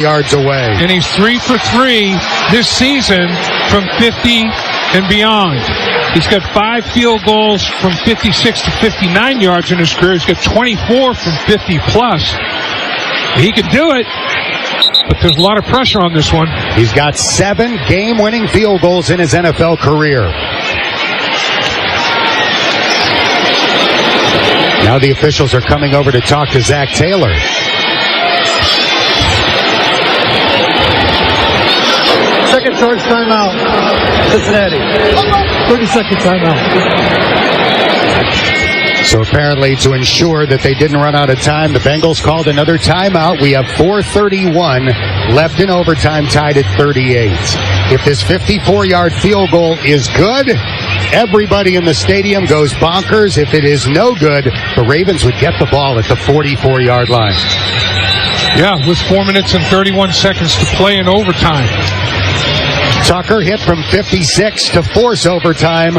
yards away. And he's 3 for 3 this season from 50 and beyond. He's got 5 field goals from 56 to 59 yards in his career. He's got 24 from 50 plus. He can do it, but there's a lot of pressure on this one. He's got 7 game-winning field goals in his NFL career. Now the officials are coming over to talk to Zach Taylor. Second charge timeout, Cincinnati. 30-second timeout. So apparently to ensure that they didn't run out of time, the Bengals called another timeout. We have 4:31 left in overtime, tied at 38. If this 54-yard field goal is good, everybody in the stadium goes bonkers. If it is no good, the Ravens would get the ball at the 44-yard line. Yeah, with 4 minutes and 31 seconds to play in overtime. Tucker hit from 56 to force overtime.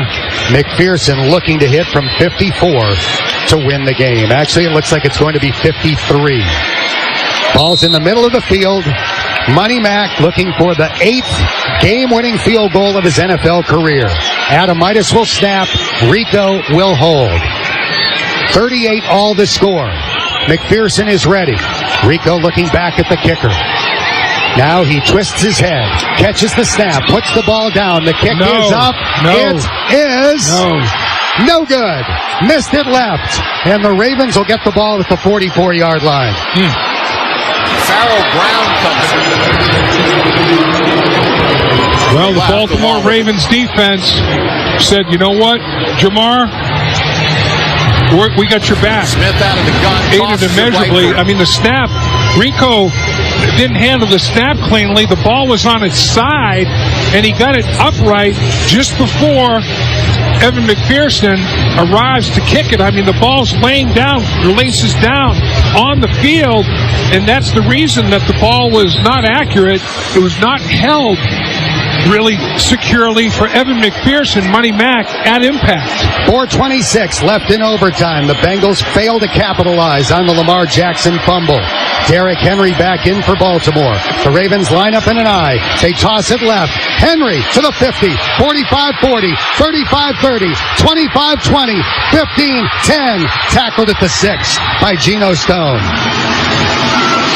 McPherson looking to hit from 54 to win the game. Actually, it looks like it's going to be 53. Ball's in the middle of the field. Money Mac looking for the 8th game-winning field goal of his NFL career. Adamitis will snap. Rico will hold. 38 all to score. McPherson is ready. Rico looking back at the kicker. Now he twists his head, catches the snap, puts the ball down. The kick is up. It is no good. Missed it left. And the Ravens will get the ball at the 44-yard line. Farrell Brown comes in. Well, the Baltimore Ravens defense said, you know what, Jamar? We got your back. Smith out of the gun. Aided immeasurably. I mean, the snap, Rico didn't handle the snap cleanly. The ball was on its side, and he got it upright just before Evan McPherson arrives to kick it. I mean, the ball's laying down, laces down on the field, and that's the reason that the ball was not accurate. It was not held really securely for Evan McPherson, Money Mac, at impact. 4:26 left in overtime. The Bengals fail to capitalize on the Lamar Jackson fumble. Derrick Henry back in for Baltimore. The Ravens line up in an I. They toss it left. Henry to the 50, 45-40, 35-30, 25-20, 15-10. Tackled at the 6 by Geno Stone.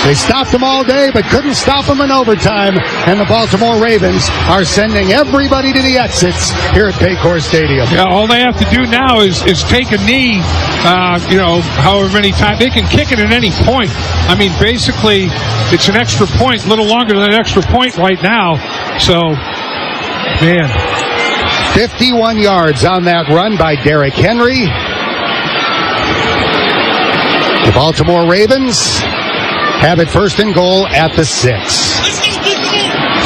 They stopped him all day, but couldn't stop him in overtime. And the Baltimore Ravens are sending everybody to the exits here at Paycor Stadium. Yeah, all they have to do now is take a knee, however many times. They can kick it at any point. I mean, basically, it's an extra point, a little longer than an extra point right now. So, man. 51 yards on that run by Derrick Henry. The Baltimore Ravens have it first and goal at the 6.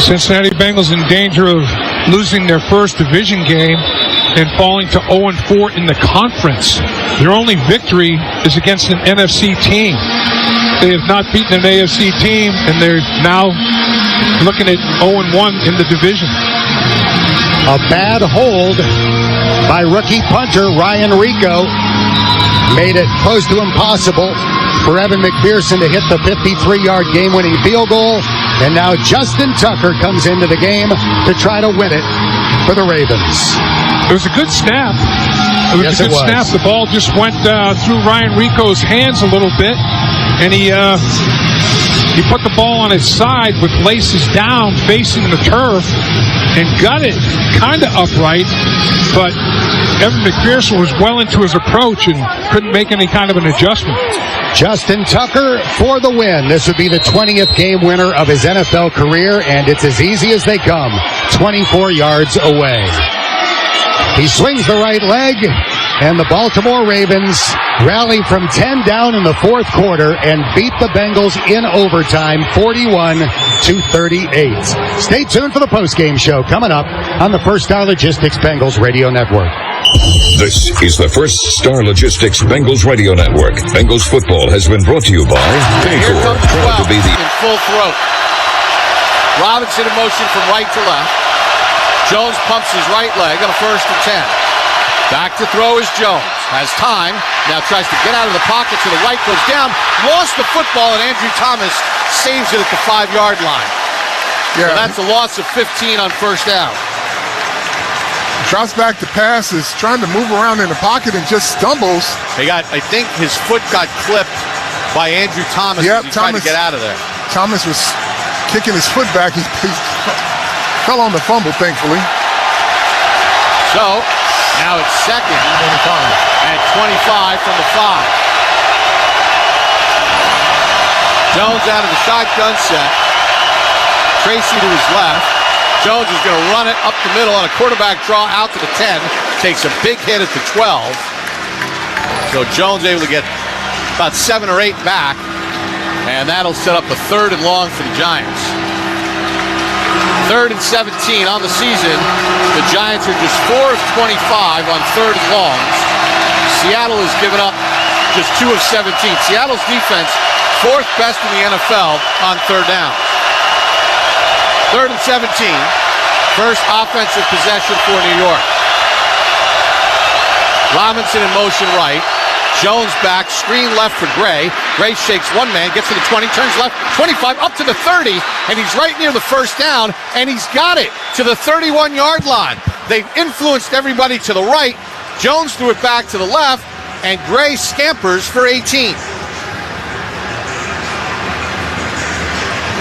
Cincinnati Bengals in danger of losing their first division game and falling to 0-4 in the conference. Their only victory is against an NFC team. They have not beaten an AFC team, and they're now looking at 0-1 in the division. A bad hold by rookie punter Ryan Rico made it close to impossible for Evan McPherson to hit the 53-yard game-winning field goal. And now Justin Tucker comes into the game to try to win it for the Ravens. It was a good snap. It was a good snap. The ball just went through Ryan Rico's hands a little bit, and he put the ball on its side with laces down, facing the turf, and got it kind of upright, but Evan McPherson was well into his approach and couldn't make any kind of an adjustment. Justin Tucker for the win. This would be the 20th game winner of his NFL career, and it's as easy as they come, 24 yards away. He swings the right leg, and the Baltimore Ravens rally from 10 down in the fourth quarter and beat the Bengals in overtime, 41-38. Stay tuned for the postgame show coming up on the First Star Logistics Bengals Radio Network. This is the First Star Logistics Bengals Radio Network. Bengals football has been brought to you by Here Paycor. comes 12 in full throat. Robinson in motion from right to left. Jones pumps his right leg on a 1st and 10. Back to throw is Jones. Has time. Now tries to get out of the pocket to the right. Goes down. Lost the football, and Andrew Thomas saves it at the 5-yard line. Yeah. So that's a loss of 15 on first down. Drops back to pass, is trying to move around in the pocket and just stumbles. I think his foot got clipped by Andrew Thomas as he tried to get out of there. Thomas was kicking his foot back. He fell on the fumble, thankfully. So, now it's second and 25 from the 5. Jones out of the shotgun set. Tracy to his left. Jones is going to run it up the middle on a quarterback draw out to the 10. Takes a big hit at the 12. So Jones able to get about 7 or 8 back. And that'll set up a 3rd and long for the Giants. 3rd and 17 on the season. The Giants are just 4 of 25 on 3rd and longs. Seattle has given up just 2 of 17. Seattle's defense, 4th best in the NFL on 3rd down. 3rd and 17. First offensive possession for New York. Robinson in motion right. Jones back, screen left for Gray. Gray shakes one man, gets to the 20, turns left, 25, up to the 30, and he's right near the first down, and he's got it to the 31-yard line. They've influenced everybody to the right. Jones threw it back to the left, and Gray scampers for 18.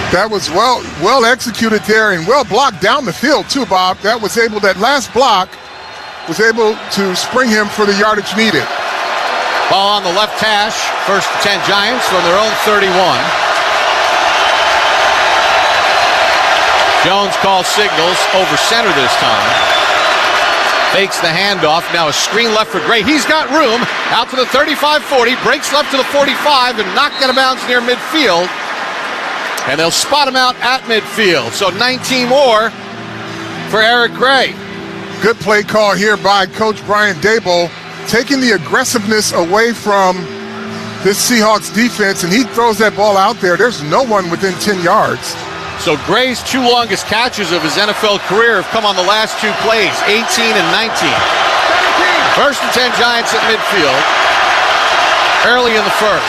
That was well executed there and well blocked down the field too, Bob. That last block was able to spring him for the yardage needed. Ball on the left hash. First and 10 Giants from their own 31. Jones calls signals over center this time. Fakes the handoff. Now a screen left for Gray. He's got room. Out to the 35-40. Breaks left to the 45 and knocked out of bounds near midfield. And they'll spot him out at midfield. So 19 more for Eric Gray. Good play call here by Coach Brian Daboll, taking the aggressiveness away from this Seahawks defense, and he throws that ball out there. There's no one within 10 yards. So Gray's 2 longest catches of his NFL career have come on the last 2 plays, 18 and 19. First and 10 Giants at midfield, early in the first.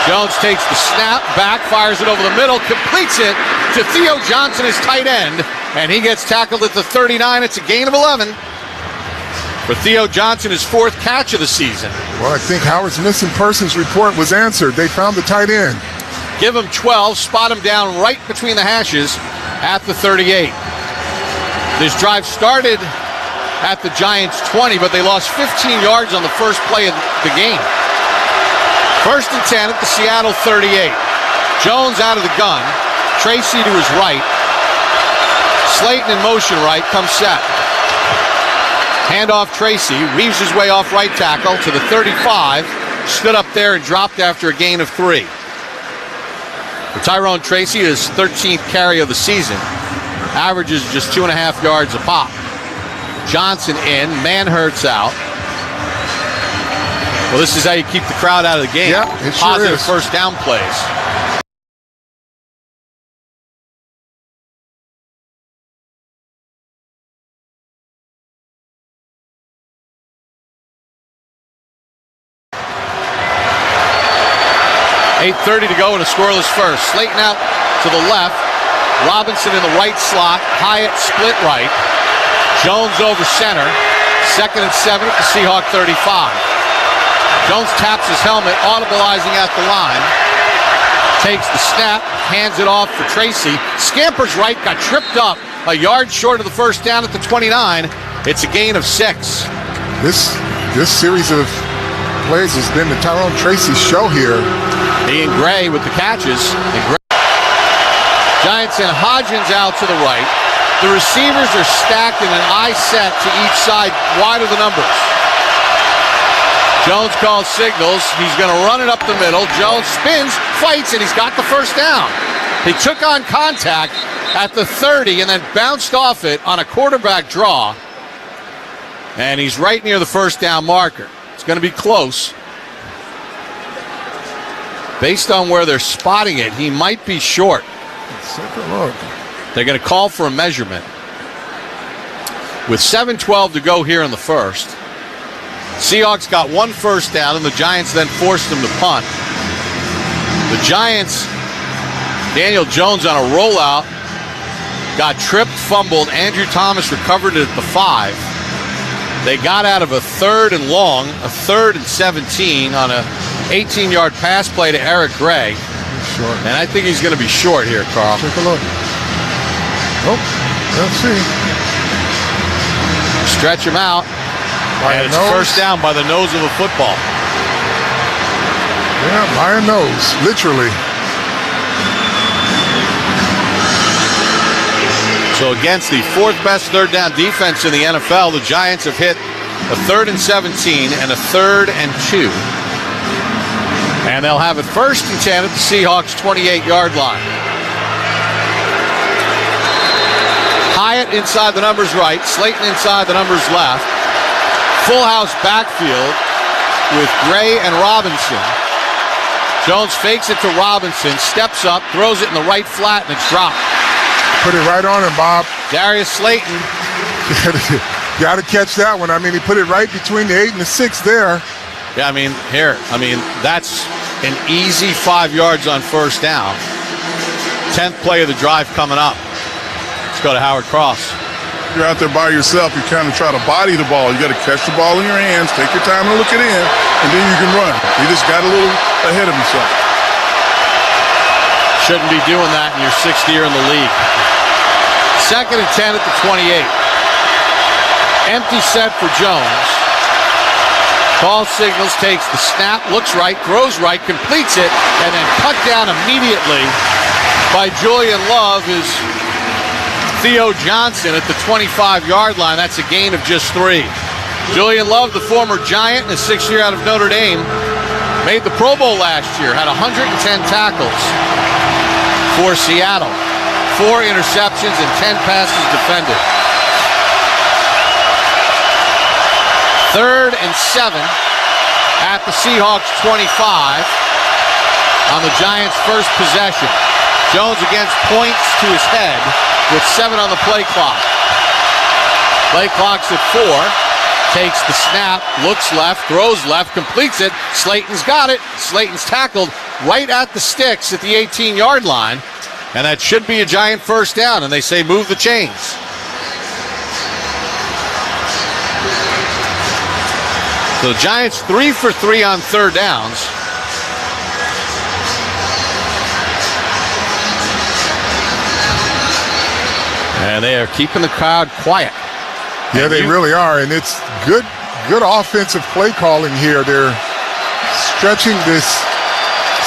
Jones takes the snap, back, fires it over the middle, completes it to Theo Johnson, his tight end, and he gets tackled at the 39. It's a gain of 11. For Theo Johnson, his 4th catch of the season. Well, I think Howard's missing persons report was answered. They found the tight end. Give him 12, spot him down right between the hashes at the 38. This drive started at the Giants' 20, but they lost 15 yards on the first play of the game. First and 10 at the Seattle 38. Jones out of the gun. Tracy to his right. Slayton in motion right, comes set. Handoff Tracy, weaves his way off right tackle to the 35. Stood up there and dropped after a gain of 3. For Tyrone Tracy, his 13th carry of the season. Averages just 2.5 yards a pop. Johnson in, Manhurt's out. Well, this is how you keep the crowd out of the game. Yeah, it sure Positive is. first down plays. .8:30 to go in a scoreless first. Slayton out to the left. Robinson in the right slot. Hyatt split right. Jones over center. 2nd and 7 at the Seahawk 35. Jones taps his helmet, audibilizing at the line. Takes the snap, hands it off for Tracy. Scampers right, got tripped up a yard short of the first down at the 29. It's a gain of 6. This series of plays has been the Tyrone Tracy show here. He and Gray with the catches. Giants and Hodgins out to the right. The receivers are stacked in an I set to each side. Wide are the numbers. Jones calls signals. He's going to run it up the middle. Jones spins, fights, and he's got the first down. He took on contact at the 30 and then bounced off it on a quarterback draw. And he's right near the first down marker. It's going to be close. Based on where they're spotting it, he might be short. Let's take a look. They're going to call for a measurement. With 7:12 to go here in the first, Seahawks got 1 first down, and the Giants then forced them to punt. The Giants, Daniel Jones on a rollout, got tripped, fumbled. Andrew Thomas recovered it at the 5. They got out of a 3rd and long, a 3rd and 17 on a 18-yard pass play to Eric Gray. Short. And I think he's going to be short here, Carl. Take a look. Oh, let's see. Stretch him out. And it's first down by the nose of a football. Yeah, by a nose, literally. So against the 4th best 3rd down defense in the NFL, the Giants have hit a 3rd and 17 and a 3rd and 2. And they'll have it 1st and 10 at the Seahawks' 28-yard line. Hyatt inside the numbers right, Slayton inside the numbers left. Full house backfield with Gray and Robinson. Jones fakes it to Robinson, steps up, throws it in the right flat, and it's dropped. Put it right on him, Bob. Darius Slayton. Got to catch that one. I mean, he put it right between the 8 and the 6 there. Yeah, that's an easy 5 yards on first down. 10th play of the drive coming up. Let's go to Howard Cross. You're out there by yourself. You kind of try to body the ball. You got to catch the ball in your hands, take your time and look it in, and then you can run. He just got a little ahead of himself. Shouldn't be doing that in your 6th year in the league. 2nd and 10 at the 28. Empty set for Jones. Call signals, takes the snap, looks right, throws right, completes it, and then cut down immediately by Julian Love is Theo Johnson at the 25-yard line. That's a gain of just 3. Julian Love, the former Giant, in his 6th year out of Notre Dame, made the Pro Bowl last year, had 110 tackles for Seattle. 4 interceptions and 10 passes defended. 3rd and 7 at the Seahawks 25 on the Giants' first possession. Jones against points to his head with 7 on the play clock. Play clock's at 4. Takes the snap, looks left, throws left, completes it. Slayton's got it. Slayton's tackled right at the sticks at the 18-yard line. And that should be a Giant first down. And they say move the chains. So the Giants 3 for 3 on 3rd downs. And they are keeping the crowd quiet. Yeah, they really are, and it's good offensive play calling here. They're stretching this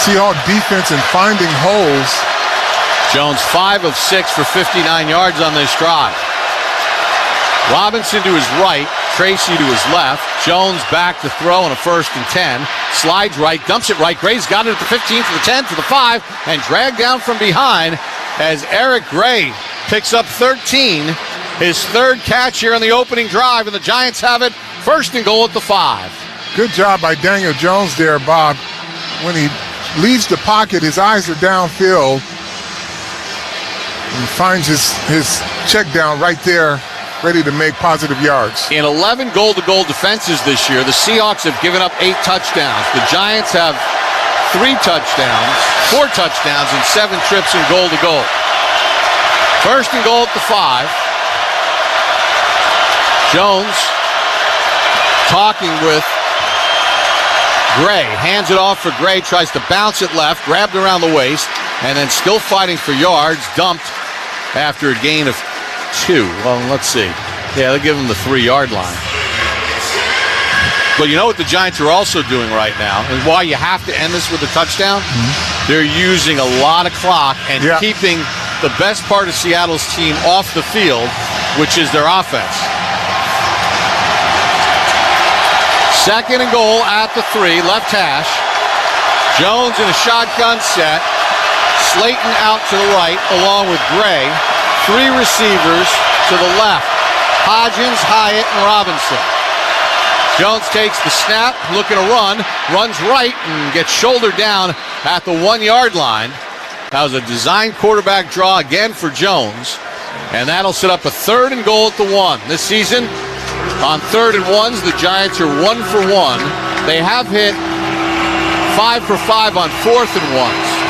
Seahawks defense and finding holes. Jones 5 of 6 for 59 yards on this drive. Robinson to his right, Tracy to his left. Jones back to throw on a 1st and 10. Slides right, dumps it right. Gray's got it at the 15, to the 10, to the 5, and dragged down from behind as Eric Gray picks up 13. His 3rd catch here on the opening drive, and the Giants have it 1st and goal at the 5. Good job by Daniel Jones there, Bob. When he leaves the pocket, his eyes are downfield. He finds his check down right there, ready to make positive yards. In 11 goal-to-goal defenses this year, the Seahawks have given up 8 touchdowns. The Giants have 3 touchdowns, 4 touchdowns, and 7 trips in goal-to-goal. 1st and goal at the 5. Jones talking with Gray. Hands it off for Gray, tries to bounce it left, grabbed around the waist, and then still fighting for yards, dumped after a gain of 2. Well, let's see. Yeah, they'll give him the 3-yard line. But you know what the Giants are also doing right now, and why you have to end this with a touchdown? Mm-hmm. They're using a lot of clock and keeping the best part of Seattle's team off the field, which is their offense. 2nd and goal at the 3, left hash. Jones in a shotgun set. Slayton out to the right, along with Gray. 3 receivers to the left. Hodgins, Hyatt, and Robinson. Jones takes the snap, looking to run, runs right, and gets shouldered down at the 1-yard line. That was a design quarterback draw again for Jones, and that'll set up a 3rd and goal at the 1. This season, on 3rd and 1s, the Giants are 1 for 1. They have hit 5 for 5 on 4th and 1s.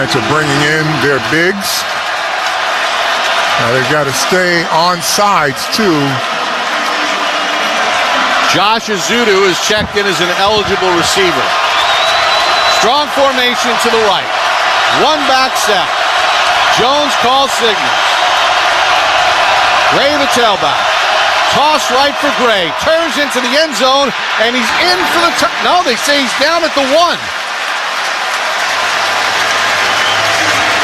Giants are bringing in their bigs. Now they've got to stay on sides, too. Josh Azudu is checked in as an eligible receiver. Strong formation to the right. One back set. Jones calls signals. Gray the tailback. Toss right for Gray. Turns into the end zone, and he's in for the no, they say he's down at the 1.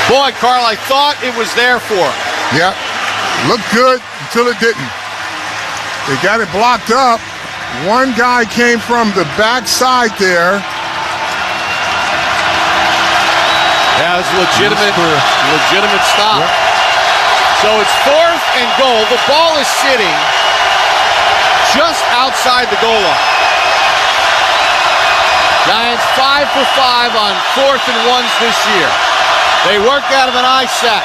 Boy, Carl, I thought it was there for him. Yeah, looked good until it didn't. They got it blocked up. One guy came from the backside there. Yeah, it's legitimate stop. Yep. So it's 4th and goal. The ball is sitting just outside the goal line. Giants 5 for 5 on 4th and 1s this year. They work out of an eye set.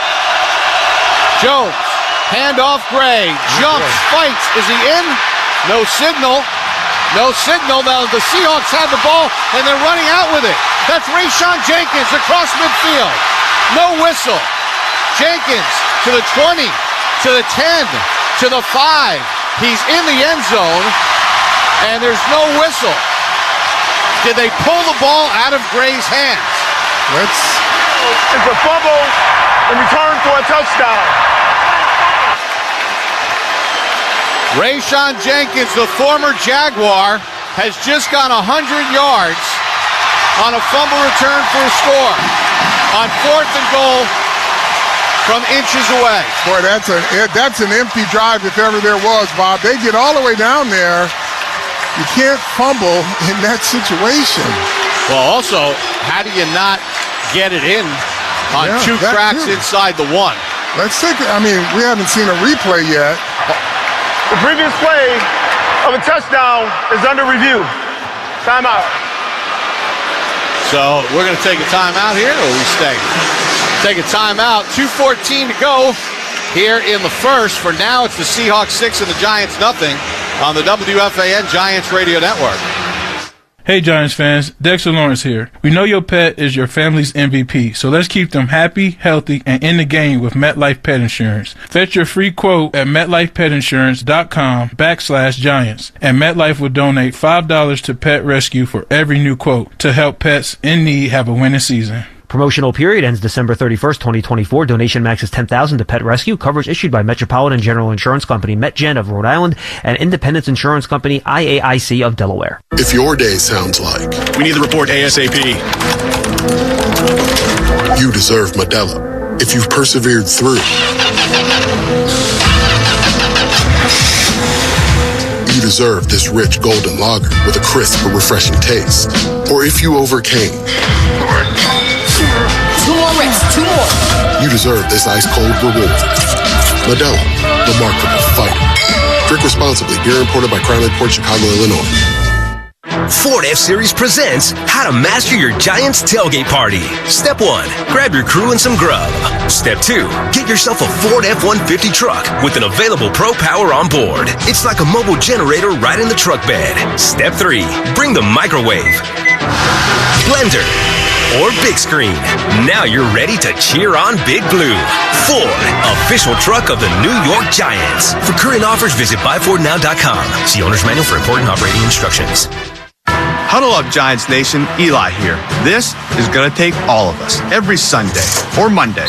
Jones, handoff Gray, jumps, fights. Is he in? No signal. No signal. Now the Seahawks have the ball, and they're running out with it. That's Rayshon Jenkins across midfield. No whistle. Jenkins to the 20, to the 10, to the 5. He's in the end zone, and there's no whistle. Did they pull the ball out of Gray's hands? It's a fumble and return for a touchdown. Rayshon Jenkins, the former Jaguar, has just gone 100 yards on a fumble return for a score. On 4th and goal from inches away. Boy, that's an empty drive if ever there was, Bob. They get all the way down there. You can't fumble in that situation. Well, also, how do you not get it in on two cracks inside the 1? Let's take it. I mean, we haven't seen a replay yet. The previous play of a touchdown is under review. Timeout. So we're going to take a timeout here, or we stay? Take a timeout. 2:14 to go here in the first. For now, it's the Seahawks 6 and the Giants nothing on the WFAN Giants Radio Network. Hey Giants fans, Dexter Lawrence here. We know your pet is your family's MVP, so let's keep them happy, healthy, and in the game with MetLife Pet Insurance. Fetch your free quote at MetLifePetInsurance.com/Giants, and MetLife will donate $5 to Pet Rescue for every new quote to help pets in need have a winning season. Promotional period ends December 31st, 2024. Donation max is $10,000 to Pet Rescue. Coverage issued by Metropolitan General Insurance Company, MetGen of Rhode Island, and Independence Insurance Company, IAIC of Delaware. If your day sounds like, we need the report ASAP, you deserve Modelo. If you've persevered through, you deserve this rich golden lager with a crisp but refreshing taste. Or if you overcame, 2 more rings, 2 more. you deserve this ice-cold reward. Modelo, the mark of a fighter. Drink responsibly. Beer imported by Crown Port Chicago, Illinois. Ford F-Series presents How to Master Your Giants Tailgate Party. Step 1, grab your crew and some grub. Step 2, get yourself a Ford F-150 truck with an available Pro Power on board. It's like a mobile generator right in the truck bed. Step 3, bring the microwave, blender, or big screen. Now you're ready to cheer on Big Blue. Ford, official truck of the New York Giants. For current offers, visit buyfordnow.com. See owner's manual for important operating instructions. Huddle up, Giants Nation. Eli here. This is going to take all of us every Sunday or Monday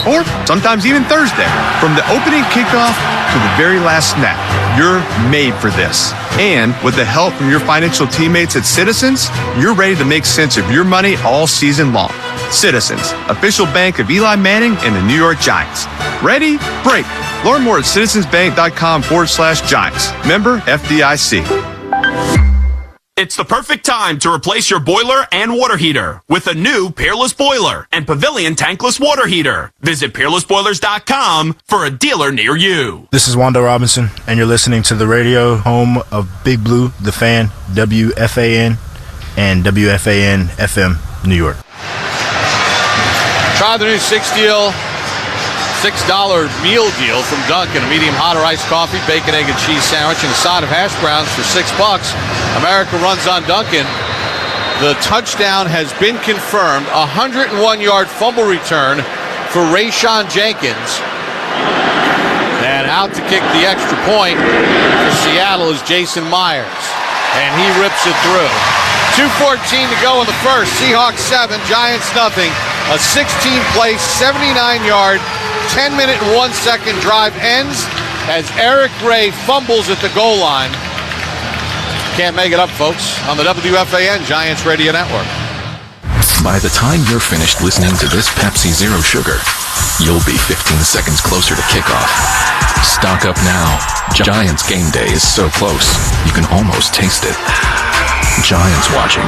or sometimes even Thursday. From the opening kickoff to the very last snap, you're made for this. And with the help from your financial teammates at Citizens, you're ready to make sense of your money all season long. Citizens, official bank of Eli Manning and the New York Giants. Ready? Break. Learn more at citizensbank.com/Giants. Member FDIC. It's the perfect time to replace your boiler and water heater with a new Peerless Boiler and Pavilion Tankless Water Heater. Visit PeerlessBoilers.com for a dealer near you. This is Wanda Robinson, and you're listening to the radio home of Big Blue, The Fan, WFAN, and WFAN FM, New York. Try the new $6 meal deal from Dunkin'. A medium hot or iced coffee, bacon, egg, and cheese sandwich, and a side of hash browns for $6. America runs on Dunkin'. The touchdown has been confirmed. 101-yard fumble return for Rayshawn Jenkins. And out to kick the extra point for Seattle is Jason Myers. And he rips it through. 2:14 to go in the first. Seahawks 7, Giants nothing. A 16-play, 79-yard, 10-minute and 1-second drive ends as Eric Gray fumbles at the goal line. Can't make it up, folks, on the WFAN Giants Radio Network. By the time you're finished listening to this Pepsi Zero Sugar, you'll be 15 seconds closer to kickoff. Stock up now. Giants game day is so close, you can almost taste it. Giants watching.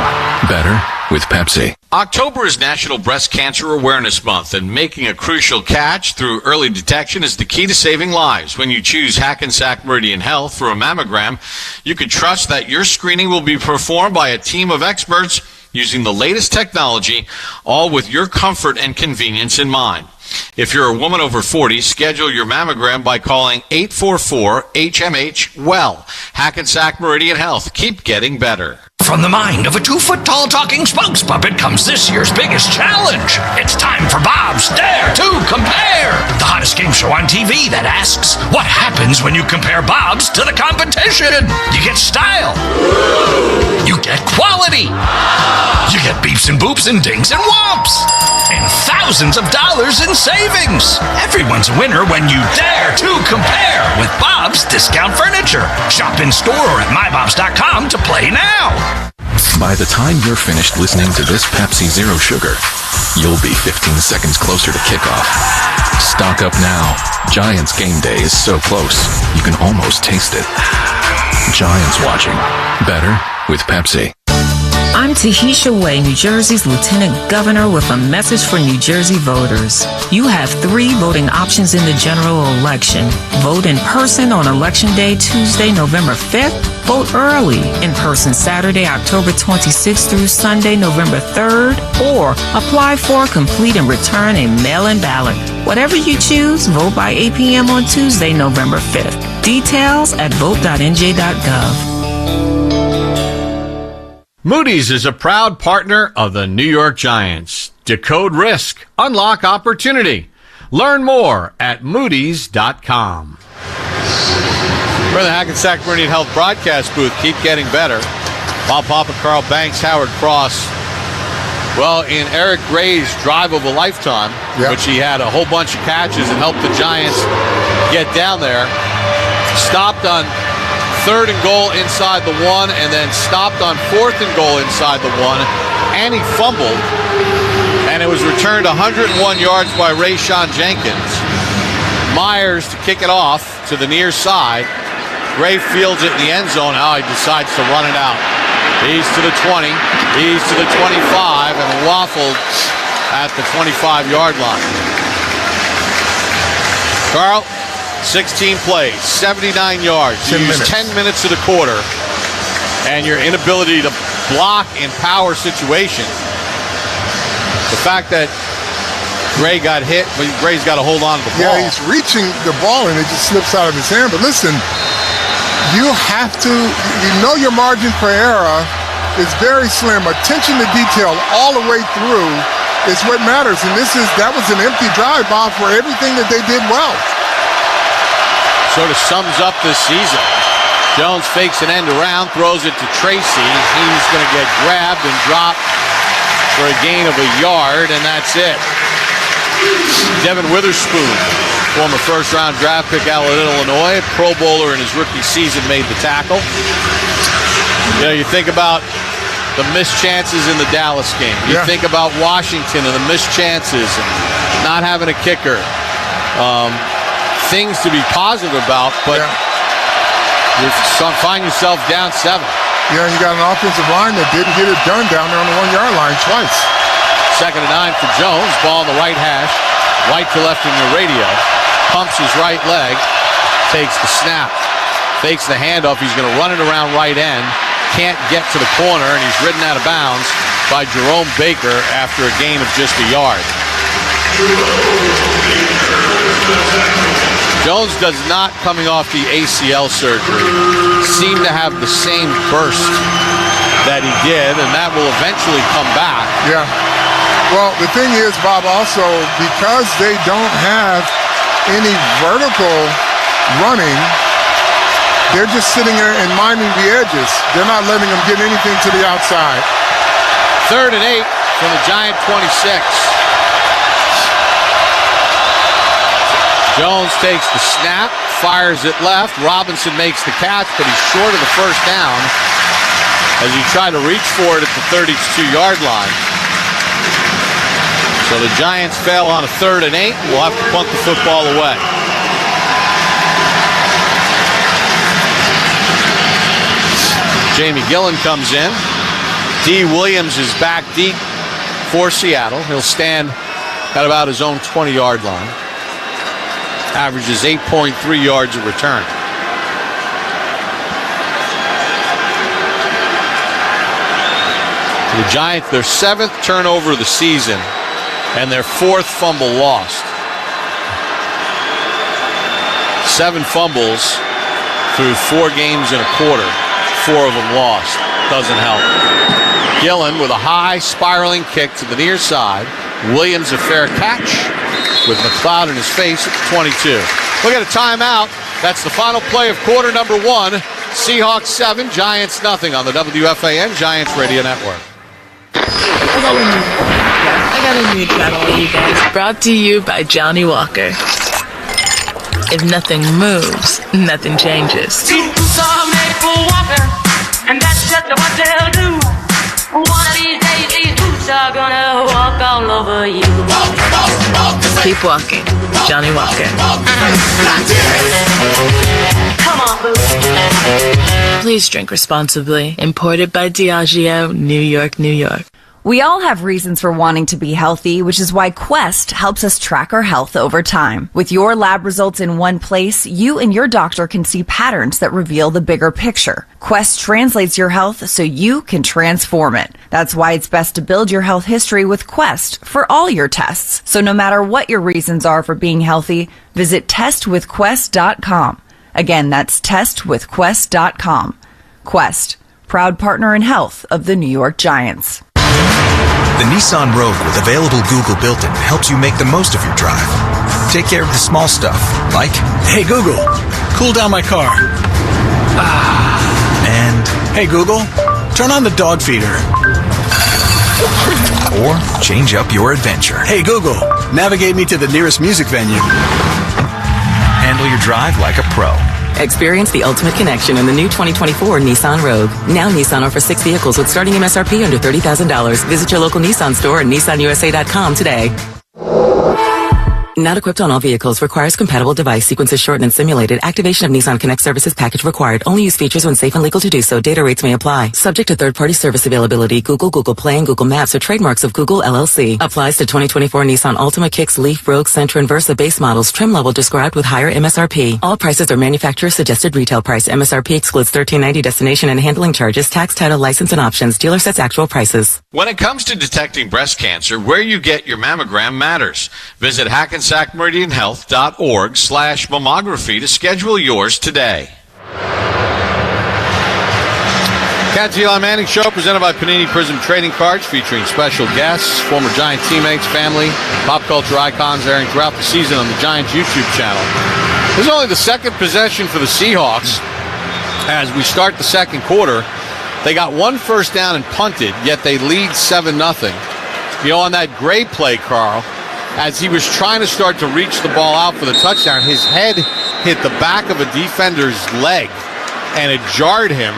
Better with Pepsi. October is National Breast Cancer Awareness Month, and making a crucial catch through early detection is the key to saving lives. When you choose Hackensack Meridian Health for a mammogram, you can trust that your screening will be performed by a team of experts using the latest technology, all with your comfort and convenience in mind. If you're a woman over 40, schedule your mammogram by calling 844-HMH-WELL. Hackensack Meridian Health. Keep getting better. From the mind of a 2-foot-tall talking spokes puppet comes this year's biggest challenge. It's time for Bob's Dare to Compare, the hottest game show on TV that asks, what happens when you compare Bob's to the competition? You get style. You get quality. You get beeps and boops and dings and whomps. And thousands of dollars in savings. Everyone's a winner when you dare to compare with Bob's Discount Furniture. Shop in store or at mybobs.com to play now. By the time you're finished listening to this Pepsi Zero Sugar, you'll be 15 seconds closer to kickoff. Stock up now. Giants game day is so close, you can almost taste it. Giants watching. Better with Pepsi. I'm Tahisha Way, New Jersey's Lieutenant Governor, with a message for New Jersey voters. You have 3 voting options in the general election. Vote in person on Election Day, Tuesday, November 5th. Vote early in person Saturday, October 26th through Sunday, November 3rd. Or apply for, complete, and return a mail-in ballot. Whatever you choose, vote by 8 p.m. on Tuesday, November 5th. Details at vote.nj.gov. Moody's is a proud partner of the New York Giants. Decode risk. Unlock opportunity. Learn more at moodys.com. We're in the Hackensack Meridian Health broadcast booth. Keep getting better. Bob Papa, Carl Banks, Howard Cross. Well, in Eric Gray's drive of a lifetime, which he had a whole bunch of catches and helped the Giants get down there, stopped on 3rd and goal inside the 1, and then stopped on 4th and goal inside the 1, and he fumbled, and it was returned 101 yards by Rayshawn Jenkins. Myers to kick it off to the near side. Gray fields it in the end zone. Now he decides to run it out. He's to the 20, he's to the 25, and waffled at the 25-yard line. Carl? 16 plays, 79 yards. You use 10 minutes of the quarter, and your inability to block in power situations. The fact that Gray got hit, but Gray's got to hold on to the ball. Yeah, he's reaching the ball, and it just slips out of his hand. But listen, you have to, you know your margin for error is very slim. Attention to detail all the way through is what matters. And that was an empty drive, Bob, for everything that they did well. Sort of sums up this season. Jones fakes an end around, throws it to Tracy. He's going to get grabbed and dropped for a gain of a yard, and that's it. Devin Witherspoon, former first-round draft pick out of Illinois, Pro Bowler in his rookie season, made the tackle. You know, you think about the missed chances in the Dallas game. You think about Washington and the missed chances and not having a kicker. Things to be positive about, but you find yourself down 7. Yeah, you got an offensive line that didn't get it done down there on the 1-yard line twice. 2nd and 9 for Jones. Ball on the right hash. Right to left in your radio. Pumps his right leg. Takes the snap. Fakes the handoff. He's going to run it around right end. Can't get to the corner, and he's ridden out of bounds by Jerome Baker after a gain of just a yard. Jones does not, coming off the ACL surgery, seem to have the same burst that he did, and that will eventually come back. Yeah. Well, the thing is, Bob, also, because they don't have any vertical running, they're just sitting there and minding the edges. They're not letting them get anything to the outside. 3rd and 8 from the Giant 26. Jones takes the snap, fires it left. Robinson makes the catch, but he's short of the first down as he tried to reach for it at the 32-yard line. So the Giants fail on a 3rd and 8. We'll have to punt the football away. Jamie Gillen comes in. D. Williams is back deep for Seattle. He'll stand at about his own 20-yard line. Averages 8.3 yards a return. The Giants, their 7th turnover of the season and their 4th fumble lost. 7 fumbles through 4 games and a quarter. 4 of them lost. Doesn't help. Gillen with a high spiraling kick to the near side. Williams a fair catch with McLeod in his face at the 22. We'll get a timeout. That's the final play of quarter number 1. Seahawks 7, Giants nothing on the WFAN Giants Radio Network. I got a new channel, you guys. Brought to you by Johnny Walker. If nothing moves, nothing changes. Boots are made for walking, and that's just what they'll do. One of these days, these boots are gonna walk all over you. Keep walking. Johnny Walker. Come on, boo. Please drink responsibly. Imported by Diageo, New York, New York. We all have reasons for wanting to be healthy, which is why Quest helps us track our health over time. With your lab results in one place, you and your doctor can see patterns that reveal the bigger picture. Quest translates your health so you can transform it. That's why it's best to build your health history with Quest for all your tests. So no matter what your reasons are for being healthy, visit testwithquest.com. Again, that's testwithquest.com. Quest, proud partner in health of the New York Giants. The Nissan Rogue with available Google built-in helps you make the most of your drive. Take care of the small stuff, like, hey Google, cool down my car. And, hey Google, turn on the dog feeder. Or change up your adventure. Hey Google, navigate me to the nearest music venue. Handle your drive like a pro. Experience the ultimate connection in the new 2024 Nissan Rogue. Now Nissan offers 6 vehicles with starting MSRP under $30,000. Visit your local Nissan store and nissanusa.com today. Not equipped on all vehicles. Requires compatible device. Sequences shortened and simulated. Activation of Nissan Connect services package required. Only use features when safe and legal to do so. Data rates may apply. Subject to third-party service availability. Google, Google Play, and Google Maps are trademarks of Google LLC. Applies to 2024 Nissan Altima, Kicks, Leaf, Rogue, Sentra, and Versa base models. Trim level described with higher MSRP. All prices are manufacturer suggested retail price. MSRP excludes $13.90 destination and handling charges, tax, title, license, and options. Dealer sets actual prices. When it comes to detecting breast cancer, where you get your mammogram matters. Visit HackensackMeridianHealth.org/mammography to schedule yours today. Cat Eli Manning Show presented by Panini Prism Trading Cards, featuring special guests, former Giant teammates, family, pop culture icons, airing throughout the season on the Giants YouTube channel. This is only the second possession for the Seahawks as we start the second quarter. They got one first down and punted, yet they lead 7-0. You know, on that Gray play, Carl, as he was trying to start to reach the ball out for the touchdown, his head hit the back of a defender's leg, and it jarred him,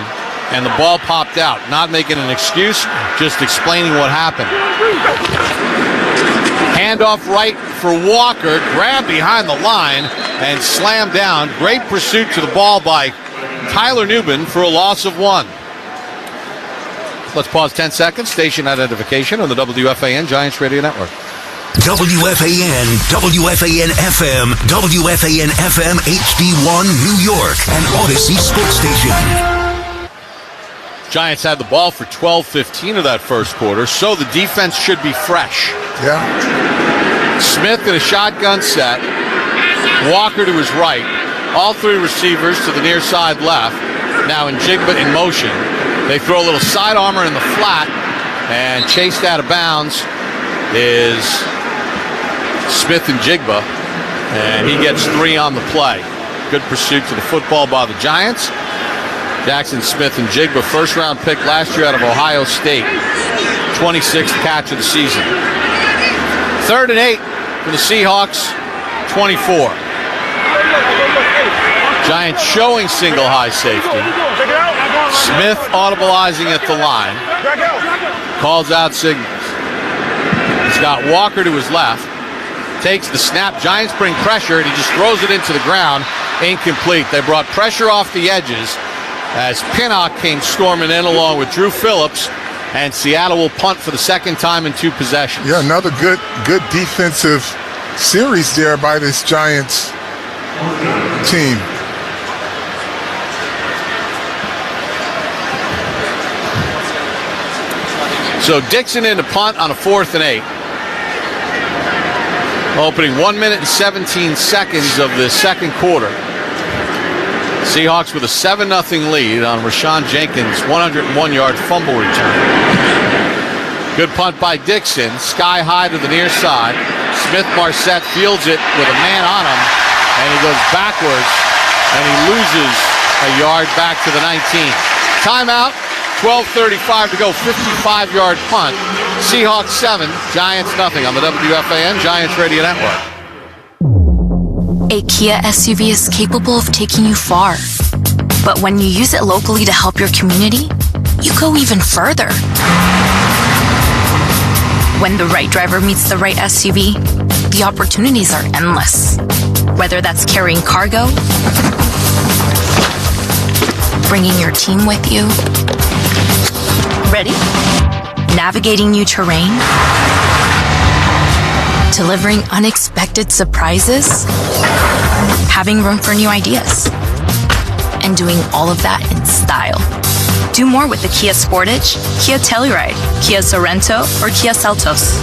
and the ball popped out. Not making an excuse, just explaining what happened. Handoff right for Walker, grabbed behind the line, and slammed down. Great pursuit to the ball by Tyler Newman for a loss of 1. Let's pause 10 seconds. Station identification on the WFAN Giants Radio Network. WFAN, WFAN FM, WFAN FM HD1 New York, and Odyssey Sports Station. Giants had the ball for 12-15 of that first quarter, so the defense should be fresh. Yeah. Smith in a shotgun set. Walker to his right. All three receivers to the near side left. Now Njigba in motion. They throw a little side armor in the flat, and chased out of bounds is Smith-Njigba, and he gets 3 on the play. Good pursuit to the football by the Giants. Jackson Smith-Njigba, first-round pick last year out of Ohio State. 26th catch of the season. 3rd and 8 for the Seahawks, 24. Giants showing single high safety. Smith audibilizing at the line. Calls out signals. He's got Walker to his left. Takes the snap. Giants bring pressure, and he just throws it into the ground. Incomplete. They brought pressure off the edges as Pinnock came storming in along with Drew Phillips, and Seattle will punt for the second time in 2 possessions. Yeah, another good defensive series there by this Giants team. So Dixon in to punt on a 4th and 8. Opening 1 minute and 17 seconds of the second quarter. Seahawks with a 7-0 lead on Rashawn Jenkins' 101-yard fumble return. Good punt by Dixon, sky high to the near side. Smith-Marsette fields it with a man on him, and he goes backwards, and he loses a yard back to the 19. Timeout, 12:35 to go, 55-yard punt. Seahawks 7, Giants nothing on the WFAN Giants Radio Network. A Kia SUV is capable of taking you far. But when you use it locally to help your community, you go even further. When the right driver meets the right SUV, the opportunities are endless. Whether that's carrying cargo, bringing your team with you, ready? Navigating new terrain, delivering unexpected surprises, having room for new ideas, and doing all of that in style. Do more with the Kia Sportage, Kia Telluride, Kia Sorento, or Kia Seltos.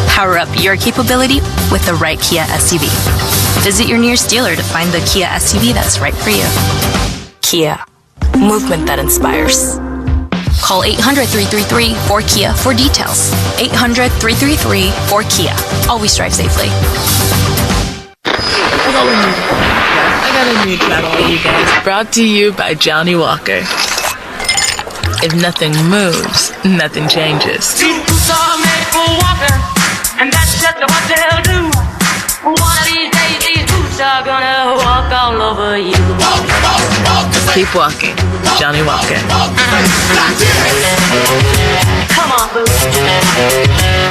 Power up your capability with the right Kia SUV. Visit your nearest dealer to find the Kia SUV that's right for you. Kia, movement that inspires. Call 800-333-4KIA for details. 800-333-4KIA. Always drive safely. I got a new channel, you guys. Brought to you by Johnny Walker. If nothing moves, nothing changes. These boots are made for walking, and that's just what they'll do. One of these days, these boots are gonna walk all over you. Keep walking. Johnny Walker. Come on, boo.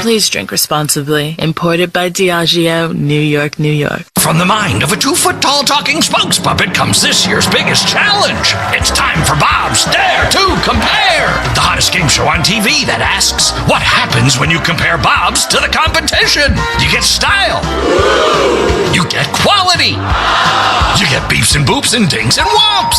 Please drink responsibly. Imported by Diageo, New York, New York. From the mind of a 2-foot-tall talking spokes puppet comes this year's biggest challenge. It's time for Bob's Dare to Compare, the hottest game show on TV that asks, what happens when you compare Bob's to the competition? You get style. You get quality. You get beeps and boops and dings and whomps.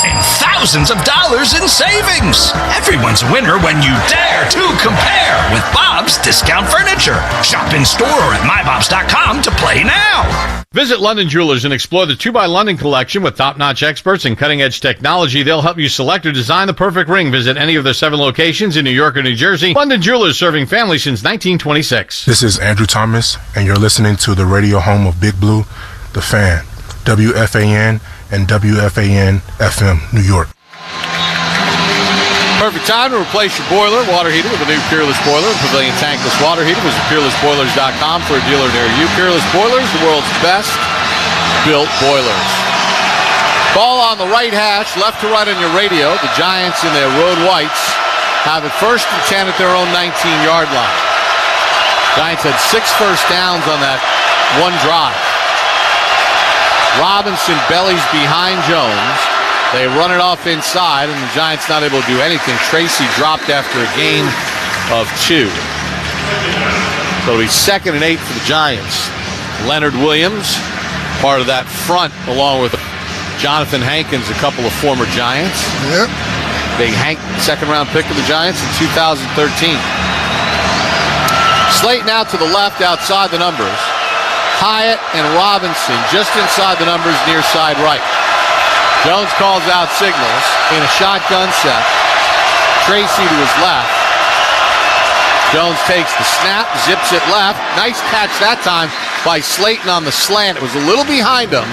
And thousands of dollars in savings. Everyone's a winner when you dare to compare with Bob's Discount Furniture. Shop in store or at mybobs.com to play now. Visit London Jewelers and explore the 2 by London collection with top-notch experts and cutting-edge technology. They'll help you select or design the perfect ring. Visit any of their 7 locations in New York or New Jersey. London Jewelers, serving families since 1926. This is Andrew Thomas, and you're listening to the radio home of Big Blue, The Fan, WFAN and WFAN FM, New York. Perfect time to replace your boiler, water heater with a new Peerless Boiler and Pavilion Tankless Water Heater. Visit PeerlessBoilers.com for a dealer near you. Peerless Boilers, the world's best built boilers. Ball on the right hash, left to right on your radio. The Giants in their road whites have it 1st and 10 at their own 19-yard line. Giants had 6 first downs on that one drive. Robinson bellies behind Jones. They run it off inside, and the Giants not able to do anything. Tracy dropped after a gain of 2. So it'll be 2nd and 8 for the Giants. Leonard Williams, part of that front, along with Jonathan Hankins, a couple of former Giants. Yep. Big Hank, 2nd-round pick of the Giants in 2013. Slayton out to the left, outside the numbers. Hyatt and Robinson just inside the numbers, near side right. Jones calls out signals in a shotgun set. Tracy to his left. Jones takes the snap, zips it left. Nice catch that time by Slayton on the slant. It was a little behind him,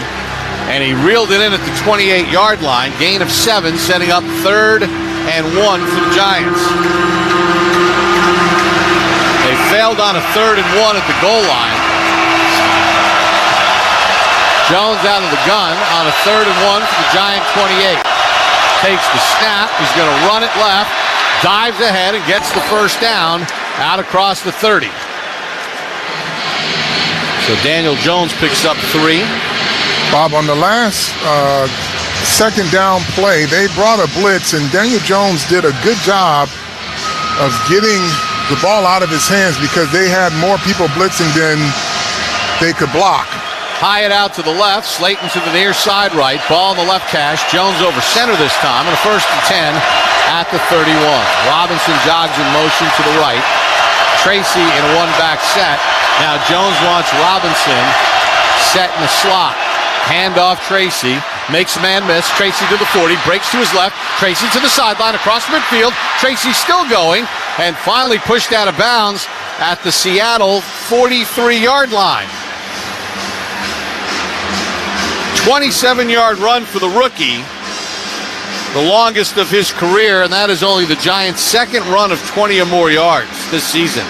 and he reeled it in at the 28-yard line. Gain of 7, setting up 3rd and 1 for the Giants. They failed on a 3rd and 1 at the goal line. Jones out of the gun on a 3rd and 1 for the Giant 28. Takes the snap. He's going to run it left. Dives ahead and gets the first down out across the 30. So Daniel Jones picks up 3. Bob, on the last second down play, they brought a blitz, and Daniel Jones did a good job of getting the ball out of his hands because they had more people blitzing than they could block. Hyatt out to the left, Slayton to the near side right, ball in the left hash, Jones over center this time, and a 1st and 10 at the 31. Robinson jogs in motion to the right. Tracy in a one-back set. Now Jones wants Robinson set in the slot. Hand off Tracy, makes a man miss. Tracy to the 40, breaks to his left. Tracy to the sideline, across midfield. Tracy still going, and finally pushed out of bounds at the Seattle 43-yard line. 27-yard run for the rookie, the longest of his career, and that is only the Giants' second run of 20 or more yards this season.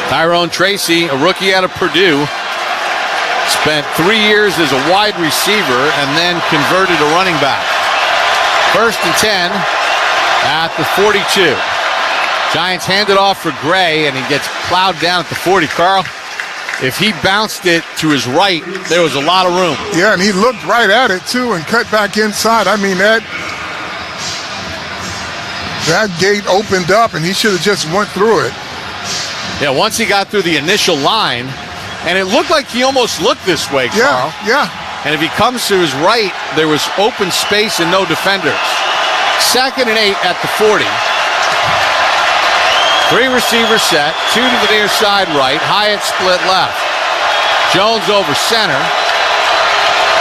Tyrone Tracy, a rookie out of Purdue, spent 3 years as a wide receiver and then converted to running back. 1st and 10 at the 42. Giants hand it off for Gray, and he gets plowed down at the 40. Carl, if he bounced it to his right, there was a lot of room. Yeah, and he looked right at it, too, and cut back inside. I mean, that gate opened up, and he should have just went through it. Yeah, once he got through the initial line, and it looked like he almost looked this way, Carl. Yeah. And if he comes to his right, there was open space and no defenders. 2nd and 8 at the 40. 3 receivers set, 2 to the near side right, Hyatt split left. Jones over center,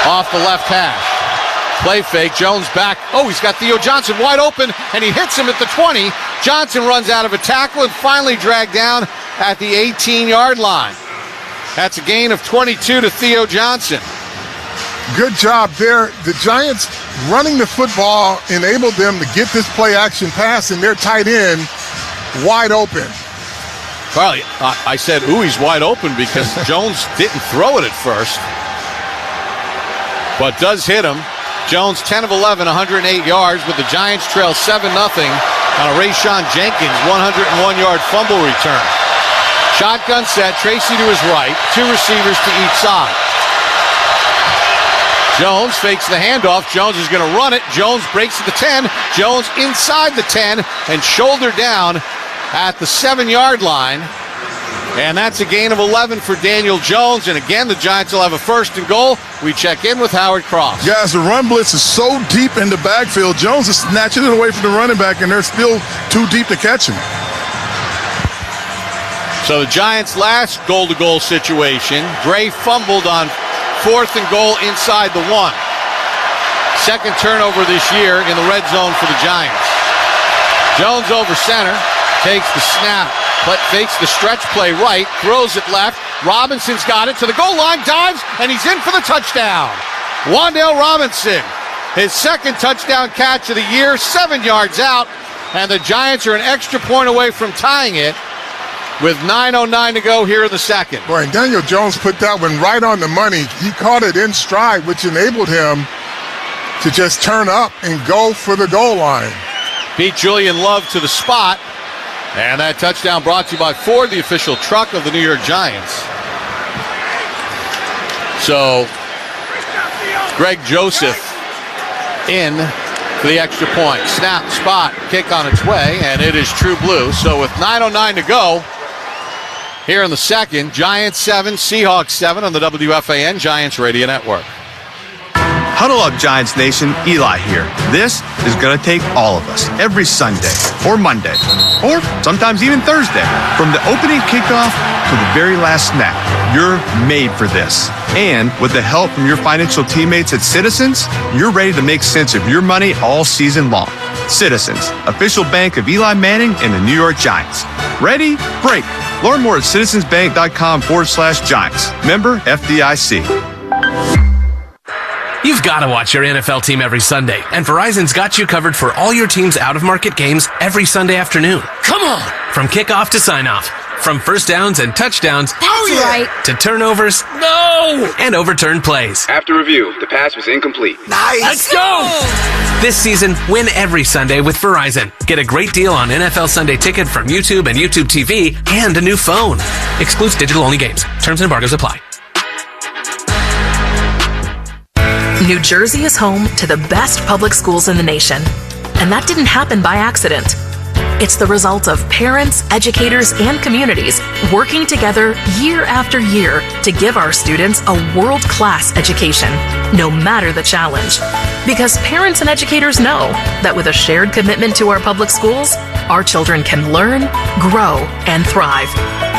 off the left hash. Play fake, Jones back. Oh, he's got Theo Johnson wide open, and he hits him at the 20. Johnson runs out of a tackle and finally dragged down at the 18-yard line. That's a gain of 22 to Theo Johnson. Good job there. The Giants running the football enabled them to get this play action pass, and their tight end wide open. Carly, I said, ooh, he's wide open because Jones didn't throw it at first, but does hit him. Jones 10 of 11, 108 yards, but the Giants trail 7-0 on a Rayshon Jenkins 101-yard fumble return. Shotgun set, Tracy to his right, 2 receivers to each side. Jones fakes the handoff. Jones is going to run it. Jones breaks at the 10. Jones inside the 10 and shoulder down at the 7-yard line. And that's a gain of 11 for Daniel Jones. And again, the Giants will have a 1st and goal. We check in with Howard Cross. Guys, the run blitz is so deep in the backfield. Jones is snatching it away from the running back, and they're still too deep to catch him. So the Giants' last goal-to-goal situation, Gray fumbled on 4th and goal inside the 1. Second turnover this year in the red zone for the Giants. Jones over center, takes the snap, fakes the stretch play right, throws it left. Robinson's got it to the goal line, dives, and he's in for the touchdown. Wan'Dale Robinson, his 2nd touchdown catch of the year, 7 yards out, and the Giants are an extra point away from tying it with 9:09 to go here in the 2nd. Boy, and Daniel Jones put that one right on the money. He caught it in stride, which enabled him to just turn up and go for the goal line. Beat Julian Love to the spot. And that touchdown brought to you by Ford, the official truck of the New York Giants. So, Greg Joseph in for the extra point. Snap, spot, kick on its way, and it is true blue. So with 9:09 to go here in the 2nd, Giants 7, Seahawks 7 on the WFAN Giants Radio Network. Huddle up, Giants Nation. Eli here. This is going to take all of us every Sunday or Monday or sometimes even Thursday. From the opening kickoff to the very last snap, you're made for this. And with the help from your financial teammates at Citizens, you're ready to make sense of your money all season long. Citizens, official bank of Eli Manning and the New York Giants. Ready? Break. Learn more at citizensbank.com/Giants. Member FDIC. You've got to watch your NFL team every Sunday, and Verizon's got you covered for all your team's out-of-market games every Sunday afternoon. Come on! From kickoff to sign-off, from first downs and touchdowns to turnovers and overturned plays. After review, the pass was incomplete. Nice! Let's go! This season, win every Sunday with Verizon. Get a great deal on NFL Sunday Ticket from YouTube and YouTube TV and a new phone. Excludes digital-only games. Terms and embargoes apply. New Jersey is home to the best public schools in the nation. And that didn't happen by accident. It's the result of parents, educators, and communities working together year after year to give our students a world-class education, no matter the challenge. Because parents and educators know that with a shared commitment to our public schools, our children can learn, grow, and thrive.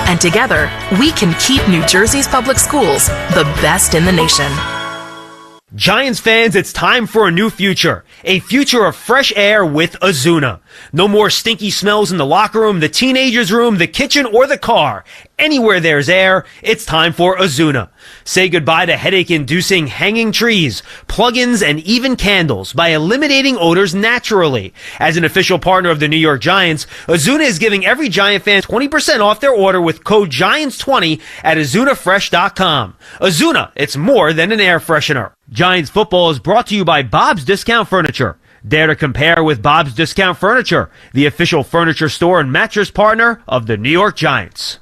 And together, we can keep New Jersey's public schools the best in the nation. Giants fans, it's time for a new future. A future of fresh air with Azuna. No more stinky smells in the locker room, the teenager's room, the kitchen, or the car. Anywhere there's air, it's time for Azuna. Say goodbye to headache-inducing hanging trees, plug-ins, and even candles by eliminating odors naturally. As an official partner of the New York Giants, Azuna is giving every Giant fan 20% off their order with code GIANTS20 at AzunaFresh.com. Azuna, it's more than an air freshener. Giants football is brought to you by Bob's Discount Furniture. Dare to compare with Bob's Discount Furniture, the official furniture store and mattress partner of the New York Giants.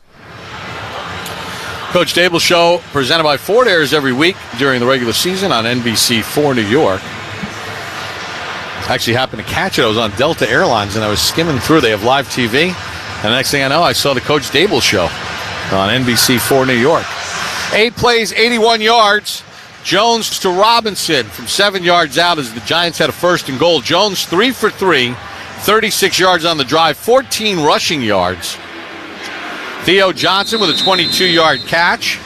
Coach Dable Show presented by Ford airs every week during the regular season on NBC4 New York. I actually happened to catch it. I was on Delta Airlines and I was skimming through. They have live TV. And the next thing I know, I saw the Coach Dable Show on NBC4 New York. 8 plays, 81 yards. Jones to Robinson from 7 yards out as the Giants had a first and goal. Jones 3 for 3, 36 yards on the drive, 14 rushing yards. Theo Johnson with a 22-yard catch.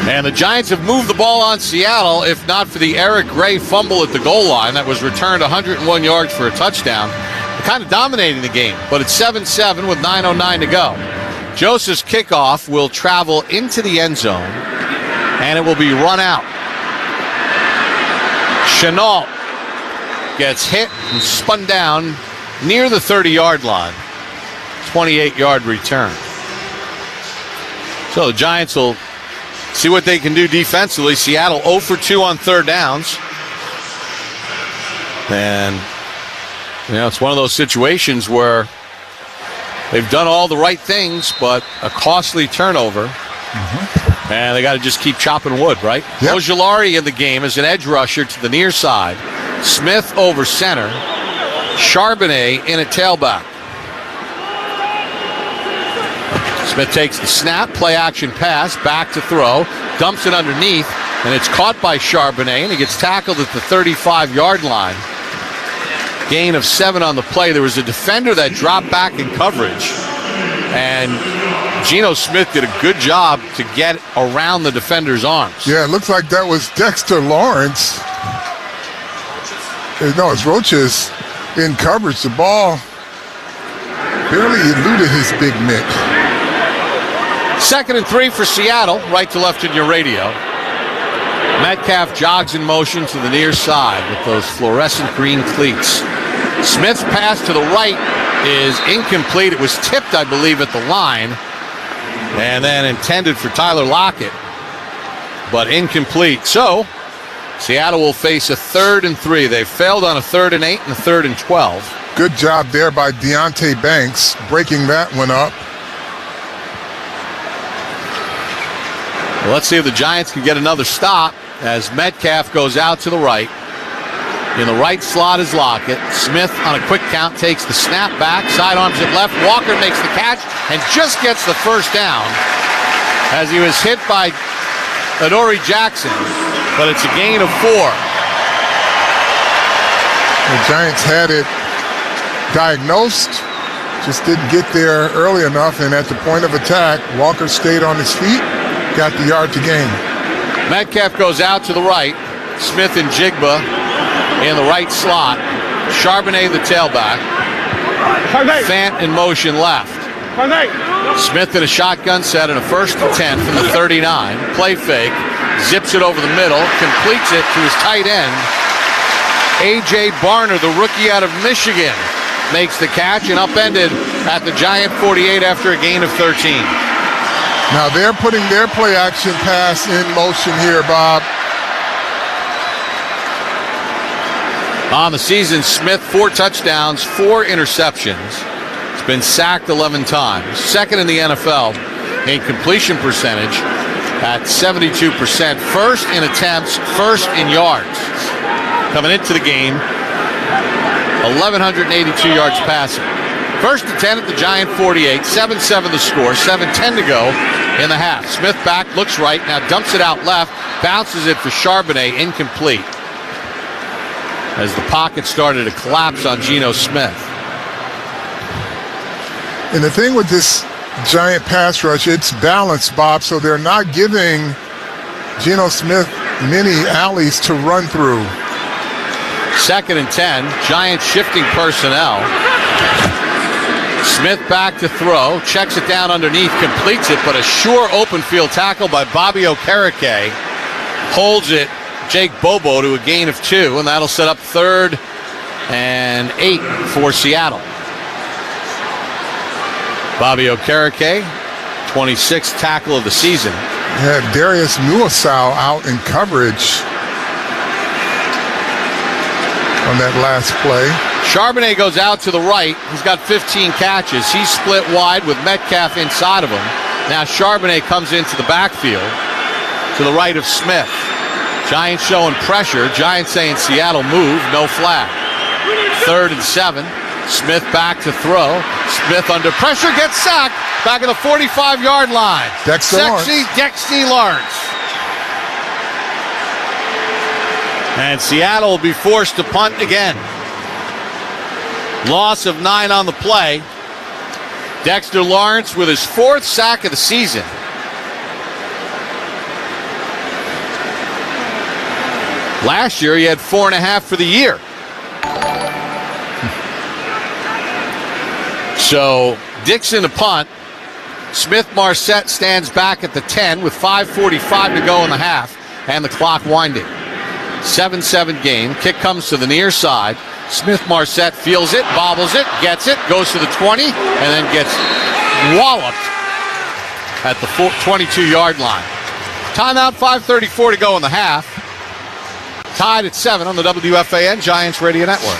And the Giants have moved the ball on Seattle, if not for the Eric Gray fumble at the goal line that was returned 101 yards for a touchdown. They're kind of dominating the game, but it's 7-7 with 9:09 to go. Joseph's kickoff will travel into the end zone, and it will be run out. Chenault gets hit and spun down near the 30-yard line. 28-yard return. So the Giants will see what they can do defensively. Seattle 0 for 2 on third downs. And, it's one of those situations where they've done all the right things, but a costly turnover. And they got to just keep chopping wood, right? Yep. Ojulari in the game as an edge rusher to the near side. Smith over center. Charbonnet in at tailback. Smith takes the snap, play action pass, back to throw, dumps it underneath, and it's caught by Charbonnet, and he gets tackled at the 35-yard line. Gain of 7 on the play. There was a defender that dropped back in coverage, and Geno Smith did a good job to get around the defender's arms. Yeah, it looks like that was Dexter Lawrence. No, it's Roaches in coverage. The ball barely eluded his big mitt. 2nd and 3 for Seattle, right to left in your radio. Metcalf jogs in motion to the near side with those fluorescent green cleats. Smith's pass to the right is incomplete. It was tipped, I believe, at the line, and then intended for Tyler Lockett, but incomplete. So Seattle will face a 3rd and 3. They failed on a 3rd and 8 and a 3rd and 12. Good job there by Deontay Banks, breaking that one up. Well, let's see if the Giants can get another stop as Metcalf goes out to the right. In the right slot is Lockett. Smith on a quick count takes the snap back, sidearms it left. Walker makes the catch and just gets the first down as he was hit by Adoree Jackson, but it's a gain of 4. The Giants had it diagnosed, just didn't get there early enough, and at the point of attack, Walker stayed on his feet, got the yard to gain. Metcalf goes out to the right. Smith and Jigba in the right slot. Charbonnet the tailback. Fant in motion left. Smith in a shotgun set and a 1st and 10 from the 39. Play fake. Zips it over the middle. Completes it to his tight end. A.J. Barner, the rookie out of Michigan, makes the catch and upended at the Giant 48 after a gain of 13. Now they're putting their play action pass in motion here, Bob. On the season, Smith 4 touchdowns, 4 interceptions. He's been sacked 11 times. Second in the NFL in completion percentage at 72%. First in attempts, first in yards. Coming into the game, 1,182 yards passing. 1st and 10 at the Giant 48, 7-7 the score, 7:10 to go in the half. Smith back, looks right, now dumps it out left, bounces it for Charbonnet, incomplete. As the pocket started to collapse on Geno Smith. And the thing with this Giant pass rush, it's balanced, Bob, so they're not giving Geno Smith many alleys to run through. 2nd and 10, Giants shifting personnel. Smith back to throw, checks it down underneath, completes it, but a sure open field tackle by Bobby Okereke holds it, Jake Bobo, to a gain of 2, and that'll set up 3rd and 8 for Seattle. Bobby Okereke, 26th tackle of the season. Had Darius Muasau out in coverage on that last play. Charbonnet goes out to the right. He's got 15 catches. He's split wide with Metcalf inside of him. Now Charbonnet comes into the backfield to the right of Smith. Giants showing pressure. Giants saying Seattle move, no flag. 3rd and 7. Smith back to throw. Smith under pressure, gets sacked. Back at the 45-yard line. Dexty Lawrence. And Seattle will be forced to punt again. Loss of 9 on the play. Dexter Lawrence with his 4th sack of the season. Last year he had 4.5 for the year. So Dixon to punt. Smith-Marset stands back at the 10 with 5:45 to go in the half and the clock winding. 7-7 game. Kick comes to the near side. Smith-Marset feels it, bobbles it, gets it, goes to the 20, and then gets walloped at the 22-yard line. Timeout, 5:34 to go in the half. Tied at 7 on the WFAN Giants Radio Network.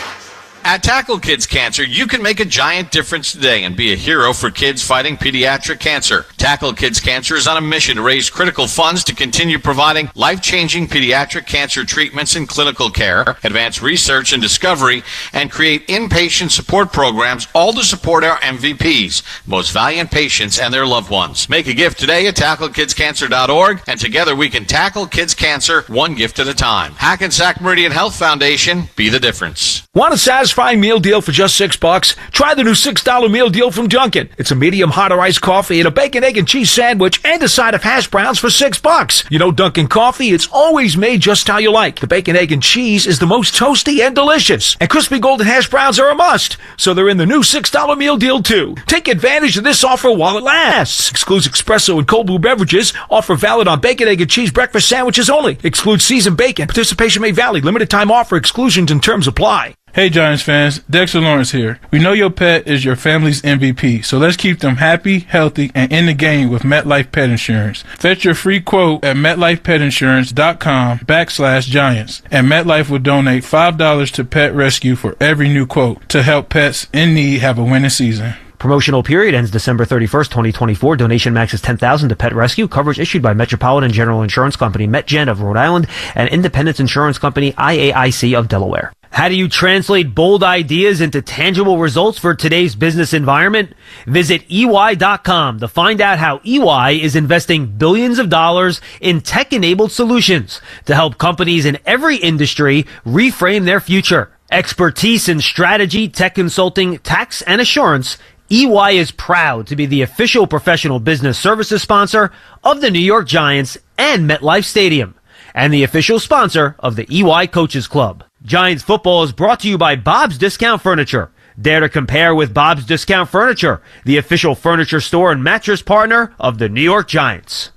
At Tackle Kids Cancer, you can make a giant difference today and be a hero for kids fighting pediatric cancer. Tackle Kids Cancer is on a mission to raise critical funds to continue providing life-changing pediatric cancer treatments and clinical care, advance research and discovery, and create inpatient support programs, all to support our MVPs, most valiant patients and their loved ones. Make a gift today at tacklekidscancer.org, and together we can tackle kids cancer one gift at a time. Hackensack Meridian Health Foundation, be the difference. Want a satisfying meal deal for just $6? Try the new $6 meal deal from Dunkin'. It's a medium hot or iced coffee and a bacon, egg, and cheese sandwich and a side of hash browns for $6. You know Dunkin' coffee, it's always made just how you like. The bacon, egg, and cheese is the most toasty and delicious. And crispy golden hash browns are a must. So they're in the new $6 meal deal too. Take advantage of this offer while it lasts. Excludes espresso and cold brew beverages. Offer valid on bacon, egg, and cheese breakfast sandwiches only. Excludes seasoned bacon. Participation may vary. Limited time offer. Exclusions and terms apply. Hey Giants fans, Dexter Lawrence here. We know your pet is your family's MVP, so let's keep them happy, healthy, and in the game with MetLife Pet Insurance. Fetch your free quote at MetLifePetInsurance.com/Giants, and MetLife will donate $5 to Pet Rescue for every new quote to help pets in need have a winning season. Promotional period ends December 31st, 2024. Donation max is $10,000 to Pet Rescue. Coverage issued by Metropolitan General Insurance Company, MetGen of Rhode Island, and Independence Insurance Company, IAIC of Delaware. How do you translate bold ideas into tangible results for today's business environment? Visit EY.com to find out how EY is investing billions of dollars in tech-enabled solutions to help companies in every industry reframe their future. Expertise in strategy, tech consulting, tax, and assurance. EY is proud to be the official professional business services sponsor of the New York Giants and MetLife Stadium, and the official sponsor of the EY Coaches Club. Giants football is brought to you by Bob's Discount Furniture. Dare to compare with Bob's Discount Furniture, the official furniture store and mattress partner of the New York Giants.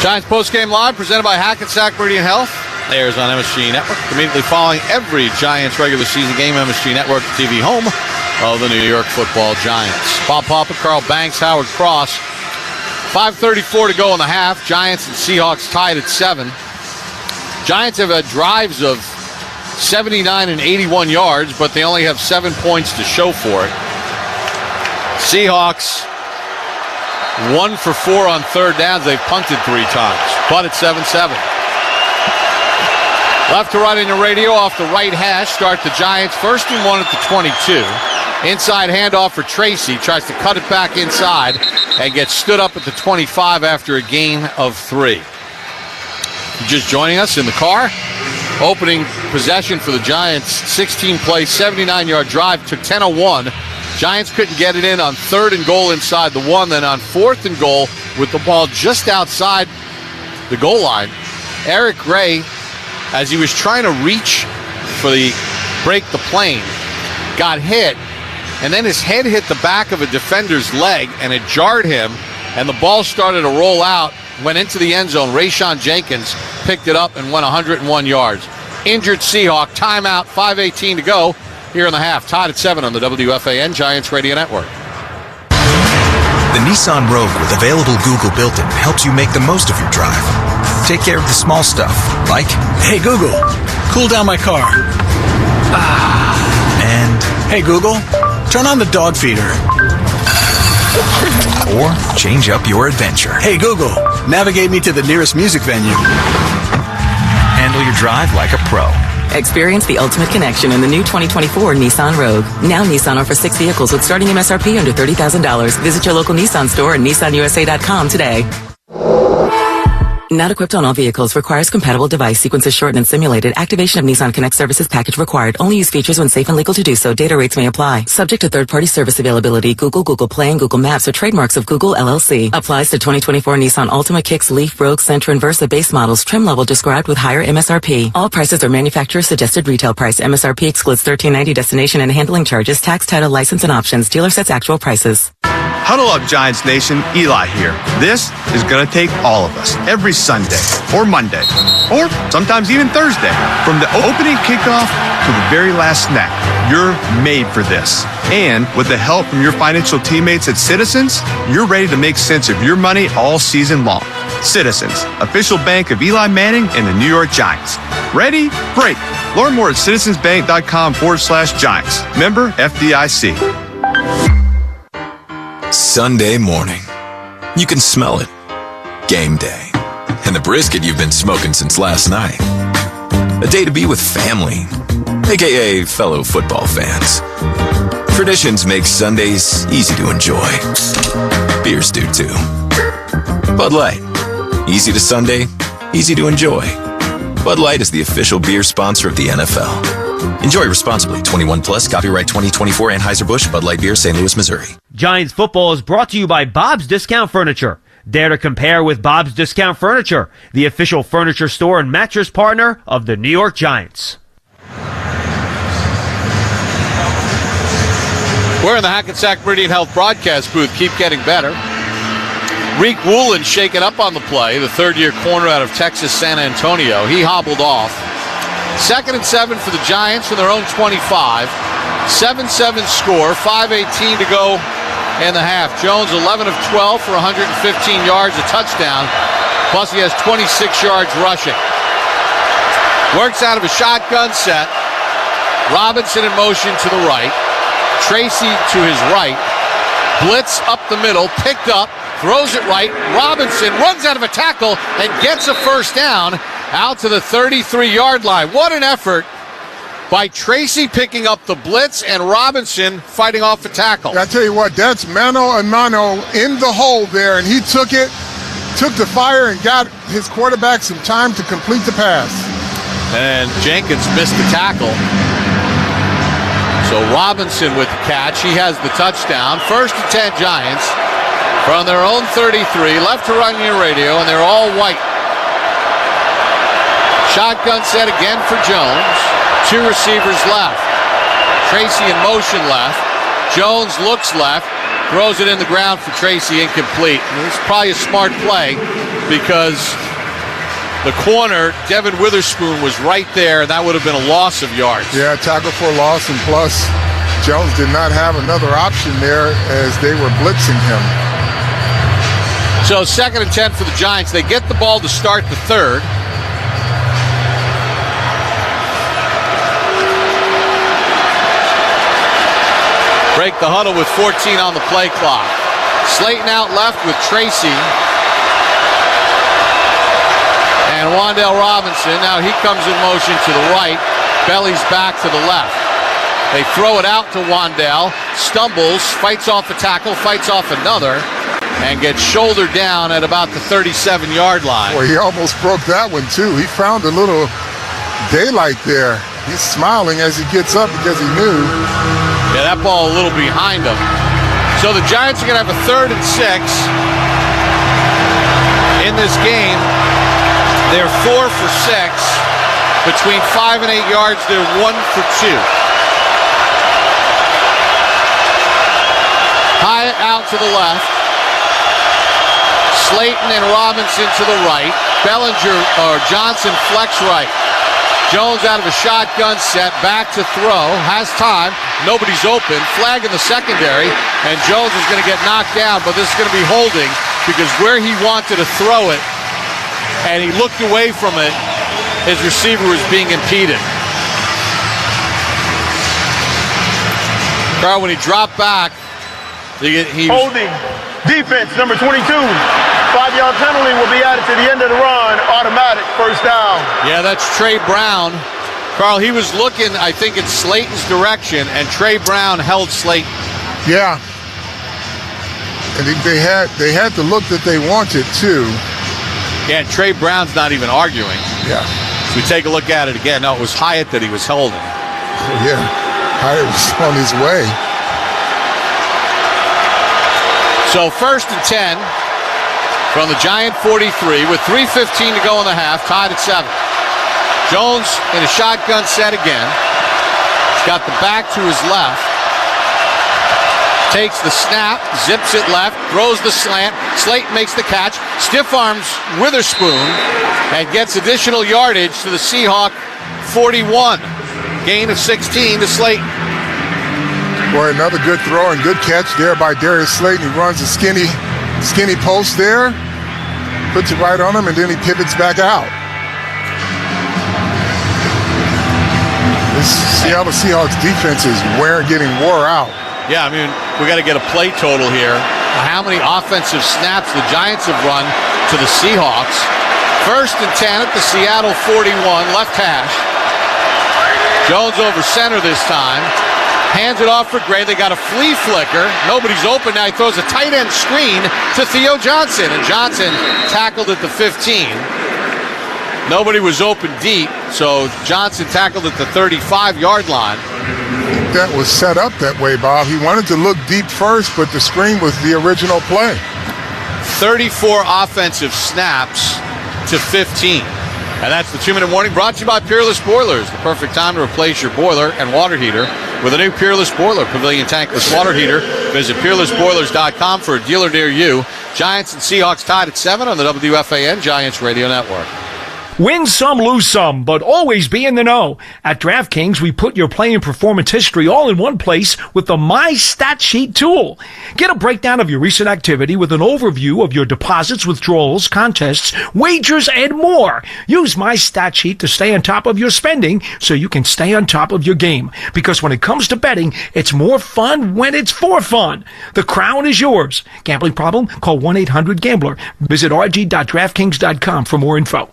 Giants postgame live presented by Hackensack Meridian Health. Airs on MSG Network. Immediately following every Giants regular season game, MSG Network, the TV home of the New York Football Giants. Bob Papa, Carl Banks, Howard Cross. 5:34 to go in the half. Giants and Seahawks tied at 7. Giants have had drives of 79 and 81 yards, but they only have 7 points to show for it. Seahawks 1 for 4 on third downs. They've punted 3 times, but it's 7-7. Left to right in the radio off the right hash. Start the Giants 1st and 1 at the 22. Inside handoff for Tracy. Tries to cut it back inside and gets stood up at the 25 after a gain of 3. Just joining us in the car. Opening possession for the Giants. 16-play, 79-yard drive. Took 10:01. Giants couldn't get it in on 3rd and goal inside the 1. Then on 4th and goal with the ball just outside the goal line. Eric Gray, as he was trying to reach for the break the plane, got hit, and then his head hit the back of a defender's leg, and it jarred him, and the ball started to roll out, went into the end zone. Rayshon Jenkins picked it up and went 101 yards. Injured Seahawk, timeout, 5:18 to go here in the half. Tied at 7 on the WFAN Giants Radio Network. The Nissan Rogue with available Google built-in helps you make the most of your drive. Take care of the small stuff, like, hey Google, cool down my car. And, hey Google, turn on the dog feeder. Or change up your adventure. Hey Google, navigate me to the nearest music venue. Handle your drive like a pro. Experience the ultimate connection in the new 2024 Nissan Rogue. Now Nissan offers 6 vehicles with starting MSRP under $30,000. Visit your local Nissan store and nissanusa.com today. Not equipped on all vehicles. Requires compatible device. Sequences shortened and simulated. Activation of Nissan Connect services package required. Only use features when safe and legal to do so. Data rates may apply. Subject to third-party service availability. Google, Google Play, and Google Maps are trademarks of Google LLC. Applies to 2024 Nissan Altima, Kicks, Leaf, Rogue, Sentra, and Versa base models. Trim level described with higher MSRP. All prices are manufacturer's suggested retail price. MSRP excludes $13.90 destination and handling charges, tax, title, license, and options. Dealer sets actual prices. Huddle up, Giants Nation. Eli here. This is going to take all of us every Sunday or Monday or sometimes even Thursday. From the opening kickoff to the very last snap, you're made for this. And with the help from your financial teammates at Citizens, you're ready to make sense of your money all season long. Citizens, official bank of Eli Manning and the New York Giants. Ready? Break. Learn more at citizensbank.com/Giants. Member FDIC. Sunday morning. You can smell it. Game day. And the brisket you've been smoking since last night. A day to be with family, aka fellow football fans. Traditions make Sundays easy to enjoy. Beers do too. Bud Light. Easy to Sunday, easy to enjoy. Bud Light is the official beer sponsor of the NFL. Enjoy responsibly. 21 plus. Copyright 2024 Anheuser-Busch Bud Light Beer, St. Louis, Missouri. Giants football is brought to you by Bob's Discount Furniture. Dare to compare with Bob's Discount Furniture, the official furniture store and mattress partner of the New York Giants. We're in the Hackensack Meridian Health broadcast booth. Keep getting better. Reek Woolen shaken up on the play, the third-year corner out of Texas San Antonio. He hobbled off. 2nd and 7 for the Giants from their own 25. 7-7 score, 5:18 to go in the half. Jones 11 of 12 for 115 yards, a touchdown. Plus he has 26 yards rushing. Works out of a shotgun set. Robinson in motion to the right. Tracy to his right. Blitz up the middle, picked up, throws it right. Robinson runs out of a tackle and gets a first down out to the 33-yard line. What an effort by Tracy picking up the blitz and Robinson fighting off the tackle. I tell you what, that's mano a mano in the hole there, and he took the fire and got his quarterback some time to complete the pass. And Jenkins missed the tackle. So Robinson with the catch. He has the touchdown. 1st and 10 Giants from their own 33. Left to right near radio, and they're all white. Shotgun set again for Jones. 2 receivers left. Tracy in motion left. Jones looks left. Throws it in the ground for Tracy, incomplete. And it's probably a smart play because the corner, Devin Witherspoon, was right there, and that would have been a loss of yards. Yeah, tackle for a loss, and plus Jones did not have another option there as they were blitzing him. So 2nd and 10 for the Giants. They get the ball to start the 3rd. Break the huddle with 14 on the play clock. Slayton out left with Tracy. And Wan'Dale Robinson, now he comes in motion to the right. Belly's back to the left. They throw it out to Wan'Dale. Stumbles, fights off a tackle, fights off another, and gets shouldered down at about the 37-yard line. Well, he almost broke that one, too. He found a little daylight there. He's smiling as he gets up because he knew. Yeah, that ball a little behind him. So the Giants are going to have a 3rd and 6 in this game. They're 4 for 6. Between 5 and 8 yards, they're 1 for 2. Hyatt out to the left. Slayton and Robinson to the right. Johnson flex right. Jones out of a shotgun set, back to throw, has time, nobody's open, flag in the secondary, and Jones is going to get knocked down, but this is going to be holding because where he wanted to throw it, and he looked away from it, his receiver was being impeded. Carl, when he dropped back, he holding. Defense, number 22. 5-yard penalty will be added to the end of the run. Automatic, 1st down. Yeah, that's Trey Brown. Carl, he was looking, I think, in Slayton's direction, and Trey Brown held Slayton. Yeah. And they had the look that they wanted, too. Yeah, and Trey Brown's not even arguing. Yeah. So we take a look at it again. No, it was Hyatt that he was holding. Yeah, Hyatt was on his way. So 1st and 10 from the Giant 43 with 3:15 to go in the half, tied at 7. Jones in a shotgun set again. He's got the back to his left. Takes the snap, zips it left, throws the slant. Slayton makes the catch, stiff arms Witherspoon, and gets additional yardage to the Seahawk 41. Gain of 16 to Slayton. Boy, another good throw and good catch there by Darius Slayton. He runs a skinny post there, puts it right on him, and then he pivots back out. This Seattle Seahawks defense is getting wore out. Yeah, I mean, we got to get a play total here. How many offensive snaps the Giants have run to the Seahawks. 1st and 10 at the Seattle 41, left hash. Jones over center this time. Hands it off for Gray. They got a flea flicker. Nobody's open. Now he throws a tight end screen to Theo Johnson. And Johnson tackled at the 15. Nobody was open deep. So Johnson tackled at the 35-yard line. That was set up that way, Bob. He wanted to look deep first, but the screen was the original play. 34 offensive snaps to 15. And that's the 2-minute warning brought to you by Peerless Boilers. The perfect time to replace your boiler and water heater with a new Peerless Boiler Pavilion tankless water heater. Visit peerlessboilers.com for a dealer near you. Giants and Seahawks tied at 7 on the WFAN Giants Radio Network. Win some, lose some, but always be in the know. At DraftKings, we put your play and performance history all in one place with the My Stat Sheet tool. Get a breakdown of your recent activity with an overview of your deposits, withdrawals, contests, wagers, and more. Use My Stat Sheet to stay on top of your spending so you can stay on top of your game. Because when it comes to betting, it's more fun when it's for fun. The crown is yours. Gambling problem? Call 1-800-GAMBLER. Visit rg.draftkings.com for more info.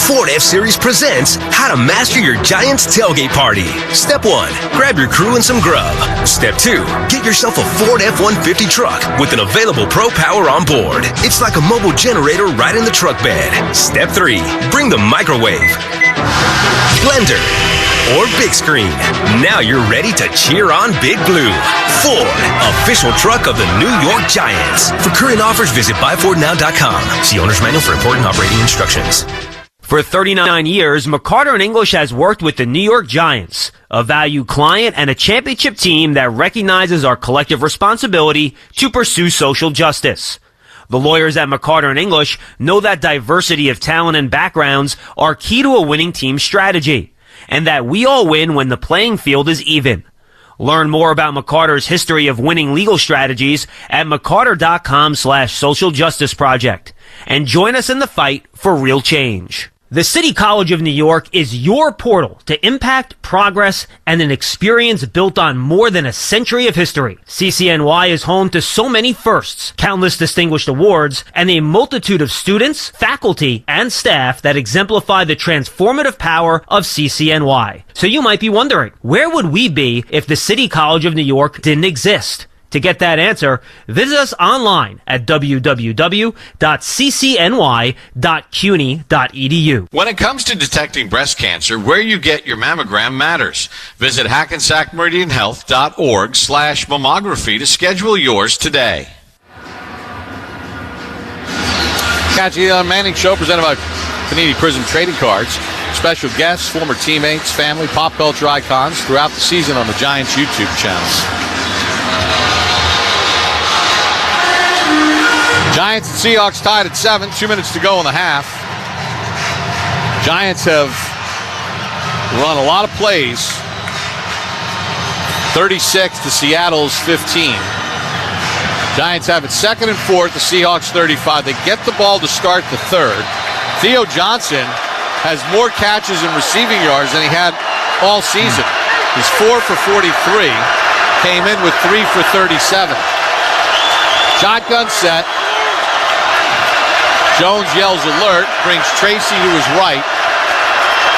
Ford F-Series presents How to Master Your Giants Tailgate Party. Step 1, grab your crew and some grub. Step 2, get yourself a Ford F-150 truck with an available Pro Power on board. It's like a mobile generator right in the truck bed. Step 3, bring the microwave, blender, or big screen. Now you're ready to cheer on Big Blue. Ford, official truck of the New York Giants. For current offers, visit buyfordnow.com. See owner's manual for important operating instructions. For 39 years, McCarter & English has worked with the New York Giants, a valued client and a championship team that recognizes our collective responsibility to pursue social justice. The lawyers at McCarter & English know that diversity of talent and backgrounds are key to a winning team strategy, and that we all win when the playing field is even. Learn more about McCarter's history of winning legal strategies at mccarter.com/social justice project, and join us in the fight for real change. The City College of New York is your portal to impact, progress, and an experience built on more than a century of history. CCNY is home to so many firsts, countless distinguished awards, and a multitude of students, faculty, and staff that exemplify the transformative power of CCNY. So you might be wondering, where would we be if the City College of New York didn't exist? To get that answer, visit us online at www.ccny.cuny.edu. When it comes to detecting breast cancer, where you get your mammogram matters. Visit hackensackmeridianhealth.org/mammography to schedule yours today. Catch the Manning Show presented by Panini Prism Trading Cards. Special guests, former teammates, family, pop culture icons throughout the season on the Giants YouTube channel. Giants and Seahawks tied at 7, 2 minutes to go in the half. Giants have run a lot of plays. 36 to Seattle's 15. Giants have it 2nd and 4 at the Seahawks 35. They get the ball to start the third. Theo Johnson has more catches and receiving yards than he had all season. He's 4 for 43. Came in with 3 for 37. Shotgun set. Jones yells alert, brings Tracy to his right.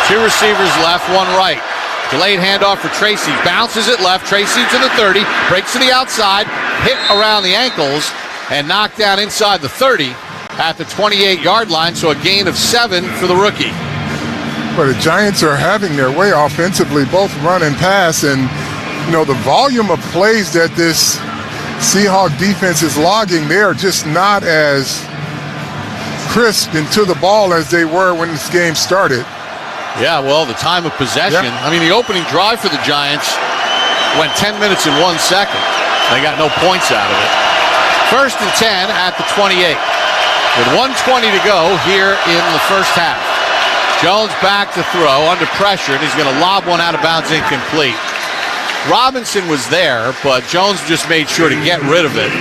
2 receivers left, 1 right. Delayed handoff for Tracy. Bounces it left. Tracy to the 30. Breaks to the outside. Hit around the ankles and knocked down inside the 30 at the 28-yard line. So a gain of 7 for the rookie. But the Giants are having their way offensively, both run and pass. And, you know, the volume of plays that this Seahawk defense is logging, they are just not as crisp and to the ball as they were when this game started. Yeah, well, the time of possession. Yep. I mean, the opening drive for the Giants went 10 minutes and 1 second. They got no points out of it. 1st and 10 at the 28. With 1:20 to go here in the first half. Jones back to throw under pressure, and he's going to lob one out of bounds incomplete. Robinson was there, but Jones just made sure to get rid of it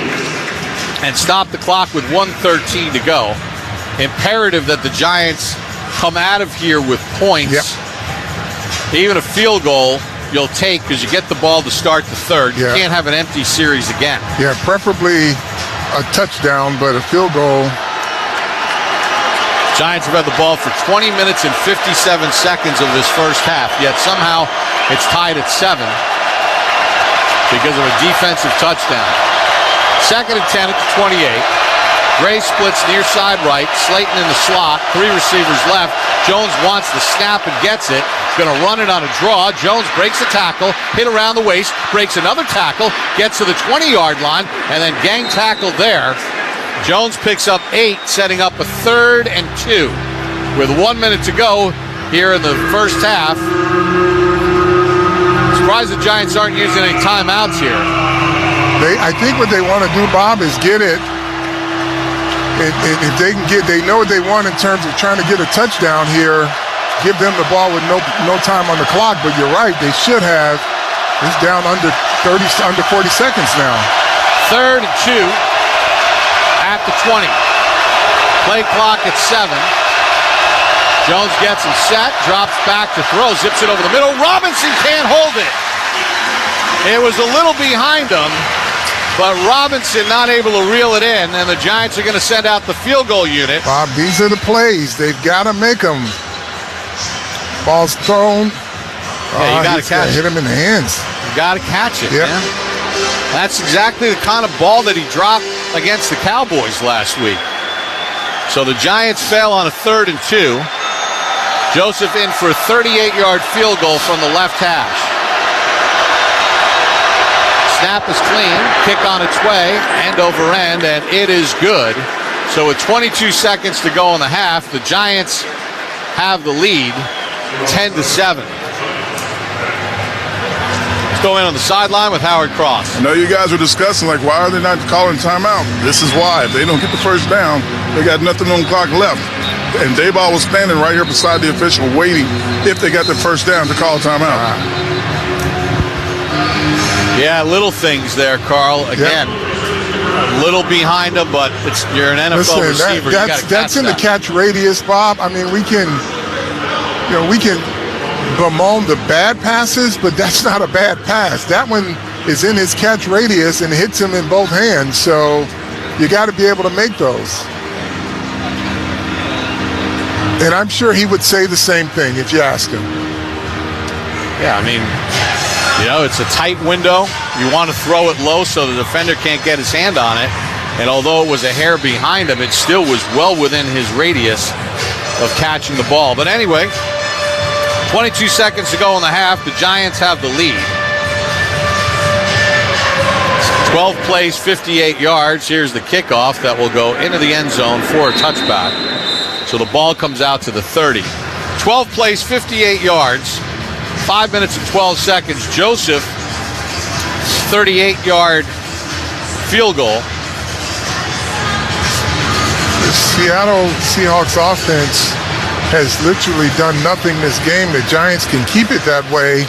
and stop the clock with 1:13 to go. Imperative that the Giants come out of here with points. Yep. Even a field goal you'll take because you get the ball to start the third. You can't have an empty series again. Yeah, preferably a touchdown, but a field goal. Giants have had the ball for 20 minutes and 57 seconds of this first half, yet somehow it's tied at 7 because of a defensive touchdown. 2nd and 10 at the 28. Gray splits near side right. Slayton in the slot. 3 receivers left. Jones wants the snap and gets it. Going to run it on a draw. Jones breaks a tackle. Hit around the waist. Breaks another tackle. Gets to the 20-yard line. And then gang tackle there. Jones picks up 8, setting up a 3rd and 2. With 1 minute to go here in the first half. Surprised the Giants aren't using any timeouts here. I think what they want to do, Bob, is get it. If they can they know what they want in terms of trying to get a touchdown here, give them the ball with no time on the clock. But you're right, they should have. It's down under 40 seconds now. 3rd and 2 at the 20. Play clock at 7. Jones gets him set, drops back to throw, zips it over the middle. Robinson can't hold it. It was a little behind him, but Robinson not able to reel it in, and the Giants are going to send out the field goal unit. Bob, these are the plays. They've got to make them. Ball's thrown. Yeah, you got to catch it. Hit him in the hands. You got to catch it, yep. Man. That's exactly the kind of ball that he dropped against the Cowboys last week. So the Giants fail on a 3rd and 2. Joseph in for a 38-yard field goal from the left hash. Snap is clean, kick on its way, end over end, and it is good. So with 22 seconds to go in the half, the Giants have the lead, 10-7. Let's go in on the sideline with Howard Cross. I know you guys were discussing, like, why are they not calling timeout? This is why. If they don't get the first down, they got nothing on the clock left. And Dayball was standing right here beside the official waiting, if they got the first down, to call timeout. Yeah, little things there, Carl. Again, a little behind them, but you're an NFL receiver. That's in the catch radius, Bob. I mean, we can bemoan the bad passes, but that's not a bad pass. That one is in his catch radius and hits him in both hands. So you got to be able to make those. And I'm sure he would say the same thing if you asked him. Yeah, I mean, it's a tight window. You want to throw it low so the defender can't get his hand on it. And although it was a hair behind him, it still was well within his radius of catching the ball. But anyway, 22 seconds to go in the half. The Giants have the lead. 12 plays, 58 yards. Here's the kickoff that will go into the end zone for a touchback. So the ball comes out to the 30. 12 plays, 58 yards. 5 minutes and 12 seconds. Joseph, 38-yard field goal. The Seattle Seahawks offense has literally done nothing this game. The Giants can keep it that way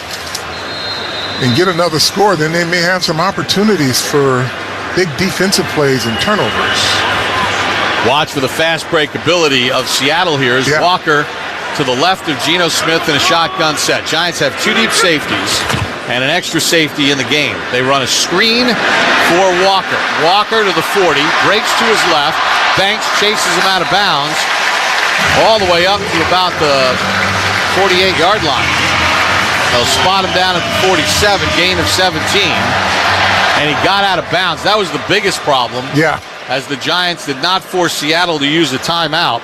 and get another score, then they may have some opportunities for big defensive plays and turnovers. Watch for the fast break ability of Seattle here as Walker to the left of Geno Smith in a shotgun set. Giants have two deep safeties and an extra safety in the game. They run a screen for Walker. Walker to the 40, breaks to his left, Banks chases him out of bounds all the way up to about the 48-yard line. They'll spot him down at the 47, gain of 17, and he got out of bounds. That was the biggest problem. Yeah. As the Giants did not force Seattle to use a timeout.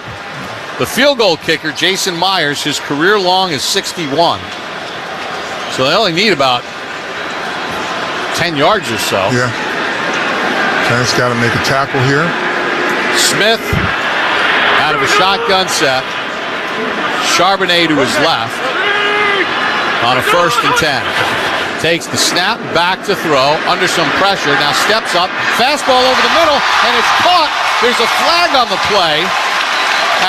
The field goal kicker, Jason Myers, his career long is 61. So they only need about 10 yards or so. Yeah. Giants got to make a tackle here. Smith out of a shotgun set. Charbonnet to his left on a 1st and 10. Takes the snap, back to throw, under some pressure, now steps up, fastball over the middle, and it's caught. There's a flag on the play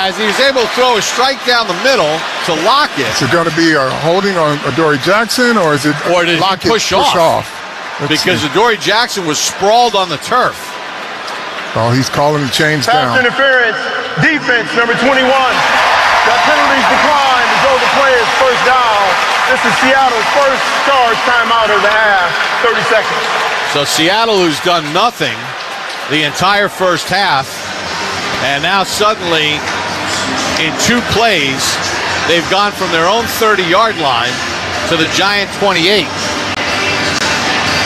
as he was able to throw a strike down the middle to Lockett. Is it going to be a holding on Adoree Jackson, or is it did Lockett he push off? Because Adoree Jackson was sprawled on the turf. Oh, he's calling the chains down. Pass interference, defense, number 21. That penalties declined to go the play is first down. This is Seattle's first charge timeout of the half, 30 seconds. So Seattle, who's done nothing the entire first half, and now suddenly in 2 plays, they've gone from their own 30-yard line to the Giant 28.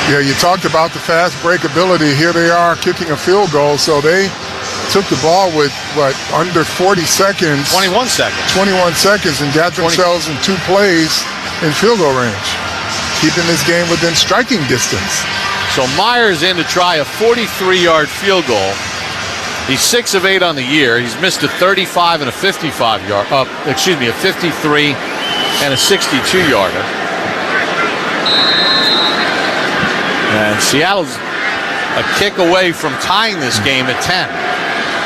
Yeah, you talked about the fast break ability. Here they are kicking a field goal, so they took the ball with, under 40 seconds. 21 seconds. 21 seconds and got themselves in 2 plays in field goal range, keeping this game within striking distance. So Myers in to try a 43-yard field goal. He's 6 of 8 on the year. He's missed a 35 and a 55-yard, a 53 and a 62-yarder. And Seattle's a kick away from tying this game at 10,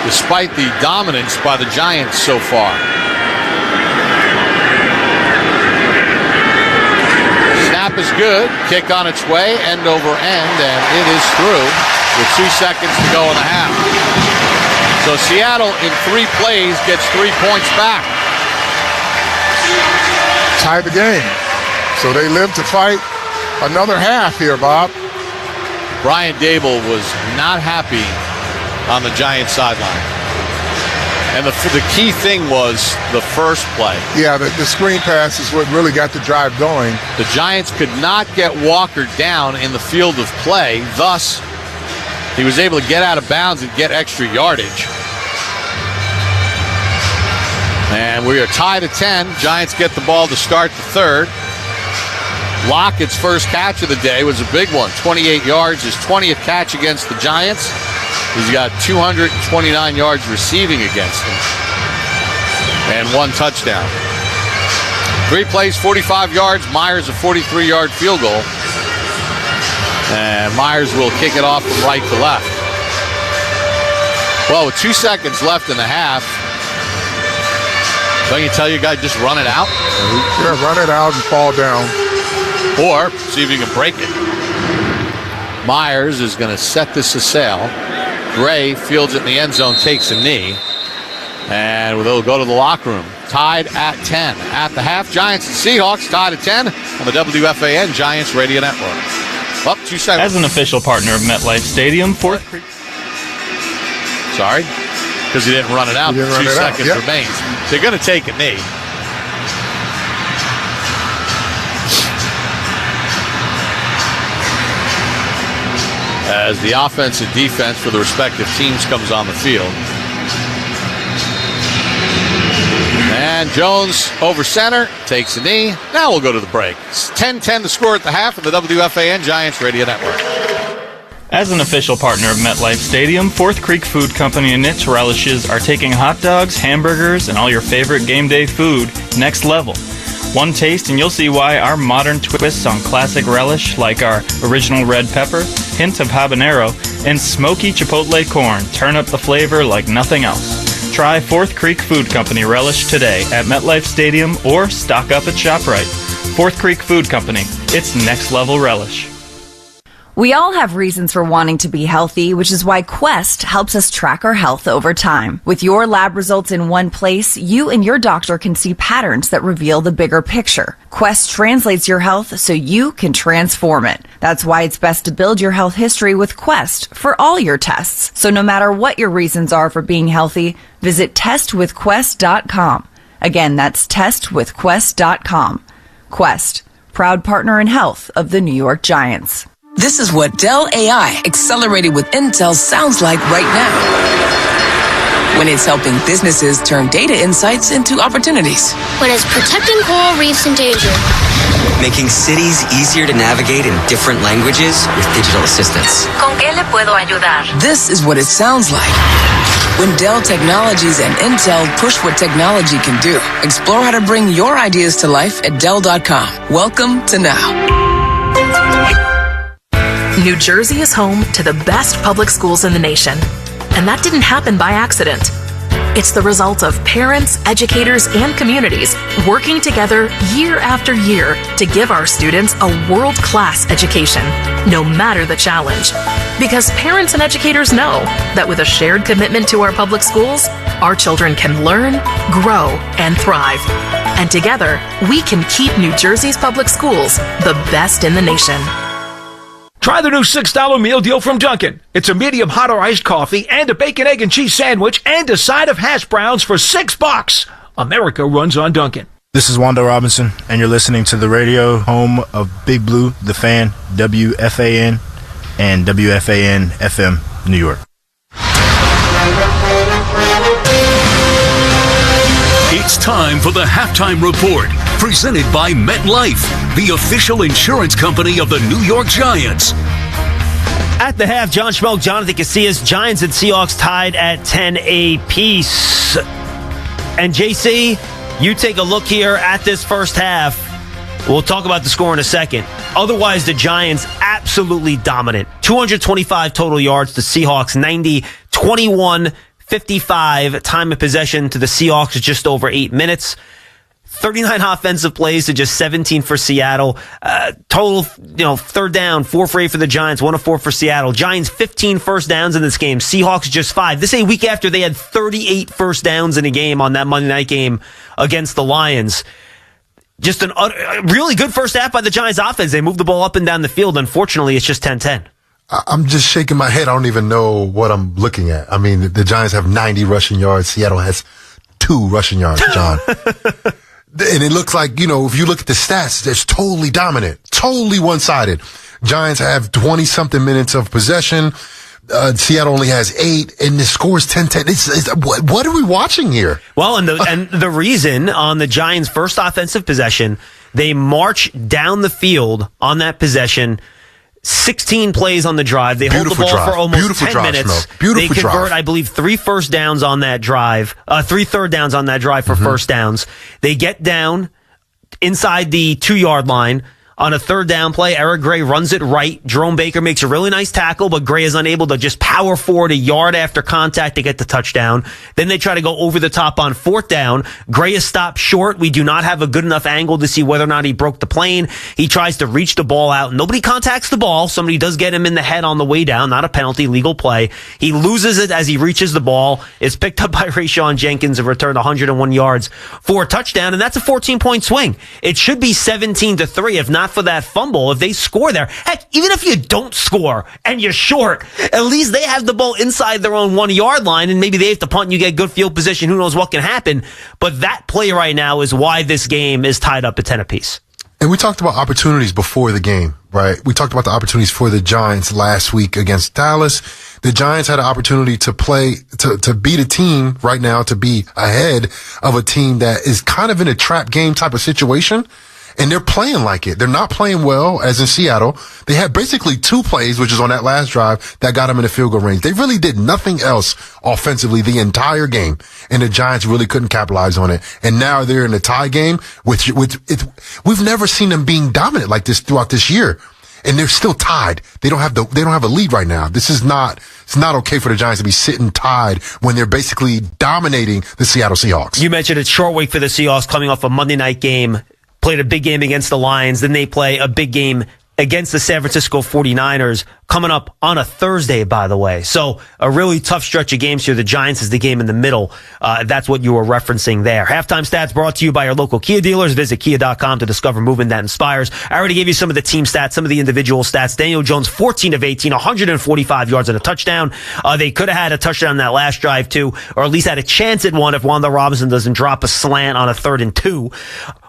despite the dominance by the Giants so far. Snap is good. Kick on its way, end over end, and it is through with 2 seconds to go in the half. So Seattle in 3 plays gets 3 points back. Tie the game. So they live to fight another half here, Bob. Brian Dable was not happy on the Giants sideline. And the key thing was the first play. Yeah, the screen pass is what really got the drive going. The Giants could not get Walker down in the field of play. Thus, he was able to get out of bounds and get extra yardage. And we are tied at 10. Giants get the ball to start the third. Lockett's first catch of the day was a big one. 28 yards, his 20th catch against the Giants. He's got 229 yards receiving against them. And 1 touchdown. 3 plays, 45 yards. Myers a 43-yard field goal. And Myers will kick it off from right to left. Well, with 2 seconds left in the half, don't you tell your guy just run it out? Yeah, run it out and fall down. Or see if you can break it. Myers is going to set this to sail. Gray fields it in the end zone, takes a knee. And they'll go to the locker room. Tied at 10. At the half, Giants and Seahawks tied at 10 on the WFAN Giants Radio Network. Up 2 seconds. As an official partner of MetLife Stadium, Fourth Creek. Sorry? Because he didn't run it out. 2 seconds remains. They're going to take a knee. As the offense and defense for the respective teams comes on the field. And Jones over center, takes a knee. Now we'll go to the break. It's 10-10 to score at the half of the WFAN Giants Radio Network. As an official partner of MetLife Stadium, Fourth Creek Food Company and its relishes are taking hot dogs, hamburgers, and all your favorite game day food next level. One taste and you'll see why our modern twists on classic relish, like our original red pepper, hint of habanero, and smoky chipotle corn, turn up the flavor like nothing else. Try Fourth Creek Food Company relish today at MetLife Stadium or stock up at ShopRite. Fourth Creek Food Company, it's next level relish. We all have reasons for wanting to be healthy, which is why Quest helps us track our health over time. With your lab results in one place, you and your doctor can see patterns that reveal the bigger picture. Quest translates your health so you can transform it. That's why it's best to build your health history with Quest for all your tests. So no matter what your reasons are for being healthy, visit testwithquest.com. Again, that's testwithquest.com. Quest, proud partner in health of the New York Giants. This is what Dell AI accelerated with Intel sounds like right now. When it's helping businesses turn data insights into opportunities. When it's protecting coral reefs in danger. Making cities easier to navigate in different languages with digital assistants. ¿Con qué le puedo ayudar? This is what it sounds like when Dell Technologies and Intel push what technology can do. Explore how to bring your ideas to life at Dell.com. Welcome to now. New Jersey is home to the best public schools in the nation. And that didn't happen by accident. It's the result of parents, educators, and communities working together year after year to give our students a world-class education, no matter the challenge. Because parents and educators know that with a shared commitment to our public schools, our children can learn, grow, and thrive. And together, we can keep New Jersey's public schools the best in the nation. Try the new $6 meal deal from Dunkin'. It's a medium hot or iced coffee and a bacon, egg, and cheese sandwich and a side of hash browns for $6. America runs on Dunkin'. This is Wanda Robinson, and you're listening to the radio home of Big Blue, The Fan, WFAN, and WFAN FM, New York. It's time for the Halftime Report, presented by MetLife, the official insurance company of the New York Giants. At the half, John Schmelk, Jonathan Casillas, Giants and Seahawks tied at 10 apiece. And JC, you take a look here at this first half. We'll talk about the score in a second. Otherwise, the Giants absolutely dominant. 225 total yards to Seahawks, 90, 21 55 time of possession to the Seahawks, just over 8 minutes. 39 offensive plays to just 17 for Seattle. Total, third down, 4 for 8 for the Giants, 1 of 4 for Seattle. Giants 15 first downs in this game. Seahawks just 5. This is a week after they had 38 first downs in a game on that Monday night game against the Lions. Just a really good first half by the Giants offense. They moved the ball up and down the field. Unfortunately, it's just 10-10. I'm just shaking my head. I don't even know what I'm looking at. I mean, the Giants have 90 rushing yards. Seattle has 2 rushing yards, John. And it looks like, if you look at the stats, it's totally dominant, totally one-sided. Giants have 20-something minutes of possession. Seattle only has 8, and the score is 10-10. What are we watching here? Well, and the reason on the Giants' first offensive possession, they march down the field on that possession. 16 plays on the drive. They hold the ball for almost 10 minutes. They convert, I believe, 3 first downs on that drive, 3 third downs on that drive for first downs. They get down inside the 2-yard line. On a third down play, Eric Gray runs it right. Jerome Baker makes a really nice tackle, but Gray is unable to just power forward a yard after contact to get the touchdown. Then they try to go over the top on 4th down. Gray is stopped short. We do not have a good enough angle to see whether or not he broke the plane. He tries to reach the ball out. Nobody contacts the ball. Somebody does get him in the head on the way down. Not a penalty, legal play. He loses it as he reaches the ball. It's picked up by Rayshawn Jenkins and returned 101 yards for a touchdown, and that's a 14-point swing. It should be 17-3 if not for that fumble. If they score there, heck, even if you don't score and you're short, at least they have the ball inside their own 1-yard line, and maybe they have to punt and you get good field position. Who knows what can happen? But that play right now is why this game is tied up at 10 apiece. And we talked about opportunities before the game, right? We talked about the opportunities for the Giants last week against Dallas. The Giants had an opportunity to play, to beat a team right now, to be ahead of a team that is kind of in a trap game type of situation. And they're playing like it. They're not playing well, as in Seattle. They had basically 2 plays, which is on that last drive, that got them in the field goal range. They really did nothing else offensively the entire game, and the Giants really couldn't capitalize on it. And now they're in a tie game, which we've never seen them being dominant like this throughout this year. And they're still tied. They don't have a lead right now. It's not okay for the Giants to be sitting tied when they're basically dominating the Seattle Seahawks. You mentioned it's short week for the Seahawks coming off a Monday night game. Played a big game against the Lions. Then they play a big game against the San Francisco 49ers coming up on a Thursday, by the way. So a really tough stretch of games here. The Giants is the game in the middle. That's what you were referencing there. Halftime stats brought to you by your local Kia dealers. Visit Kia.com to discover movement that inspires. I already gave you some of the team stats, some of the individual stats. Daniel Jones, 14 of 18, 145 yards and a touchdown. They could have had a touchdown in that last drive too, or at least had a chance at one if Wanda Robinson doesn't drop a slant on a 3rd and 2.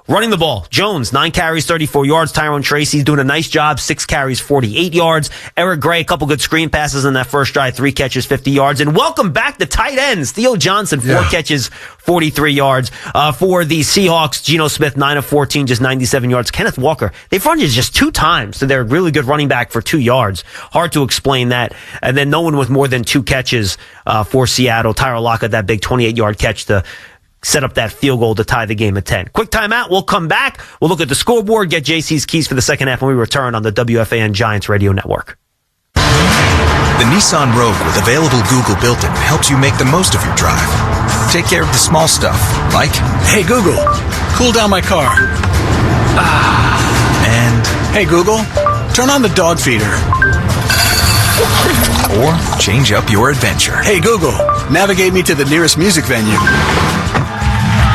Running the ball, Jones, 9 carries, 34 yards. Tyrone Tracy doing a nice job, 6 carries, 48 yards. Eric Gray, a couple good screen passes in that first drive, 3 catches, 50 yards. And welcome back to tight ends. Theo Johnson, 4 catches, 43 yards. For the Seahawks, Geno Smith, 9 of 14, just 97 yards. Kenneth Walker, they've run just 2 times, so they're a really good running back for 2 yards. Hard to explain that. And then no one with more than 2 catches for Seattle. Tyler Lockett, that big 28-yard catch to set up that field goal to tie the game at 10. Quick timeout. We'll come back. We'll look at the scoreboard, get JC's keys for the second half when we return on the WFAN Giants Radio Network. The Nissan Rogue with available Google built-in helps you make the most of your drive. Take care of the small stuff, like, hey Google, cool down my car. And, hey Google, turn on the dog feeder. Or change up your adventure. Hey Google, navigate me to the nearest music venue.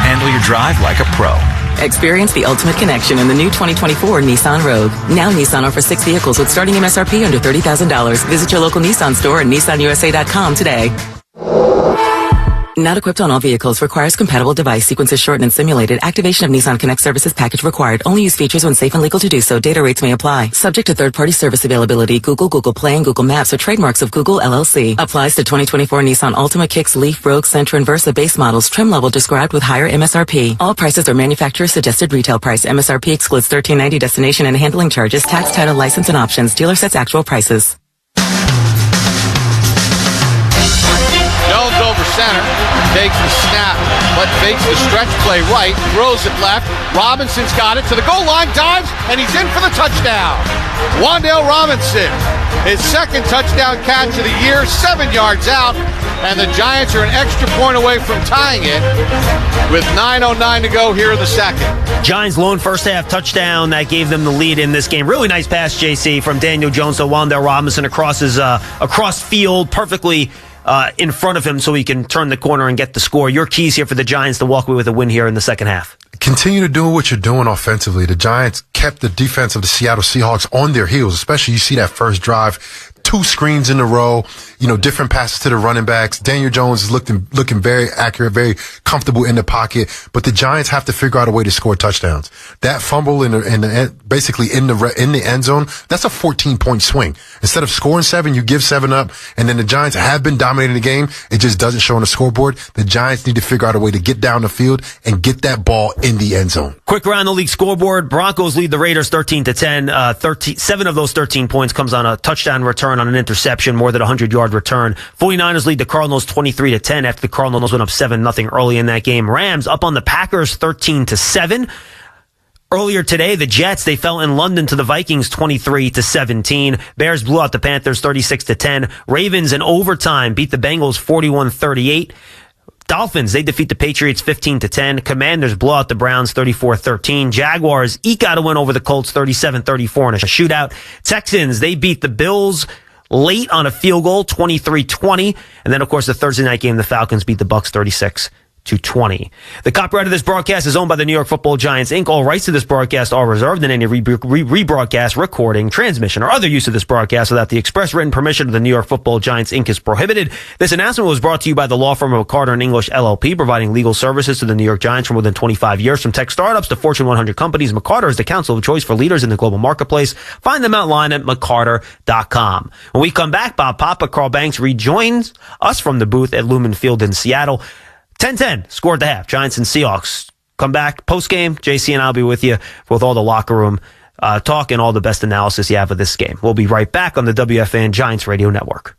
Handle your drive like a pro. Experience the ultimate connection in the new 2024 Nissan Rogue. Now Nissan offers 6 vehicles with starting MSRP under $30,000. Visit your local Nissan store and nissanusa.com today. Not equipped on all vehicles. Requires compatible device. Sequences shortened and simulated. Activation of Nissan Connect services package required. Only use features when safe and legal to do so. Data rates may apply. Subject to third-party service availability. Google, Google Play, and Google Maps are trademarks of Google LLC. Applies to 2024 Nissan Altima, Kicks, Leaf, Rogue, Sentra, and Versa base models. Trim level described with higher MSRP. All prices are manufacturer's suggested retail price. MSRP excludes $13.90 destination and handling charges, tax, title, license, and options. Dealer sets actual prices. Jones over center, takes the snap, but fakes the stretch play right, throws it left. Robinson's got it to the goal line, dives, and he's in for the touchdown. Wan'Dale Robinson, his second touchdown catch of the year, 7 yards out, and the Giants are an extra point away from tying it with 9:09 to go here in the second. Giants' lone first half touchdown that gave them the lead in this game. Really nice pass, JC, from Daniel Jones to Wan'Dale Robinson across field, perfectly in front of him so he can turn the corner and get the score. Your keys here for the Giants to walk away with a win here in the second half. Continue to do what you're doing offensively. The Giants kept the defense of the Seattle Seahawks on their heels, especially you see that first drive. 2 screens in a row, different passes to the running backs. Daniel Jones is looking very accurate, very comfortable in the pocket, but the Giants have to figure out a way to score touchdowns. That fumble basically in the end zone, that's a 14-point swing. Instead of scoring 7, you give 7 up, and then the Giants have been dominating the game. It just doesn't show on the scoreboard. The Giants need to figure out a way to get down the field and get that ball in the end zone. Quick around the league scoreboard. Broncos lead the Raiders 13-10. 7 of those 13 points comes on a touchdown return on an interception, more than a 100-yard return. 49ers lead the Cardinals 23-10 after the Cardinals went up 7-0 early in that game. Rams up on the Packers 13-7. Earlier today, the Jets, they fell in London to the Vikings 23-17. Bears blew out the Panthers 36-10. Ravens in overtime beat the Bengals 41-38. Dolphins, they defeat the Patriots 15-10. Commanders blow out the Browns 34-13. Jaguars eke out a win over the Colts 37-34 in a shootout. Texans, they beat the Bills late on a field goal 23-20. And then, of course, the Thursday night game, the Falcons beat the Bucs 36-20. The copyright of this broadcast is owned by the New York Football Giants, Inc. All rights to this broadcast are reserved, and any rebroadcast, recording, transmission, or other use of this broadcast without the express written permission of the New York Football Giants, Inc. is prohibited. This announcement was brought to you by the law firm of McCarter & English, LLP, providing legal services to the New York Giants for more than 25 years. From tech startups to Fortune 100 companies, McCarter is the counsel of choice for leaders in the global marketplace. Find them online at McCarter.com. When we come back, Bob Papa, Carl Banks rejoins us from the booth at Lumen Field in Seattle. 10-10, scored the half. Giants and Seahawks. Come back post-game. JC and I'll be with you with all the locker room talk and all the best analysis you have of this game. We'll be right back on the WFAN Giants Radio Network.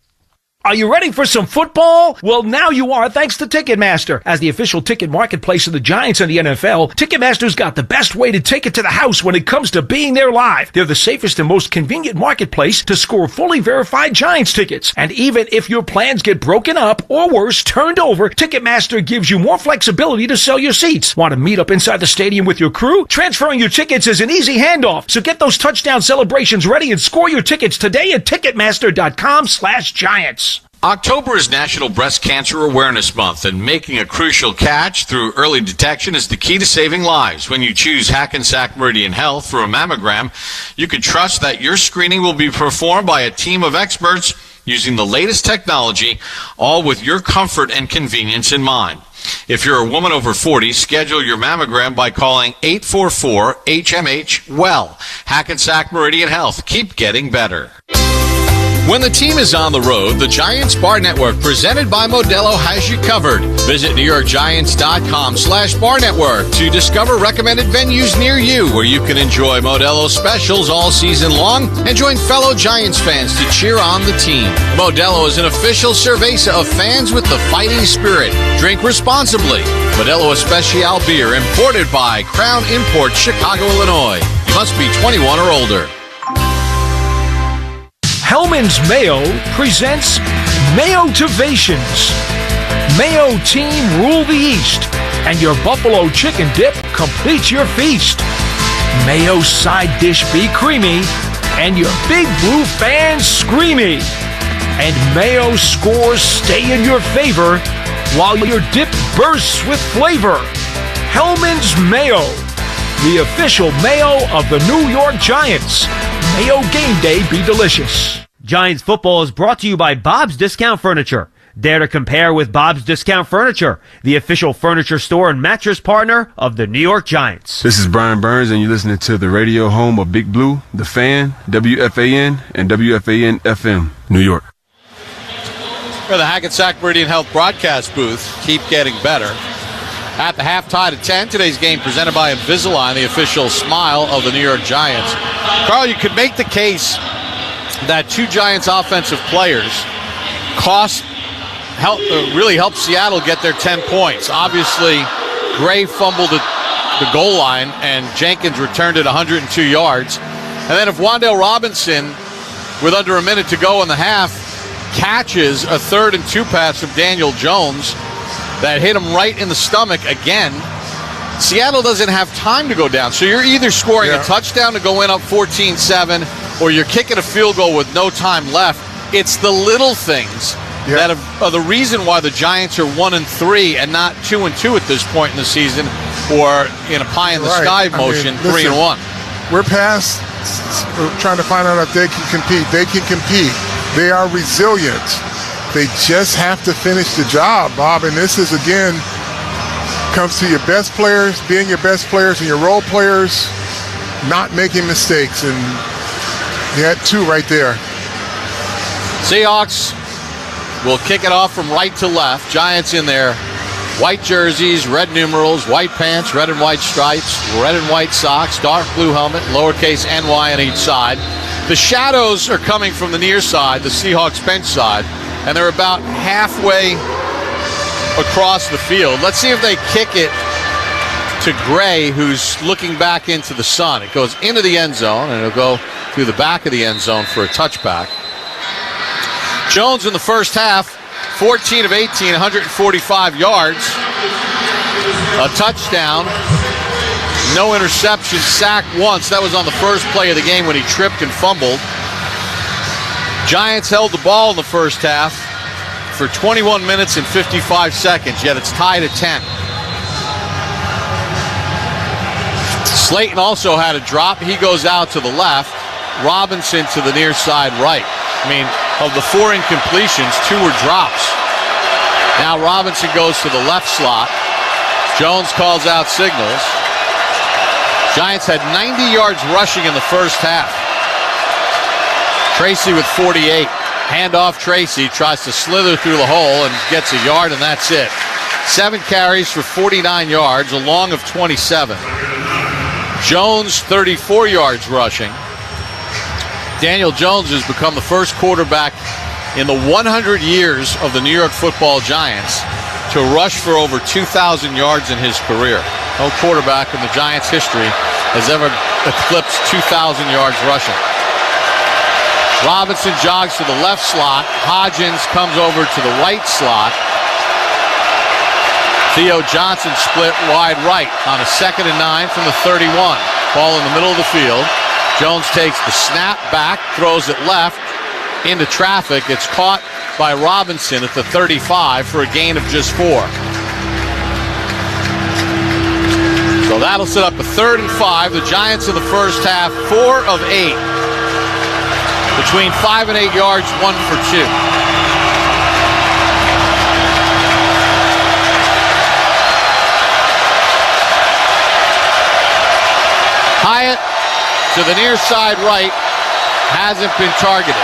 Are you ready for some football? Well, now you are, thanks to Ticketmaster. As the official ticket marketplace of the Giants and the NFL, Ticketmaster's got the best way to take it to the house when it comes to being there live. They're the safest and most convenient marketplace to score fully verified Giants tickets. And even if your plans get broken up or worse, turned over, Ticketmaster gives you more flexibility to sell your seats. Want to meet up inside the stadium with your crew? Transferring your tickets is an easy handoff. So get those touchdown celebrations ready and score your tickets today at Ticketmaster.com/Giants. October is National Breast Cancer Awareness Month, and making a crucial catch through early detection is the key to saving lives. When you choose Hackensack Meridian Health for a mammogram, you can trust that your screening will be performed by a team of experts using the latest technology, all with your comfort and convenience in mind. If you're a woman over 40, schedule your mammogram by calling 844-HMH-WELL. Hackensack Meridian Health. Keep getting better. When the team is on the road, the Giants Bar Network, presented by Modelo, has you covered. Visit NewYorkGiants.com/Bar Network to discover recommended venues near you where you can enjoy Modelo specials all season long and join fellow Giants fans to cheer on the team. Modelo is an official cerveza of fans with the fighting spirit. Drink responsibly. Modelo Especial beer imported by Crown Imports, Chicago, Illinois. You must be 21 or older. Hellman's Mayo presents Mayo-tivations. Mayo team rule the East, and your buffalo chicken dip completes your feast. Mayo side dish be creamy, and your big blue fans screamy. And Mayo scores stay in your favor, while your dip bursts with flavor. Hellman's Mayo, the official mayo of the New York Giants. Mayo game day be delicious. Giants football is brought to you by Bob's Discount Furniture. Dare to compare with Bob's Discount Furniture, the official furniture store and mattress partner of the New York Giants. This is Brian Burns, and you're listening to the radio home of Big Blue, The Fan, WFAN, and WFAN-FM, New York. For the Hackensack Meridian Health broadcast booth, keep getting better. At the halftime at 10, today's game presented by Invisalign, the official smile of the New York Giants. Carl, you could make the case that two Giants offensive players really helped Seattle get their 10 points. Obviously, Gray fumbled at the goal line, and Jenkins returned it 102 yards. And then if Wan'Dale Robinson, with under a minute to go in the half, catches a 3rd and 2 pass from Daniel Jones that hit him right in the stomach again, Seattle doesn't have time to go down. So you're either scoring a touchdown to go in up 14-7, or you're kicking a field goal with no time left. It's the little things that are the reason why the Giants are 1-3 and not 2-2 at this point in the season, or in a pie-in-the-sky motion, 3-1. We're past trying to find out if they can compete. They can compete. They are resilient. They just have to finish the job, Bob. And this is, again, comes to your best players, being your best players and your role players, not making mistakes. And you had two right there. Seahawks will kick it off from right to left. Giants in there. White jerseys, red numerals, white pants, red and white stripes, red and white socks, dark blue helmet, lowercase NY on each side. The shadows are coming from the near side, the Seahawks bench side, and they're about halfway across the field. Let's see if they kick it to Gray, who's looking back into the sun. It goes into the end zone, and it'll go through the back of the end zone for a touchback. Jones in the first half, 14 of 18, 145 yards, a touchdown, no interception, sacked once. That was on the first play of the game when he tripped and fumbled. Giants held the ball in the first half for 21 minutes and 55 seconds, yet it's tied at 10. Slayton also had a drop. He goes out to the left. Robinson to the near side right. I mean, of the 4 incompletions, 2 were drops. Now Robinson goes to the left slot. Jones calls out signals. Giants had 90 yards rushing in the first half. Tracy with 48. Handoff Tracy, tries to slither through the hole and gets a yard, and that's it. 7 carries for 49 yards, a long of 27. Jones, 34 yards rushing. Daniel Jones has become the first quarterback in the 100 years of the New York Football Giants to rush for over 2,000 yards in his career. No quarterback in the Giants' history has ever eclipsed 2,000 yards rushing. Robinson jogs to the left slot. Hodgins comes over to the right slot. Theo Johnson split wide right on a 2nd and 9 from the 31. Ball in the middle of the field. Jones takes the snap back, throws it left into traffic. It's caught by Robinson at the 35 for a gain of just 4. So that'll set up a 3rd and 5. The Giants in the first half, 4 of 8. Between 5 and 8 yards, 1 for 2. Hyatt to the near side right, hasn't been targeted.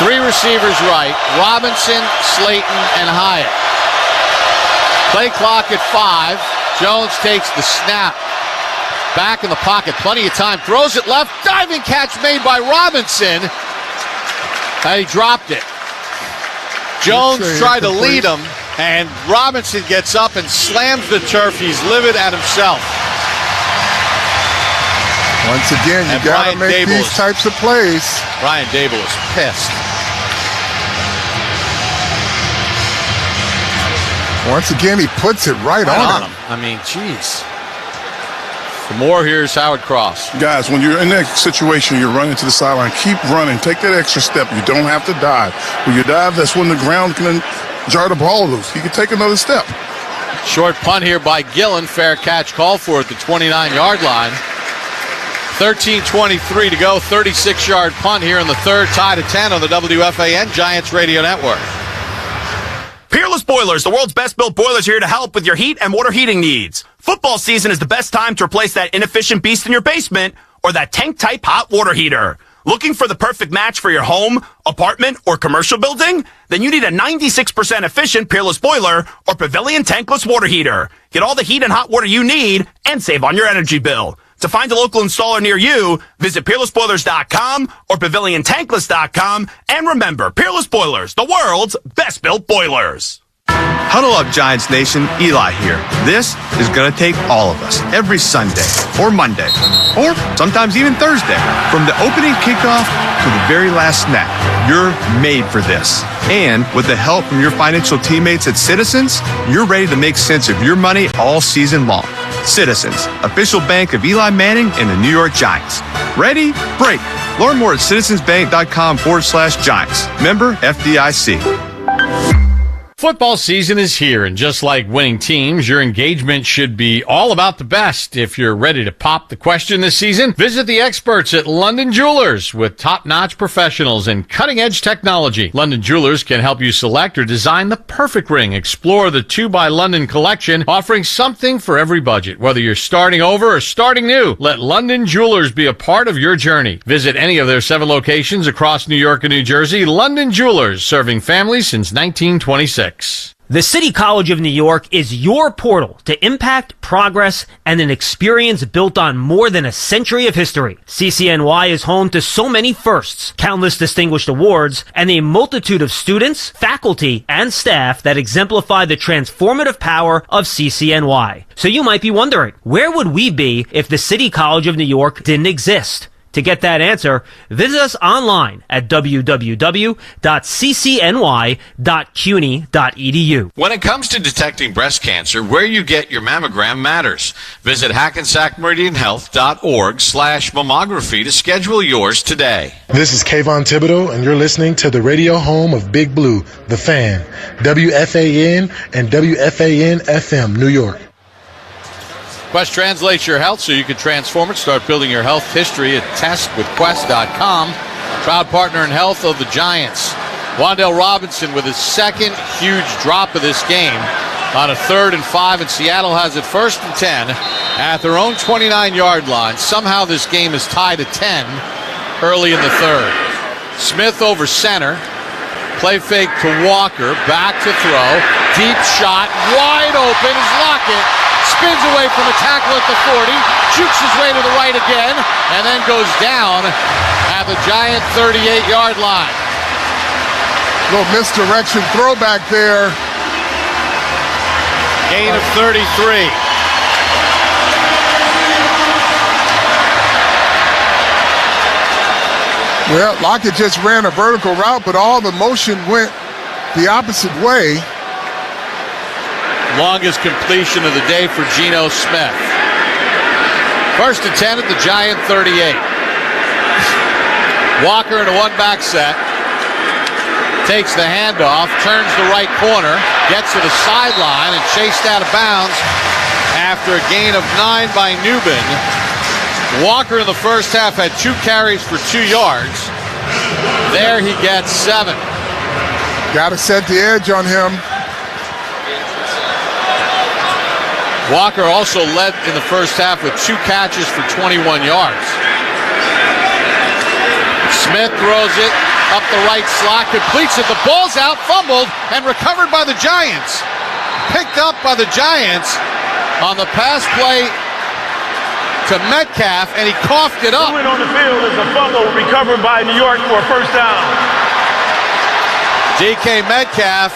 3 receivers right, Robinson, Slayton, and Hyatt. Play clock at 5. Jones takes the snap. Back in the pocket, plenty of time. Throws it left, diving catch made by Robinson. And he dropped it. Jones tried to lead him, and Robinson gets up and slams the turf. He's livid at himself. Once again, you got to make these types of plays. Brian Dable is pissed. Once again, he puts it right on him. I mean, geez. For more, here's Howard Cross. Guys, when you're in that situation, you're running to the sideline. Keep running. Take that extra step. You don't have to dive. When you dive, that's when the ground can jar the ball loose. You can take another step. Short punt here by Gillen. Fair catch called for at the 29-yard line. 13:23 to go. 36-yard punt here in the third. Tied at 10 on the WFAN Giants Radio Network. Peerless Boilers, the world's best-built boilers, here to help with your heat and water heating needs. Football season is the best time to replace that inefficient beast in your basement or that tank-type hot water heater. Looking for the perfect match for your home, apartment, or commercial building? Then you need a 96% efficient Peerless Boiler or Pavilion tankless water heater. Get all the heat and hot water you need and save on your energy bill. To find a local installer near you, visit PeerlessBoilers.com or PavilionTankless.com. And remember, Peerless Boilers, the world's best-built boilers. Huddle up, Giants Nation. Eli here. This is going to take all of us every Sunday or Monday or sometimes even Thursday. From the opening kickoff to the very last snap, you're made for this. And with the help from your financial teammates at Citizens, you're ready to make sense of your money all season long. Citizens, official bank of Eli Manning and the New York Giants. Ready? Break. Learn more at citizensbank.com/Giants. Member FDIC. Football season is here, and just like winning teams, your engagement should be all about the best. If you're ready to pop the question this season, visit the experts at London Jewelers with top-notch professionals and cutting-edge technology. London Jewelers can help you select or design the perfect ring. Explore the 2 by London collection, offering something for every budget. Whether you're starting over or starting new, let London Jewelers be a part of your journey. Visit any of their 7 locations across New York and New Jersey. London Jewelers, serving families since 1926. The City College of New York is your portal to impact, progress, and an experience built on more than a century of history. CCNY is home to so many firsts, countless distinguished awards, and a multitude of students, faculty, and staff that exemplify the transformative power of CCNY. So you might be wondering, where would we be if the City College of New York didn't exist? To get that answer, visit us online at www.ccny.cuny.edu. When it comes to detecting breast cancer, where you get your mammogram matters. Visit hackensackmeridianhealth.org/mammography to schedule yours today. This is Kayvon Thibodeau, and you're listening to the radio home of Big Blue, The Fan, WFAN and WFAN-FM, New York. Quest translates your health so you can transform it. Start building your health history at testwithquest.com. Proud partner in health of the Giants. Wan'Dale Robinson with his second huge drop of this game on a 3rd and 5, and Seattle has it 1st and 10 at their own 29-yard line. Somehow this game is tied at 10 early in the 3rd. Smith over center. Play fake to Walker. Back to throw. Deep shot. Wide open is Lockett. Spins away from a tackle at the 40, shoots his way to the right again, and then goes down at the Giant 38-yard line. Little misdirection throwback there. Gain of 33. Well, Lockett just ran a vertical route, but all the motion went the opposite way. Longest completion of the day for Geno Smith. 1st and 10 at the Giant 38. Walker in a one-back set. Takes the handoff, turns the right corner, gets to the sideline, and chased out of bounds after a gain of 9 by Newman. Walker in the first half had 2 carries for 2 yards. There he gets 7. Got to set the edge on him. Walker also led in the first half with 2 catches for 21 yards. Smith throws it up the right slot, completes it. The ball's out, fumbled, and recovered by the Giants. Picked up by the Giants on the pass play to Metcalf, and he coughed it up. Moving on the field is a fumble recovered by New York for a 1st down. DK Metcalf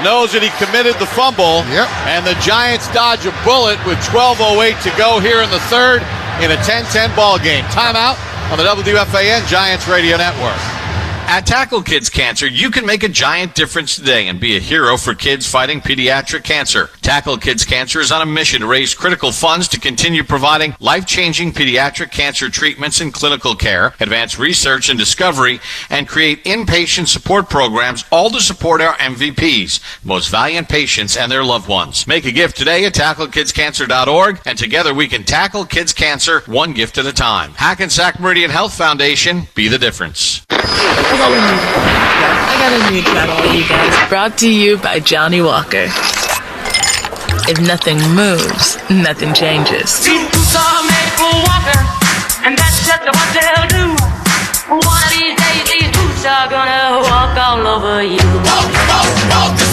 knows that he committed the fumble, and the Giants dodge a bullet with 12:08 to go here in the 3rd in a 10-10 ball game. Timeout on the WFAN Giants Radio Network. At Tackle Kids Cancer, you can make a giant difference today and be a hero for kids fighting pediatric cancer. Tackle Kids Cancer is on a mission to raise critical funds to continue providing life-changing pediatric cancer treatments and clinical care, advance research and discovery, and create inpatient support programs, all to support our MVPs, most valiant patients and their loved ones. Make a gift today at tacklekidscancer.org, and together we can tackle kids cancer one gift at a time. Hackensack Meridian Health Foundation, be the difference. I got a new channel, you guys. Brought to you by Johnny Walker. If nothing moves, nothing changes. Boots are made for walker, and that's just what they'll do. One of these days, these boots are gonna walk all over you.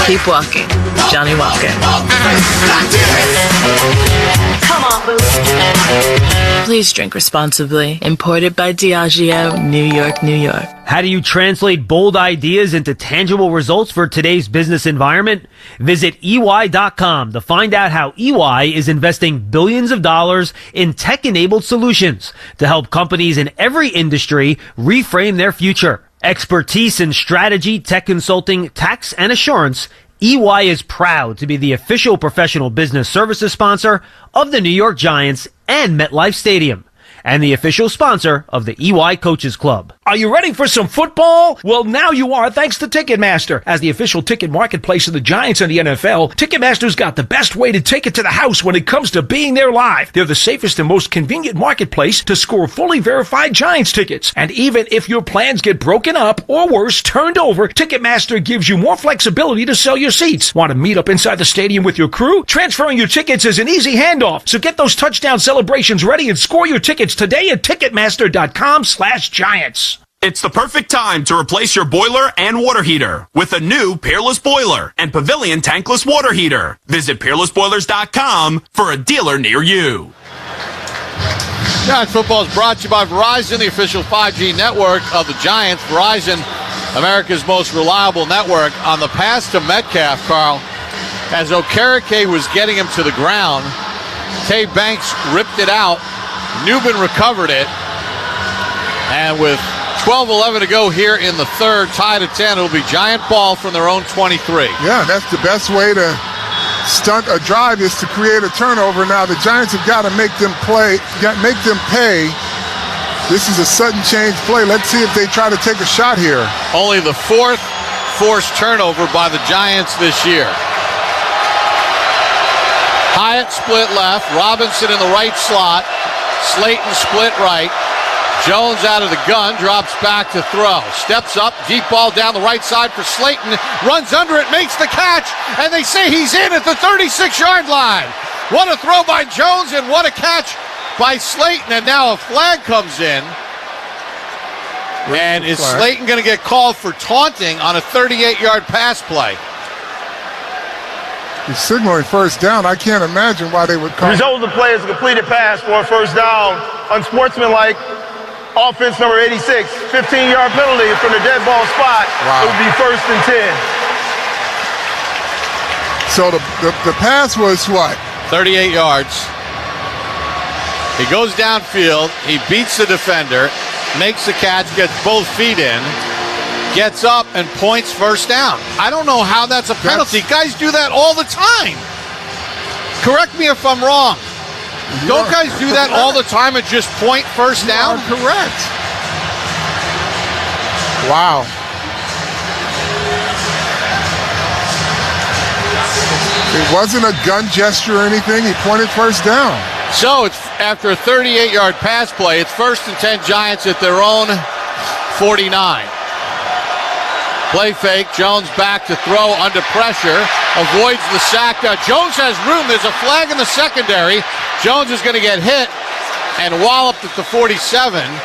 Keep walking. Johnny Walker. Come on, boo. Please drink responsibly. Imported by Diageo, New York, New York. How do you translate bold ideas into tangible results for today's business environment? Visit EY.com to find out how EY is investing billions of dollars in tech-enabled solutions to help companies in every industry reframe their future. Expertise in strategy, tech consulting, tax, and assurance, EY is proud to be the official professional business services sponsor of the New York Giants and MetLife Stadium, and the official sponsor of the EY Coaches Club. Are you ready for some football? Well, now you are, thanks to Ticketmaster. As the official ticket marketplace of the Giants and the NFL, Ticketmaster's got the best way to take it to the house when it comes to being there live. They're the safest and most convenient marketplace to score fully verified Giants tickets. And even if your plans get broken up, or worse, turned over, Ticketmaster gives you more flexibility to sell your seats. Want to meet up inside the stadium with your crew? Transferring your tickets is an easy handoff. So get those touchdown celebrations ready and score your tickets today at Ticketmaster.com/Giants. It's the perfect time to replace your boiler and water heater with a new Peerless Boiler and Pavilion Tankless Water Heater. Visit PeerlessBoilers.com for a dealer near you. Giants football is brought to you by Verizon, the official 5G network of the Giants. Verizon, America's most reliable network. On the pass to Metcalf, Carl, as Okereke was getting him to the ground, Tay Banks ripped it out. Newman recovered it. And with 12-11 to go here in the third, tied at 10. It'll be Giant ball from their own 23. Yeah, that's the best way to stunt a drive is to create a turnover. Now the Giants have got to make them pay. This is a sudden change play. Let's see if they try to take a shot here. Only the fourth forced turnover by the Giants this year. Hyatt split left. Robinson in the right slot. Slayton split right. Jones out of the gun, drops back to throw. Steps up, deep ball down the right side for Slayton. Runs under it, makes the catch, and they say he's in at the 36-yard line. What a throw by Jones, and what a catch by Slayton. And now a flag comes in. And is Slayton going to get called for taunting on a 38-yard pass play? He's signaling first down. I can't imagine why they would call. The result of the play is a completed pass for a first down. Unsportsmanlike. Offense number 86, 15-yard penalty from the dead ball spot. Wow. It would be 1st and 10. So the pass was what? 38 yards. He goes downfield. He beats the defender, makes the catch, gets both feet in, gets up, and points first down. I don't know how that's a penalty. Guys do that all the time. Correct me if I'm wrong. Don't guys do that all the time and just point first down? You are correct. Wow. It wasn't a gun gesture or anything. He pointed first down. So it's after a 38-yard pass play, it's 1st and 10 Giants at their own 49. Play fake. Jones back to throw under pressure. Avoids the sack. Now Jones has room. There's a flag in the secondary. Jones is going to get hit and walloped at the 47.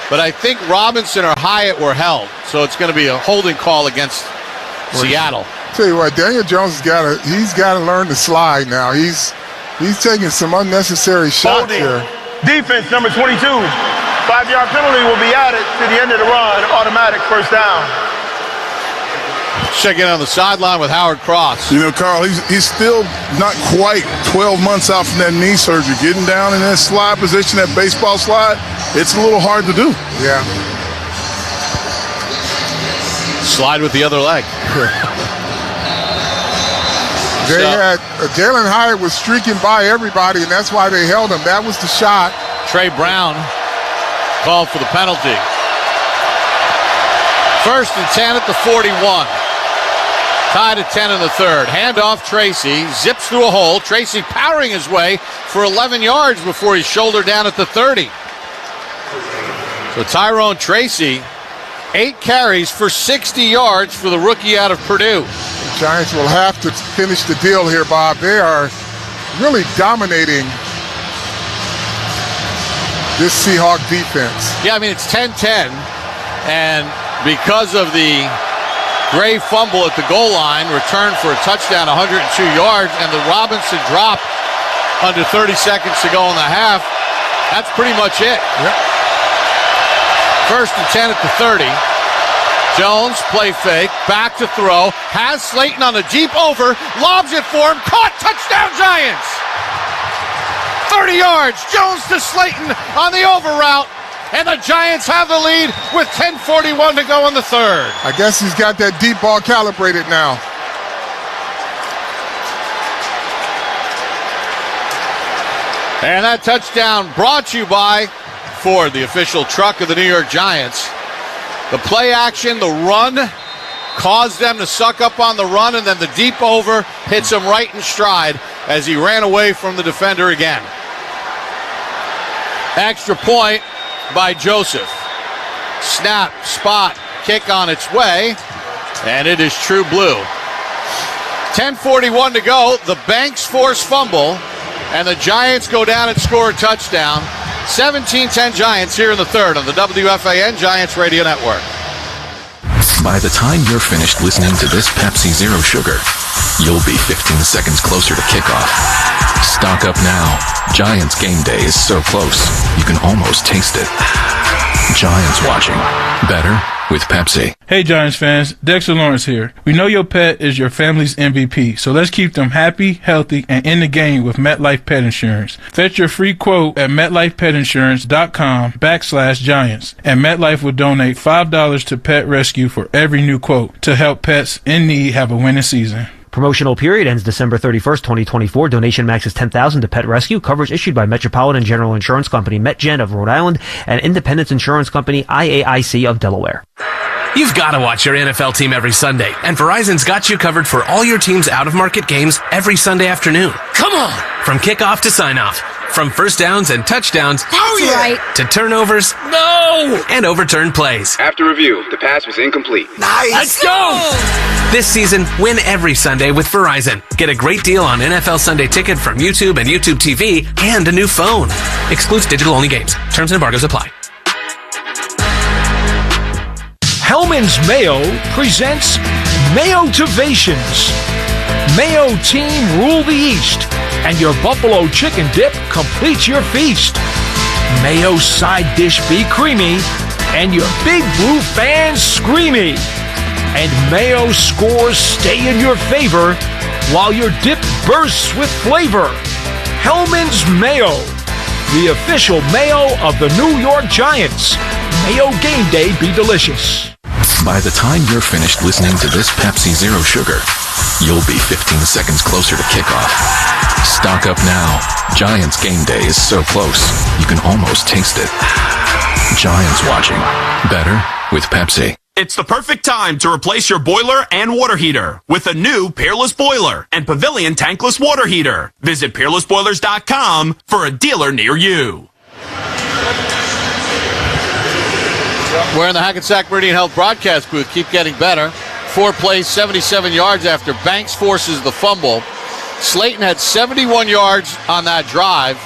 But I think Robinson or Hyatt were held. So it's going to be a holding call against Seattle. Tell you what, Daniel Jones he's got to learn to slide now. He's taking some unnecessary shots here. Defense number 22. 5-yard penalty will be added to the end of the run. Automatic first down. Check in on the sideline with Howard Cross. You know, Carl, he's still not quite 12 months out from that knee surgery. Getting down in that slide position, that baseball slide, it's a little hard to do. Yeah. Slide with the other leg. Jalen Hyatt was streaking by everybody, and that's why they held him. That was the shot. Trey Brown called for the penalty. 1st and 10 at the 41. Tied at 10 in the third. Handoff Tracy. Zips through a hole. Tracy powering his way for 11 yards before he's shouldered down at the 30. So Tyrone Tracy, 8 carries for 60 yards for the rookie out of Purdue. The Giants will have to finish the deal here, Bob. They are really dominating this Seahawk defense. Yeah, I mean, it's 10-10. And because of the Gray fumble at the goal line, returned for a touchdown, 102 yards, and the Robinson drop under 30 seconds to go in the half. That's pretty much it. Yep. 1st and 10 at the 30. Jones, play fake, back to throw, has Slayton on the deep over, lobs it for him, caught, touchdown Giants! 30 yards, Jones to Slayton on the over route. And the Giants have the lead with 10:41 to go in the third. I guess he's got that deep ball calibrated now. And that touchdown brought to you by Ford, the official truck of the New York Giants. The play action, the run, caused them to suck up on the run, and then the deep over hits him right in stride as he ran away from the defender again. Extra point by Joseph. Snap, spot, kick on its way, and it is true blue. 10:41 to go. The Banks force fumble, and the Giants go down and score a touchdown. 17-10 Giants here in the third on the WFAN Giants Radio Network. By the time you're finished listening to this Pepsi Zero Sugar, you'll be 15 seconds closer to kickoff. Stock up now. Giants game day is so close, you can almost taste it. Giants watching. Better with Pepsi. Hey Giants fans, Dexter Lawrence here. We know your pet is your family's MVP, so let's keep them happy, healthy, and in the game with MetLife Pet Insurance. Fetch your free quote at MetLifePetInsurance.com/Giants, and MetLife will donate $5 to Pet Rescue for every new quote to help pets in need have a winning season. Promotional period ends December 31st, 2024. Donation max is $10,000 to Pet Rescue. Coverage issued by Metropolitan General Insurance Company, MetGen of Rhode Island, and Independence Insurance Company, IAIC of Delaware. You've got to watch your NFL team every Sunday, and Verizon's got you covered for all your team's out-of-market games every Sunday afternoon. Come on! From kickoff to sign-off, from first downs and touchdowns to turnovers and overturned plays. After review, the pass was incomplete. Nice! Let's go! This season, win every Sunday with Verizon. Get a great deal on NFL Sunday Ticket from YouTube and YouTube TV and a new phone. Excludes digital-only games. Terms and embargoes apply. Hellman's Mayo presents Mayo-tivations. Mayo team rule the East, and your buffalo chicken dip completes your feast. Mayo side dish be creamy, and your Big Blue fans screamy. And Mayo scores stay in your favor, while your dip bursts with flavor. Hellman's Mayo, the official mayo of the New York Giants. Mayo game day be delicious. By the time you're finished listening to this Pepsi Zero Sugar, you'll be 15 seconds closer to kickoff. Stock up now. Giants game day is so close, you can almost taste it. Giants watching. Better with Pepsi. It's the perfect time to replace your boiler and water heater with a new Peerless Boiler and Pavilion Tankless Water Heater. Visit PeerlessBoilers.com for a dealer near you. We're in the Hackensack Meridian Health broadcast booth. Keep getting better. 4 plays, 77 yards after Banks forces the fumble. Slayton had 71 yards on that drive,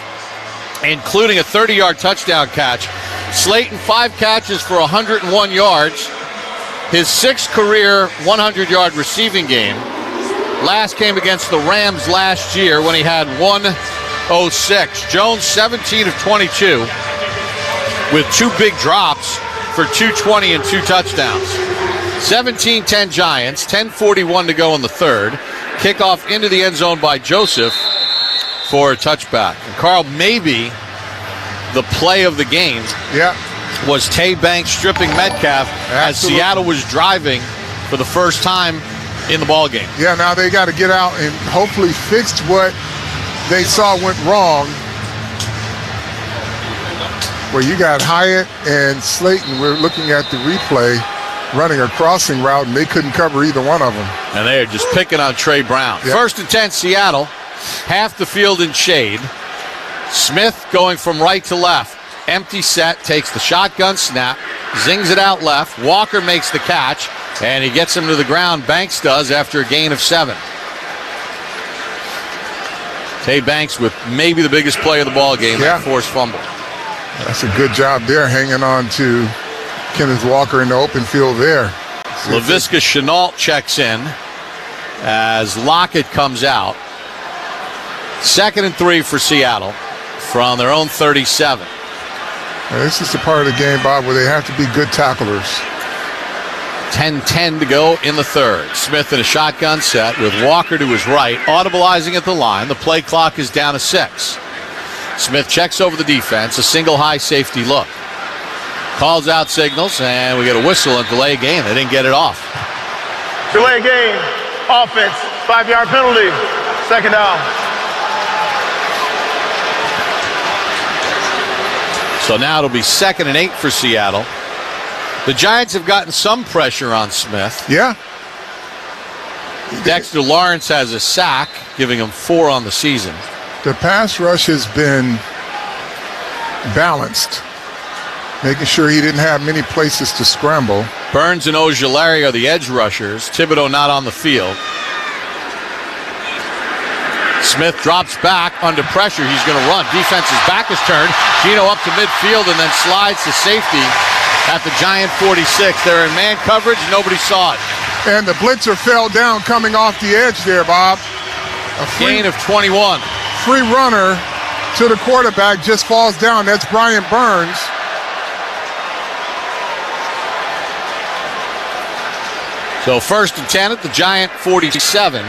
including a 30-yard touchdown catch. Slayton, 5 catches for 101 yards. His 6th career 100-yard receiving game. Last came against the Rams last year when he had 106. Jones, 17 of 22 with 2 big drops for 220 and 2 touchdowns. 17-10 Giants, 10:41 to go in the third. Kickoff into the end zone by Joseph for a touchback. And Carl, maybe the play of the game was Tay Banks stripping Metcalf as Seattle was driving for the first time in the ball game. Yeah, now they got to get out and hopefully fix what they saw went wrong. Where you got Hyatt and Slayton, we're looking at the replay, running a crossing route, and they couldn't cover either one of them. And they are just picking on Trey Brown. Yep. 1st and 10, Seattle. Half the field in shade. Smith going from right to left. Empty set, takes the shotgun snap, zings it out left. Walker makes the catch, and he gets him to the ground. Banks does after a gain of 7. Tay Banks with maybe the biggest play of the ball game, that forced fumble. That's a good job there, hanging on to Kenneth Walker in the open field there. Laviska Shenault checks in as Lockett comes out. 2nd and 3 for Seattle from their own 37. Now, this is the part of the game, Bob, where they have to be good tacklers. 10-10 to go in the third. Smith in a shotgun set with Walker to his right, audibilizing at the line. The play clock is down to 6. Smith checks over the defense, a single high safety look. Calls out signals, and we get a whistle and delay game. They didn't get it off. Delay game, offense, 5-yard penalty, 2nd down. So now it'll be 2nd and 8 for Seattle The Giants have gotten some pressure on Smith. Yeah. Dexter Lawrence has a sack, giving him 4 on the season. The pass rush has been balanced, making sure he didn't have many places to scramble. Burns and Ojulari are the edge rushers. Thibodeau not on the field. Smith drops back under pressure. He's going to run. Defense's back is turned. Gino up to midfield and then slides to safety at the Giant 46. They're in man coverage. Nobody saw it. And the blitzer fell down coming off the edge there, Bob. A gain of 21. Free runner to the quarterback just falls down. That's Brian Burns. So 1st and 10 at the Giant 47.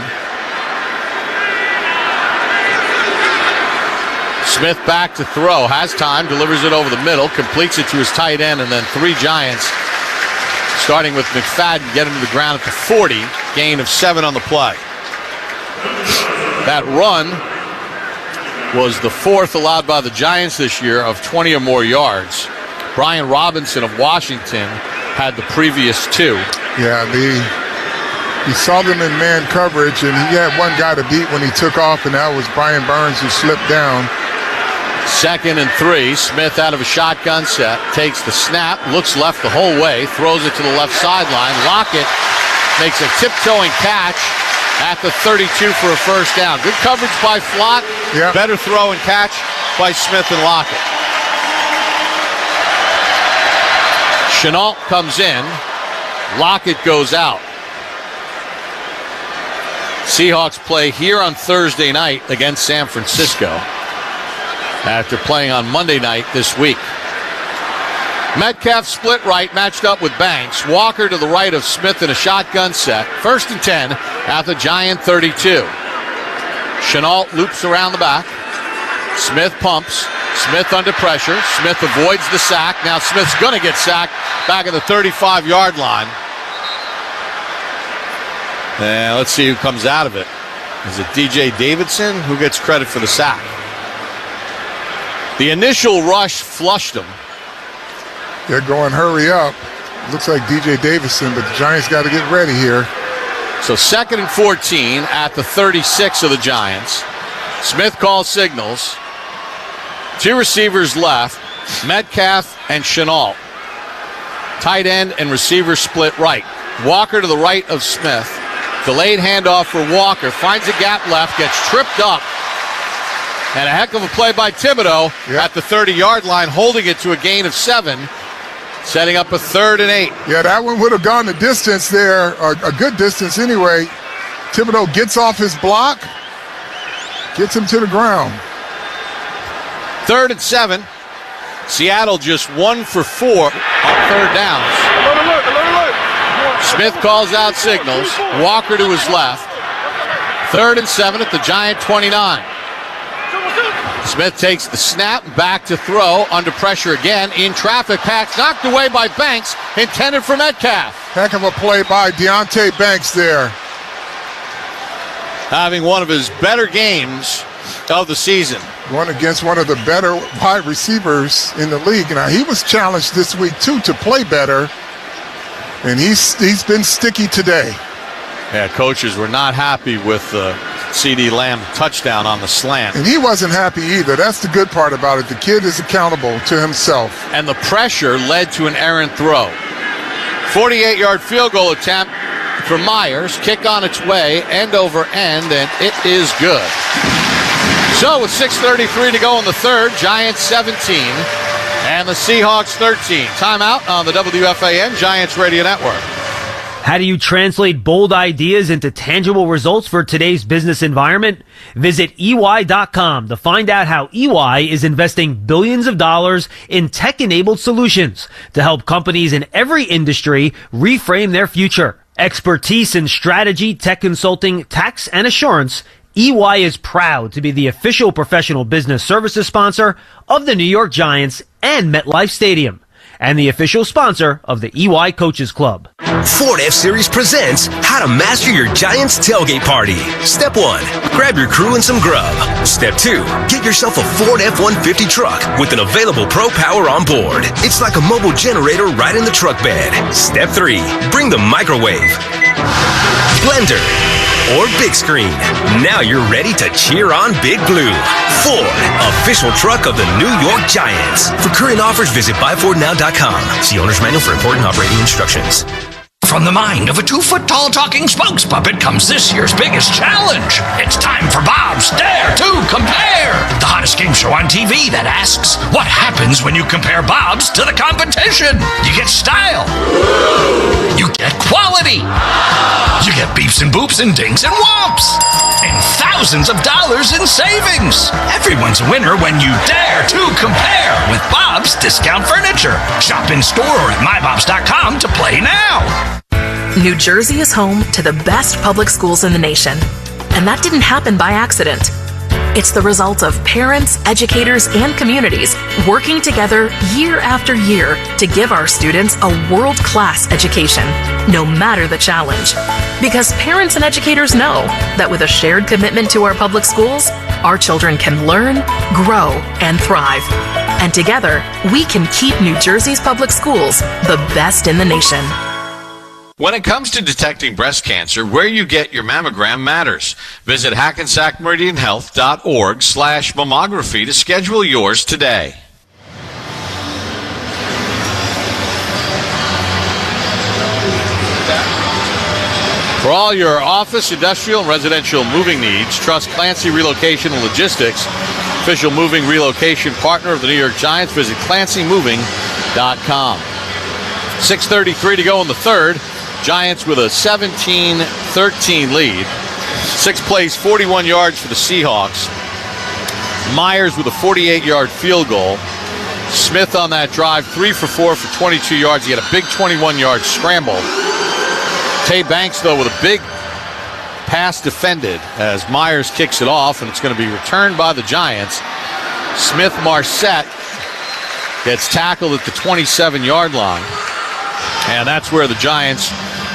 Smith back to throw, has time, delivers it over the middle, completes it to his tight end, and then 3 Giants, starting with McFadden, get him to the ground at the 40, gain of 7 on the play. That run was the 4th allowed by the Giants this year of 20 or more yards. Brian Robinson of Washington had the previous 2. Yeah, he saw them in man coverage, and he had one guy to beat when he took off, and that was Brian Burns, who slipped down. 2nd and 3. Smith out of a shotgun set, takes the snap, looks left the whole way, throws it to the left sideline. Lockett makes a tiptoeing catch at the 32 for a first down. Good coverage by Flott. Yep. Better throw and catch by Smith and Lockett. Chenault comes in. Lockett goes out. Seahawks play here on Thursday night against San Francisco after playing on Monday night this week. Metcalf split right, matched up with Banks. Walker to the right of Smith in a shotgun set. 1st and 10 at the Giant 32. Chenault loops around the back. Smith pumps. Smith under pressure. Smith avoids the sack. Now Smith's going to get sacked back at the 35-yard line. And let's see who comes out of it. Is it DJ Davidson? Who gets credit for the sack? The initial rush flushed him. They're going hurry up. Looks like DJ Davidson, but the Giants got to get ready here. So 2nd and 14 at the 36 of the Giants. Smith calls signals. 2 receivers left, Metcalf and Chenault. Tight end and receiver split right. Walker to the right of Smith. Delayed handoff for Walker. Finds a gap left, gets tripped up. And a heck of a play by Thibodeau at the 30-yard line, holding it to a gain of 7, setting up a 3rd and 8. Yeah, that one would have gone the distance there, or a good distance anyway. Thibodeau gets off his block, gets him to the ground. 3rd and 7. Seattle just 1 for 4 on 3rd downs. Smith calls out signals. Walker to his left. 3rd and 7 at the Giant 29. Smith takes the snap, back to throw, under pressure again, in traffic, pass knocked away by Banks, intended for Metcalf. Heck of a play by Deonte Banks there. Having one of his better games of the season. Going against one of the better wide receivers in the league. Now, he was challenged this week, too, to play better, and he's been sticky today. Yeah, coaches were not happy with the C.D. Lamb touchdown on the slant. And he wasn't happy either. That's the good part about it. The kid is accountable to himself. And the pressure led to an errant throw. 48-yard field goal attempt for Myers. Kick on its way, end over end, and it is good. So with 6:33 to go in the 3rd, Giants 17 and the Seahawks 13. Timeout on the WFAN Giants Radio Network. How do you translate bold ideas into tangible results for today's business environment? Visit EY.com to find out how EY is investing billions of dollars in tech-enabled solutions to help companies in every industry reframe their future. Expertise in strategy, tech consulting, tax, and assurance, EY is proud to be the official professional business services sponsor of the New York Giants and MetLife Stadium. and the official sponsor of the EY Coaches Club. Ford F-Series presents How to Master Your Giants Tailgate Party. Step 1, grab your crew and some grub. Step 2, get yourself a Ford F-150 truck with an available Pro Power on board. It's like a mobile generator right in the truck bed. Step 3, bring the microwave, blender, or big screen. Now you're ready to cheer on Big Blue. Ford, official truck of the New York Giants. For current offers, visit buyfordnow.com. See owner's manual for important operating instructions. From the mind of a 2-foot-tall talking spokes puppet comes this year's biggest challenge. It's time for Bob's Dare to Compare, the hottest game show on TV that asks, what happens when you compare Bob's to the competition? You get style. You get quality. You get beeps and boops and dings and whomps. And thousands of dollars in savings. Everyone's a winner when you dare to compare with Bob's Discount Furniture. Shop in store or at mybobs.com to play now. New Jersey is home to the best public schools in the nation. And that didn't happen by accident. It's the result of parents, educators, and communities working together year after year to give our students a world-class education, no matter the challenge. Because parents and educators know that with a shared commitment to our public schools, our children can learn, grow, and thrive. And together, we can keep New Jersey's public schools the best in the nation. When it comes to detecting breast cancer, where you get your mammogram matters. Visit hackensackmeridianhealth.org/mammography to schedule yours today. For all your office, industrial, and residential moving needs, trust Clancy Relocation and Logistics, official moving relocation partner of the New York Giants. Visit clancymoving.com. 6:33 to go in the third. Giants with a 17-13 lead. 6 plays, 41 yards for the Seahawks. Myers with a 48-yard field goal. Smith on that drive, 3 for 4 for 22 yards. He had a big 21-yard scramble. Tay Banks, though, with a big pass defended as Myers kicks it off, and it's going to be returned by the Giants. Smith-Marset gets tackled at the 27-yard line. And that's where the Giants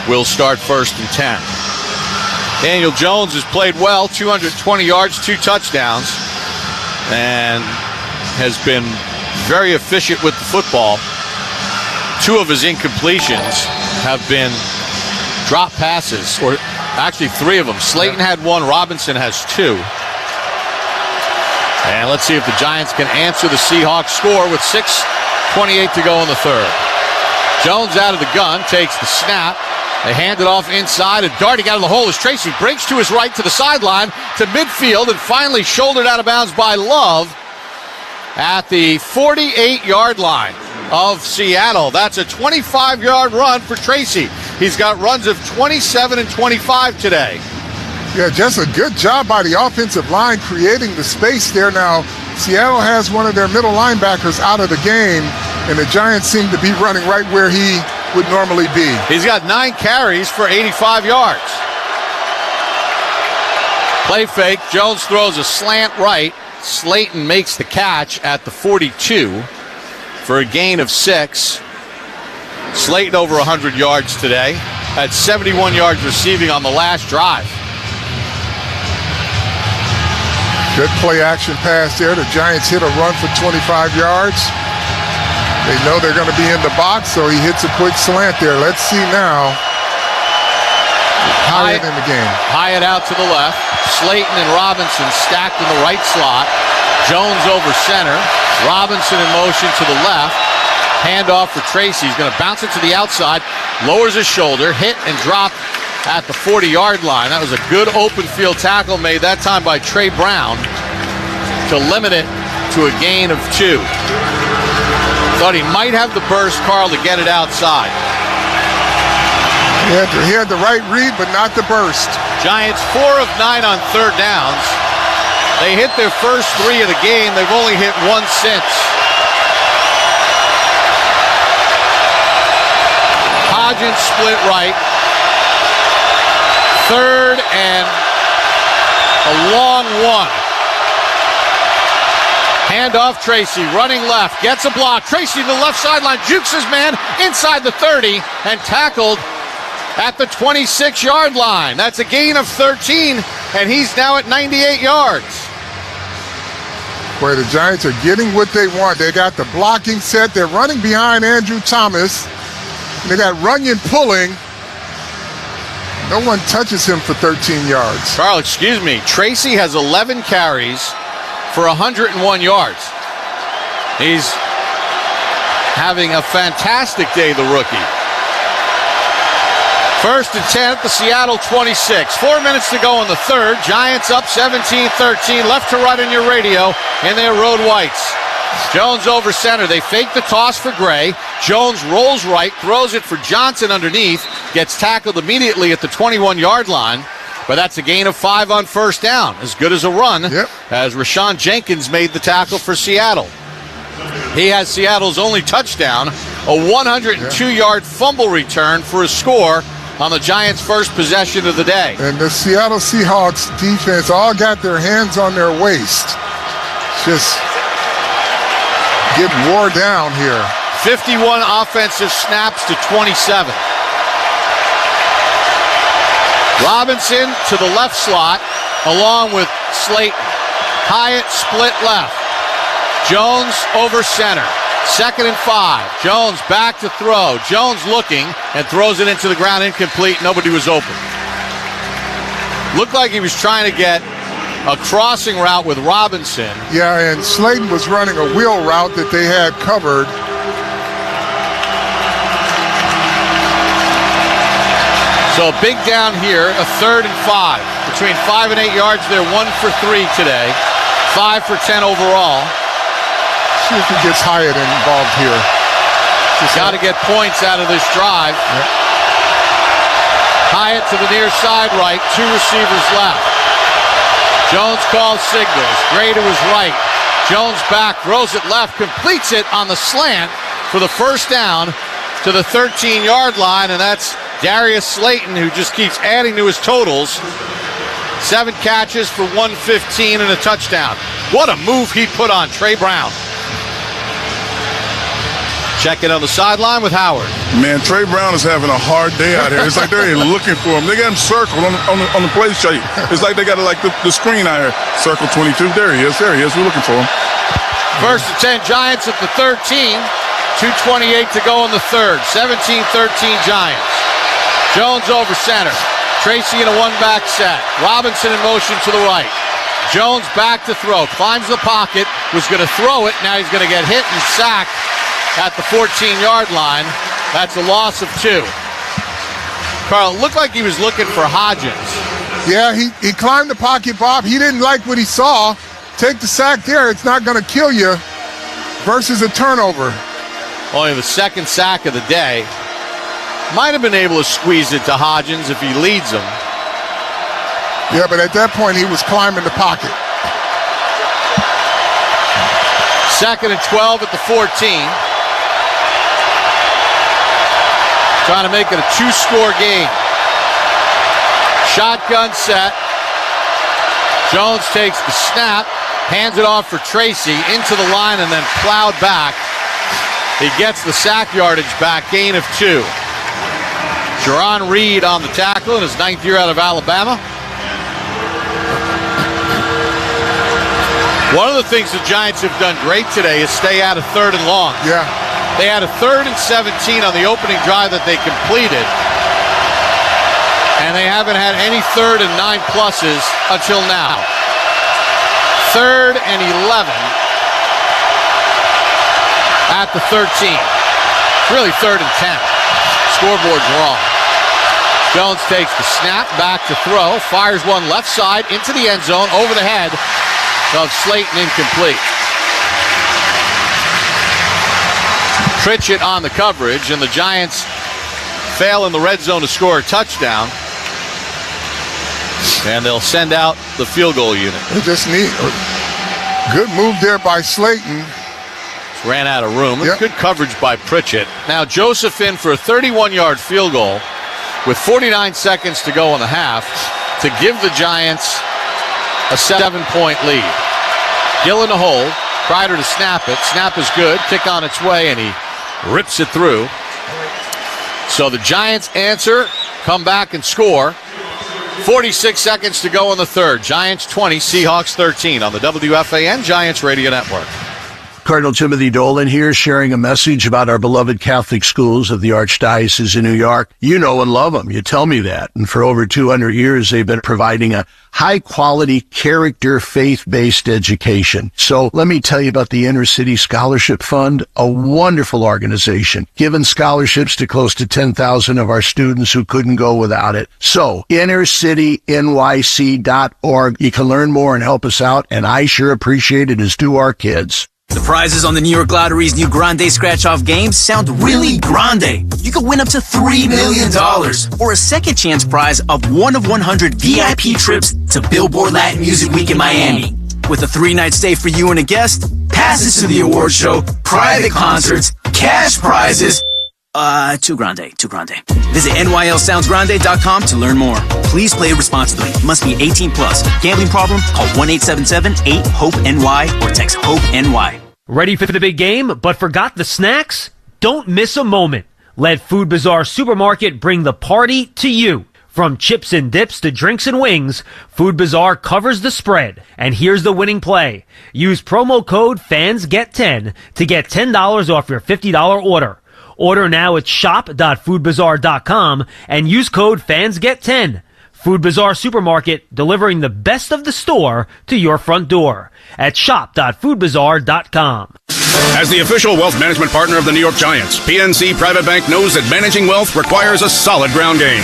will start 1st and 10. Daniel Jones has played well, 220 yards, 2 touchdowns, and has been very efficient with the football. 2 of his incompletions have been drop passes, or actually 3 of them. Slayton had 1, Robinson has 2. And let's see if the Giants can answer the Seahawks score with 6:28 to go in the third. Jones out of the gun, takes the snap. They hand it off inside, and darting out of the hole as Tracy breaks to his right to the sideline to midfield, and finally shouldered out of bounds by Love at the 48-yard line of Seattle. That's a 25-yard run for Tracy. He's got runs of 27 and 25 today. Yeah, just a good job by the offensive line creating the space there. Now, Seattle has one of their middle linebackers out of the game, and the Giants seem to be running right where he would normally be. He's got 9 carries for 85 yards. Play fake. Jones throws a slant right. Slayton makes the catch at the 42 for a gain of 6. Slayton over 100 yards today. Had 71 yards receiving on the last drive. Good play action pass there. The Giants hit a run for 25 yards. They know they're going to be in the box, so he hits a quick slant there. Let's see now. Hyatt in the game. Hyatt out to the left. Slayton and Robinson stacked in the right slot. Jones over center. Robinson in motion to the left. Handoff for Tracy. He's going to bounce it to the outside. Lowers his shoulder. Hit and drop at the 40-yard line. That was a good open field tackle made that time by Trey Brown to limit it to a gain of 2. Thought he might have the burst, Carl, to get it outside. He had the right read, but not the burst. Giants 4 of 9 on third downs. They hit their first 3 of the game. They've only hit 1 since. Hodgins split right. 3rd and a long one. Handoff, Tracy running left, gets a block. Tracy to the left sideline, jukes his man inside the 30 and tackled at the 26-yard line. That's a gain of 13, and he's now at 98 yards. Where the Giants are getting what they want. They got the blocking set. They're running behind Andrew Thomas. They got Runyon pulling. No one touches him for 13 yards. Carl, excuse me. Tracy has 11 carries for 101 yards. He's having a fantastic day, the rookie. First and 10 at the Seattle 26. 4 minutes to go in the third. Giants up 17-13. Left to right on your radio in their road whites. Jones over center. They fake the toss for Gray. Jones rolls right, throws it for Johnson underneath. Gets tackled immediately at the 21-yard line. But that's a gain of 5 on first down. As good as a run as Rashawn Jenkins made the tackle for Seattle. He has Seattle's only touchdown, a 102-yard fumble return for a score on the Giants' first possession of the day. And the Seattle Seahawks defense all got their hands on their waist. Just get wore down here. 51 offensive snaps to 27. Robinson to the left slot, along with Slayton. Hyatt split left. Jones over center. 2nd and 5. Jones back to throw. Jones looking and throws it into the ground incomplete. Nobody was open. Looked like he was trying to get a crossing route with Robinson. Yeah, and Slayton was running a wheel route that they had covered. So a big down here, a 3rd and 5. Between 5 and 8 yards, they're 1 for 3 today. 5 for 10 overall. See if he gets Hyatt involved here. Got to get points out of this drive. Hyatt to the near side right, 2 receivers left. Jones calls signals. Gray to his right. Jones back, throws it left, completes it on the slant for the first down to the 13-yard line, and that's Darius Slayton, who just keeps adding to his totals. 7 catches for 115 and a touchdown. What a move he put on Trey Brown. Check it on the sideline with Howard. Man, Trey Brown is having a hard day out here. It's like they're looking for him. They got him circled on the play sheet. It's like they got the screen out here. Circle 22. There he is. We're looking for him. First and 10 Giants at the 13. 2:28 to go in the third. 17-13 Giants. Jones over center. Tracy in a one-back set. Robinson in motion to the right. Jones back to throw. Climbs the pocket. Was going to throw it. Now he's going to get hit and sacked at the 14-yard line. That's a loss of 2. Carl, it looked like he was looking for Hodgins. Yeah, he climbed the pocket, Bob. He didn't like what he saw. Take the sack there. It's not going to kill you versus a turnover. Only the 2nd sack of the day. Might have been able to squeeze it to Hodgins if he leads him. Yeah, but at that point, he was climbing the pocket. 2nd and 12 at the 14. Trying to make it a 2-score game. Shotgun set. Jones takes the snap, hands it off for Tracy, into the line, and then plowed back. He gets the sack yardage back, gain of 2. Jerron Reed on the tackle in his 9th year out of Alabama. One of the things the Giants have done great today is stay out of 3rd and long. Yeah. They had a 3rd and 17 on the opening drive that they completed. And they haven't had any 3rd and 9 pluses until now. 3rd and 11 at the 13. It's really 3rd and 10. Scoreboard's wrong. Jones takes the snap, back to throw, fires one left side into the end zone, over the head of Slayton, incomplete. Pritchett on the coverage, and the Giants fail in the red zone to score a touchdown. And they'll send out the field goal unit. They just need a good move there by Slayton. Ran out of room. Yep. Good coverage by Pritchett. Now Joseph in for a 31-yard field goal with 49 seconds to go in the half to give the Giants a 7-point lead. Gill in the hole. Kreider to snap it. Snap is good. Kick on its way, and he rips it through. So the Giants answer, come back and score. 46 seconds to go in the third. Giants 20, Seahawks 13 on the WFAN Giants Radio Network. Cardinal Timothy Dolan here, sharing a message about our beloved Catholic schools of the Archdiocese of New York. You know and love them. You tell me that. And for over 200 years, they've been providing a high-quality, character, faith-based education. So let me tell you about the Inner City Scholarship Fund, a wonderful organization, giving scholarships to close to 10,000 of our students who couldn't go without it. So, innercitynyc.org. You can learn more and help us out, and I sure appreciate it, as do our kids. The prizes on the New York Lottery's new Grande Scratch-Off games sound really grande. You could win up to $3 million or a second chance prize of 1 of 100 VIP trips to Billboard Latin Music Week in Miami. With a 3-night stay for you and a guest, passes to the award show, private concerts, cash prizes. Too grande. Visit nylsoundsgrande.com to learn more. Please play responsibly. Must be 18 plus. Gambling problem? Call 1-877-8-HOPE-NY or text HOPE-NY. Ready for the big game, but forgot the snacks? Don't miss a moment. Let Food Bazaar Supermarket bring the party to you. From chips and dips to drinks and wings, Food Bazaar covers the spread. And here's the winning play. Use promo code FANSGET10 to get $10 off your $50 order. Order now at shop.foodbazaar.com and use code FANSGET10. Food Bazaar Supermarket, delivering the best of the store to your front door at shop.foodbazaar.com. As the official wealth management partner of the New York Giants, PNC Private Bank knows that managing wealth requires a solid ground game.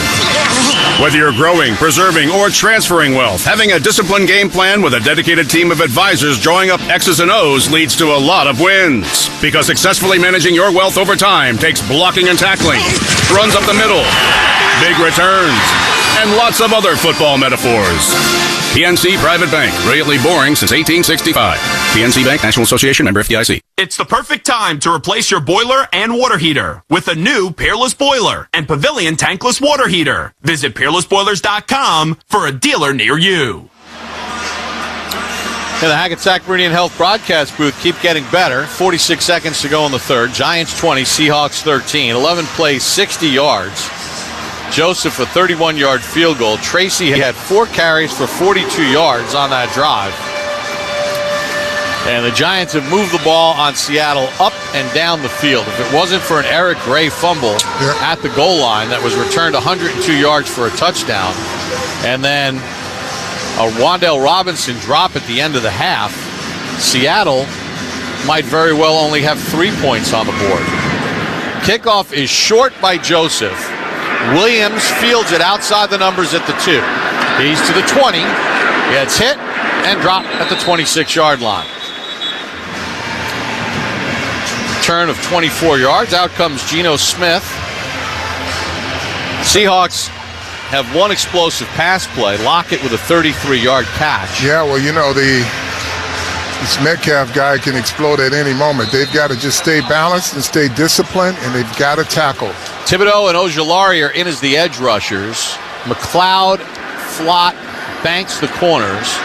Whether you're growing, preserving, or transferring wealth, having a disciplined game plan with a dedicated team of advisors drawing up X's and O's leads to a lot of wins. Because successfully managing your wealth over time takes blocking and tackling, runs up the middle, big returns, and lots of other football metaphors. PNC Private Bank, brilliantly boring since 1865. PNC Bank, National Association, member FDIC. It's the perfect time to replace your boiler and water heater with a new Peerless Boiler and Pavilion Tankless Water Heater. Visit peerlessboilers.com for a dealer near you. And the Hackensack Meridian Health broadcast booth keep getting better. 46 seconds to go in the third. Giants 20, Seahawks 13. 11 plays, 60 yards. Joseph, a 31-yard field goal. Tracy had 4 carries for 42 yards on that drive. And the Giants have moved the ball on Seattle up and down the field. If it wasn't for an Eric Gray fumble at the goal line that was returned 102 yards for a touchdown, and then a Wan'Dale Robinson drop at the end of the half, Seattle might very well only have 3 points on the board. Kickoff is short by Joseph. Williams fields it outside the numbers at the 2. He's to the 20. Gets hit and dropped at the 26-yard line. Turn of 24 yards. Out comes Geno Smith. Seahawks have one explosive pass play. Lockett with a 33-yard catch. Yeah, well, you know, this Metcalf guy can explode at any moment. They've got to just stay balanced and stay disciplined, and they've got to tackle. Thibodeau and Ojulari are in as the edge rushers. McLeod, Flott, Banks the corners.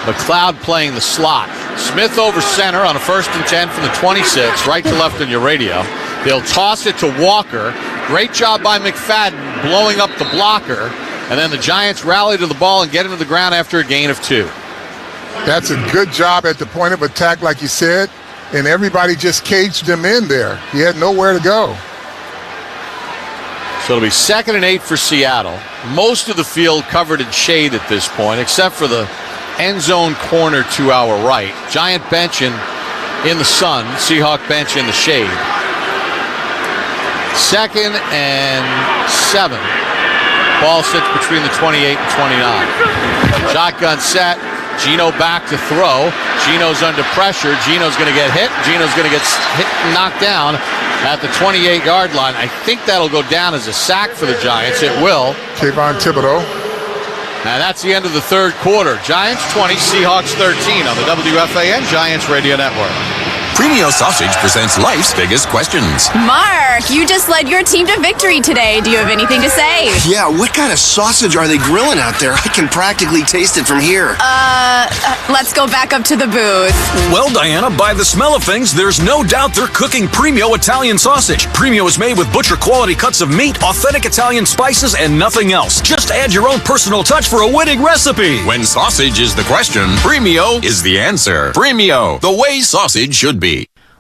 McLeod playing the slot. Smith over center on a 1st and 10 from the 26, right to left on your radio. They'll toss it to Walker. Great job by McFadden blowing up the blocker. And then the Giants rally to the ball and get into the ground after a gain of 2. That's a good job at the point of attack, like you said, and everybody just caged him in there. He had nowhere to go. So it'll be 2nd and 8 for Seattle. Most of the field covered in shade at this point, except for the end zone corner to our right. Giant bench in the sun, Seahawk bench in the shade. 2nd and 7. Ball sits between the 28 and 29. Shotgun set. Geno back to throw. Geno's under pressure. Geno's going to get hit. Geno's going to get hit and knocked down at the 28-yard line. I think that'll go down as a sack for the Giants. It will. Kayvon Thibodeau. And that's the end of the third quarter. Giants 20, Seahawks 13 on the WFAN Giants Radio Network. Premio Sausage presents life's biggest questions. Mark, you just led your team to victory today. Do you have anything to say? Yeah, what kind of sausage are they grilling out there? I can practically taste it from here. Let's go back up to the booth. Well, Diana, by the smell of things, there's no doubt they're cooking Premio Italian sausage. Premio is made with butcher-quality cuts of meat, authentic Italian spices, and nothing else. Just add your own personal touch for a winning recipe. When sausage is the question, Premio is the answer. Premio, the way sausage should be.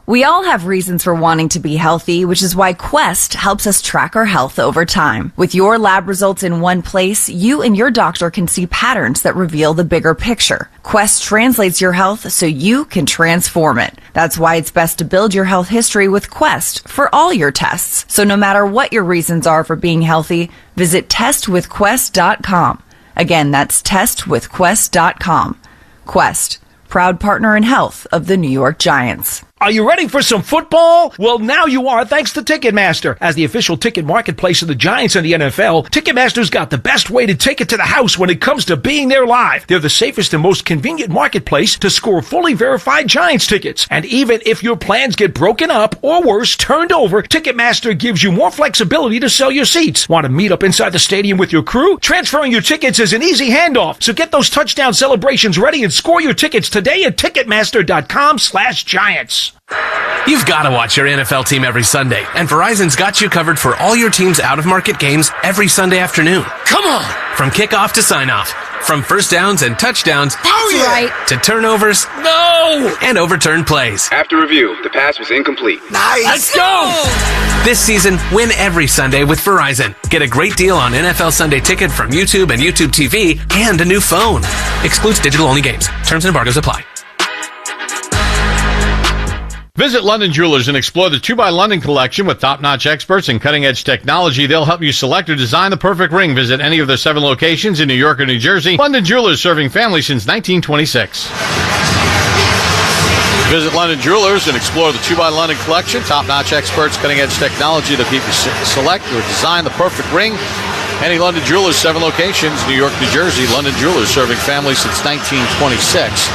We all have reasons for wanting to be healthy, which is why Quest helps us track our health over time. With your lab results in one place, you and your doctor can see patterns that reveal the bigger picture. Quest translates your health so you can transform it. That's why it's best to build your health history with Quest for all your tests. So no matter what your reasons are for being healthy, visit testwithquest.com. Again, that's testwithquest.com. Quest, proud partner in health of the New York Giants. Are you ready for some football? Well, now you are, thanks to Ticketmaster. As the official ticket marketplace of the Giants and the NFL, Ticketmaster's got the best way to take it to the house when it comes to being there live. They're the safest and most convenient marketplace to score fully verified Giants tickets. And even if your plans get broken up, or worse, turned over, Ticketmaster gives you more flexibility to sell your seats. Want to meet up inside the stadium with your crew? Transferring your tickets is an easy handoff. So get those touchdown celebrations ready and score your tickets today at Ticketmaster.com/Giants. You've got to watch your NFL team every Sunday, and Verizon's got you covered for all your team's out-of-market games every Sunday afternoon. Come on! From kickoff to sign-off, from first downs and touchdowns, right, to turnovers, no, and overturned plays. After review, the pass was incomplete. Nice! Let's go! This season, win every Sunday with Verizon. Get a great deal on NFL Sunday Ticket from YouTube and YouTube TV, and a new phone. Excludes digital-only games. Terms and embargoes apply. Visit London Jewelers and explore the 2 by London collection with top-notch experts and cutting-edge technology. They'll help you select or design the perfect ring. Visit any of their 7 locations in New York or New Jersey. London Jewelers, serving families since 1926. Visit London Jewelers and explore the 2 by London collection. Top-notch experts, cutting-edge technology to help you select or design the perfect ring. Any London Jewelers, 7 locations, New York, New Jersey. London Jewelers, serving families since 1926.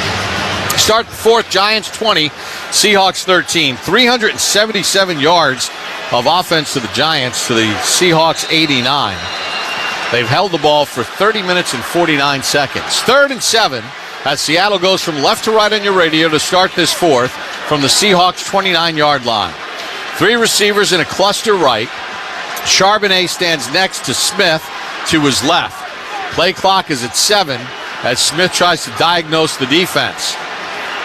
Start the fourth, Giants 20, Seahawks 13. 377 yards of offense to the Giants, to the Seahawks 89. They've held the ball for 30 minutes and 49 seconds. 3rd and 7 as Seattle goes from left to right on your radio to start this fourth from the Seahawks 29-yard line. 3 receivers in a cluster right. Charbonnet stands next to Smith to his left. Play clock is at 7 as Smith tries to diagnose the defense.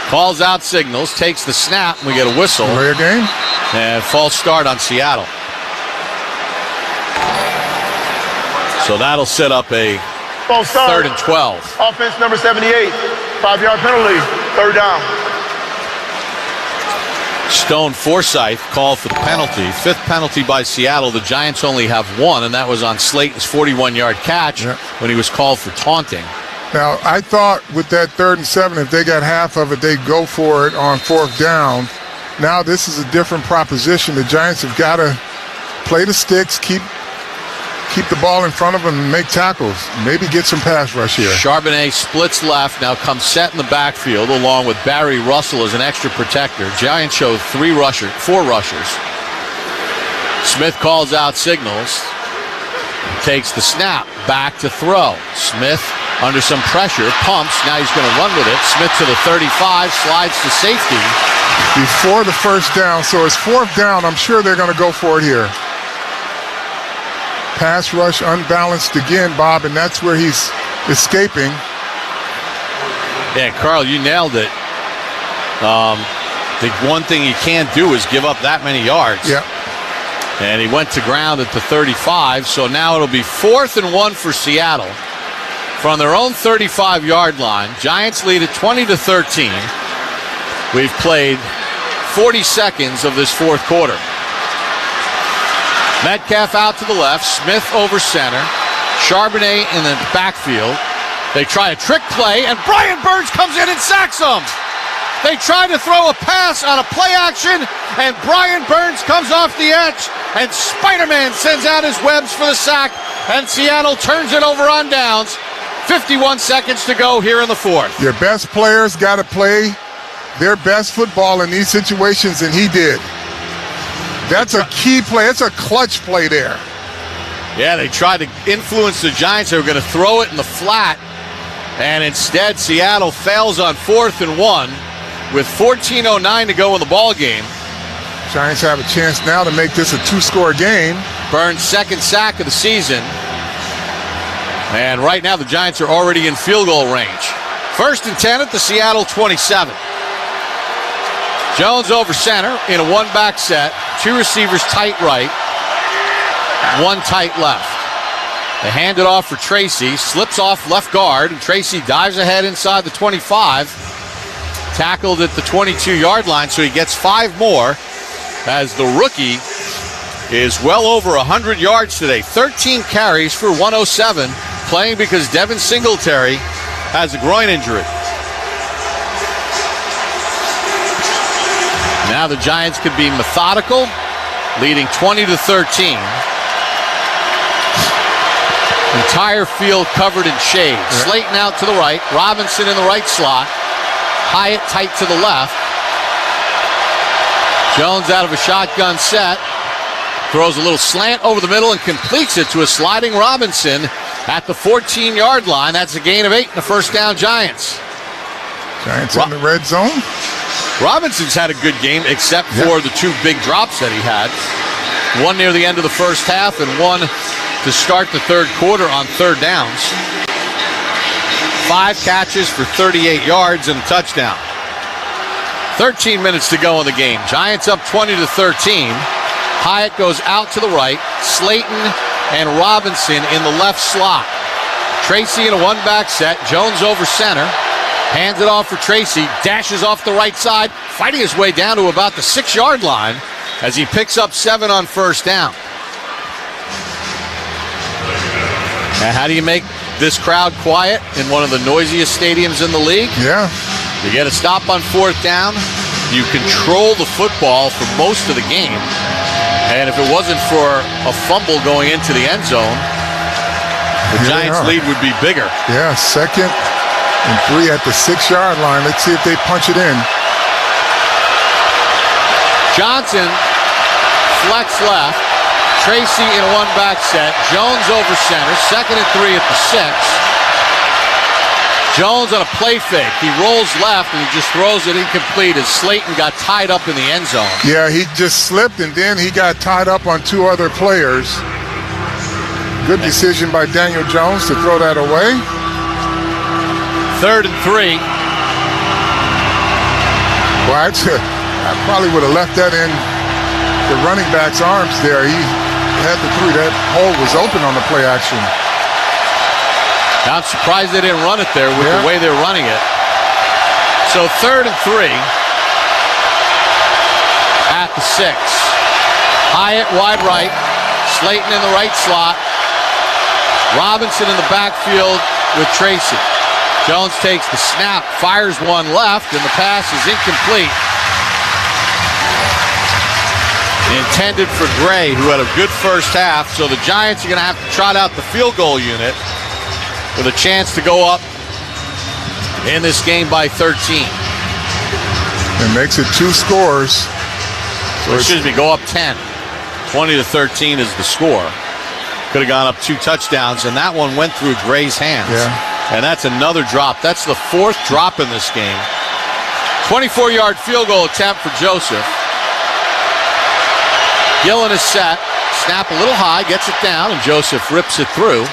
Calls out signals, takes the snap, and we get a whistle. Delay a game? And false start on Seattle. So that'll set up a 3rd and 12. Offense number 78, 5-yard penalty, 3rd down. Stone Forsythe called for the penalty. 5th penalty by Seattle. The Giants only have 1, and that was on Slayton's 41-yard catch when he was called for taunting. Now, I thought with that 3rd and 7, if they got half of it, they'd go for it on 4th down. Now this is a different proposition. The Giants have got to play the sticks, keep the ball in front of them, and make tackles. Maybe get some pass rush here. Charbonnet splits left, now comes set in the backfield, along with Barry Russell as an extra protector. Giants show 4 rushers. Smith calls out signals. Takes the snap, back to throw. Smith under some pressure, pumps, now he's going to run with it. Smith to the 35, slides to safety. Before the 1st down, so it's 4th down. I'm sure they're going to go for it here. Pass rush unbalanced again, Bob, and that's where he's escaping. Yeah, Carl, you nailed it. The one thing he can't do is give up that many yards. Yeah. And he went to ground at the 35, so now it'll be 4th and 1 for Seattle. From their own 35-yard line, Giants lead at 20-13. We've played 40 seconds of this 4th quarter. Metcalf out to the left, Smith over center, Charbonnet in the backfield. They try a trick play, and Brian Burns comes in and sacks them. They try to throw a pass on a play action, and Brian Burns comes off the edge, and Spider-Man sends out his webs for the sack, and Seattle turns it over on downs. 51 seconds to go here in the 4th. Your best players got to play their best football in these situations than he did. That's a key play. It's a clutch play there. Yeah, they tried to influence the Giants. They were going to throw it in the flat, and instead Seattle fails on 4th and 1 with 14:09 to go in the ball game. Giants have a chance now to make this a 2-score game. Burns' second sack of the season. And right now the Giants are already in field goal range. 1st and 10 at the Seattle 27. Jones over center in a one-back set. 2 receivers tight right, 1 tight left. They hand it off for Tracy. Slips off left guard, and Tracy dives ahead inside the 25. Tackled at the 22-yard line, so he gets 5 more as the rookie is well over 100 yards today. 13 carries for 107, playing because Devin Singletary has a groin injury. Now the Giants could be methodical, leading 20-13. Entire field covered in shade. Slayton out to the right, Robinson in the right slot, Hyatt tight to the left. Jones out of a shotgun set, throws a little slant over the middle and completes it to a sliding Robinson at the 14-yard line. That's a gain of 8 and a first down Giants. Giants in the red zone. Robinson's had a good game except for the 2 big drops that he had. One near the end of the first half and one to start the third quarter on 3rd downs. 5 catches for 38 yards and a touchdown. 13 minutes to go in the game. Giants up 20-13. Hyatt goes out to the right. Slayton and Robinson in the left slot. Tracy in a one-back set. Jones over center. Hands it off for Tracy. Dashes off the right side. Fighting his way down to about the 6-yard line as he picks up 7 on first down. Now, how do you make this crowd quiet in one of the noisiest stadiums in the league? Yeah. You get a stop on 4th down. You control the football for most of the game. And if it wasn't for a fumble going into the end zone, the Giants' lead would be bigger. Yeah, 2nd and 3 at the 6-yard line. Let's see if they punch it in. Johnson, Flex left. Tracy in a one-back set. Jones over center. 2nd and 3 at the 6. Jones on a play fake. He rolls left and he just throws it incomplete as Slayton got tied up in the end zone. Yeah, he just slipped and then he got tied up on 2 other players. Good decision by Daniel Jones to throw that away. 3rd and 3. Well, I probably would have left that in the running back's arms there. He had the 3. That hole was open on the play action. I'm surprised they didn't run it there with the way they're running it. So 3rd and 3 at the 6. Hyatt wide right. Slayton in the right slot. Robinson in the backfield with Tracy. Jones takes the snap, fires one left, and the pass is incomplete. Intended for Gray, who had a good first half, so the Giants are going to have to trot out the field goal unit with a chance to go up in this game by 13. It makes it 2 scores. So go up 10. 20-13 is the score. Could have gone up 2 touchdowns, and that one went through Gray's hands. Yeah. And that's another drop. That's the 4th drop in this game. 24-yard field goal attempt for Joseph. Gillen is set. Snap a little high, gets it down, and Joseph rips it through.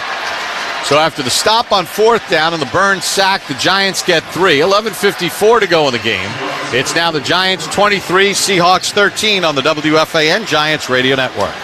So after the stop on 4th down and the Burns sack, the Giants get 3. 11:54 to go in the game. It's now the Giants 23, Seahawks 13 on the WFAN Giants Radio Network.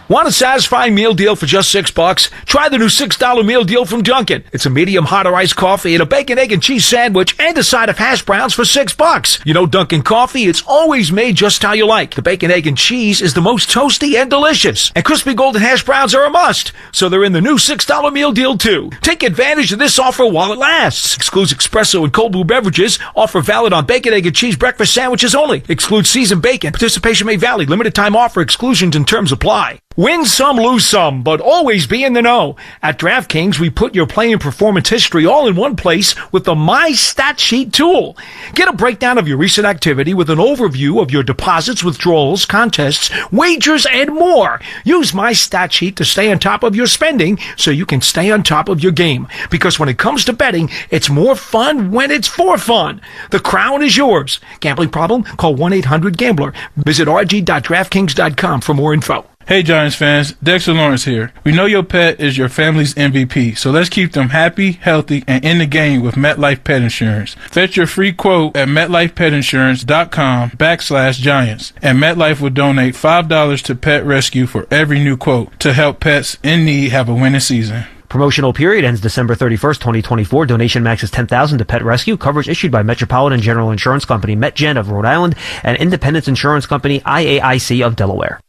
Want a satisfying meal deal for just $6? Try the new $6 meal deal from Dunkin'. It's a medium hot or iced coffee and a bacon, egg, and cheese sandwich and a side of hash browns for $6. You know Dunkin' coffee, it's always made just how you like. The bacon, egg, and cheese is the most toasty and delicious. And crispy golden hash browns are a must. So they're in the new $6 meal deal too. Take advantage of this offer while it lasts. Excludes espresso and cold brew beverages. Offer valid on bacon, egg, and cheese breakfast sandwiches only. Excludes seasoned bacon. Participation may vary. Limited time offer. Exclusions and terms apply. Win some, lose some, but always be in the know. At DraftKings, we put your play and performance history all in one place with the My Stat Sheet tool. Get a breakdown of your recent activity with an overview of your deposits, withdrawals, contests, wagers, and more. Use My Stat Sheet to stay on top of your spending so you can stay on top of your game. Because when it comes to betting, it's more fun when it's for fun. The crown is yours. Gambling problem? Call 1-800-GAMBLER. Visit rg.draftkings.com for more info. Hey Giants fans, Dexter Lawrence here. We know your pet is your family's MVP, so let's keep them happy, healthy, and in the game with MetLife Pet Insurance. Fetch your free quote at MetLifePetInsurance.com/Giants, and MetLife will donate $5 to Pet Rescue for every new quote to help pets in need have a winning season. Promotional period ends December 31st, 2024. Donation max is $10,000 to Pet Rescue. Coverage issued by Metropolitan General Insurance Company, MetGen of Rhode Island, and Independence Insurance Company, IAIC of Delaware.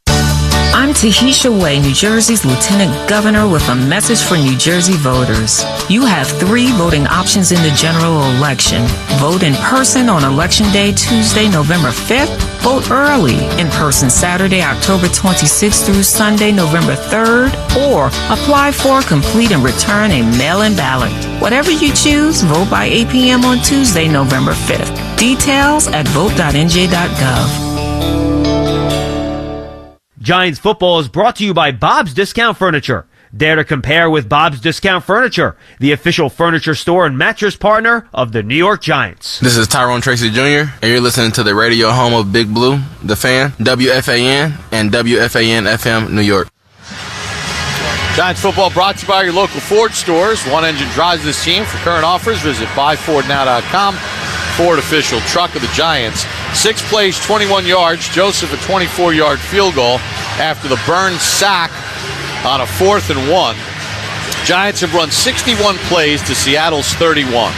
I'm Tahisha Way, New Jersey's Lieutenant Governor, with a message for New Jersey voters. You have 3 voting options in the general election. Vote in person on Election Day, Tuesday, November 5th. Vote early in person Saturday, October 26th through Sunday, November 3rd. Or apply for, complete, and return a mail-in ballot. Whatever you choose, vote by 8 p.m. on Tuesday, November 5th. Details at vote.nj.gov. Giants football is brought to you by Bob's Discount Furniture. Dare to compare with Bob's Discount Furniture, the official furniture store and mattress partner of the New York Giants. This is Tyrone Tracy Jr., and you're listening to the radio home of Big Blue, The Fan, WFAN, and WFAN-FM, New York. Giants football brought to you by your local Ford stores. One engine drives this team. For current offers, visit buyfordnow.com. Ford official truck of the Giants. 6 plays, 21 yards. Joseph a 24-yard field goal after the Burns sack on a 4th and 1. Giants have run 61 plays to Seattle's 31.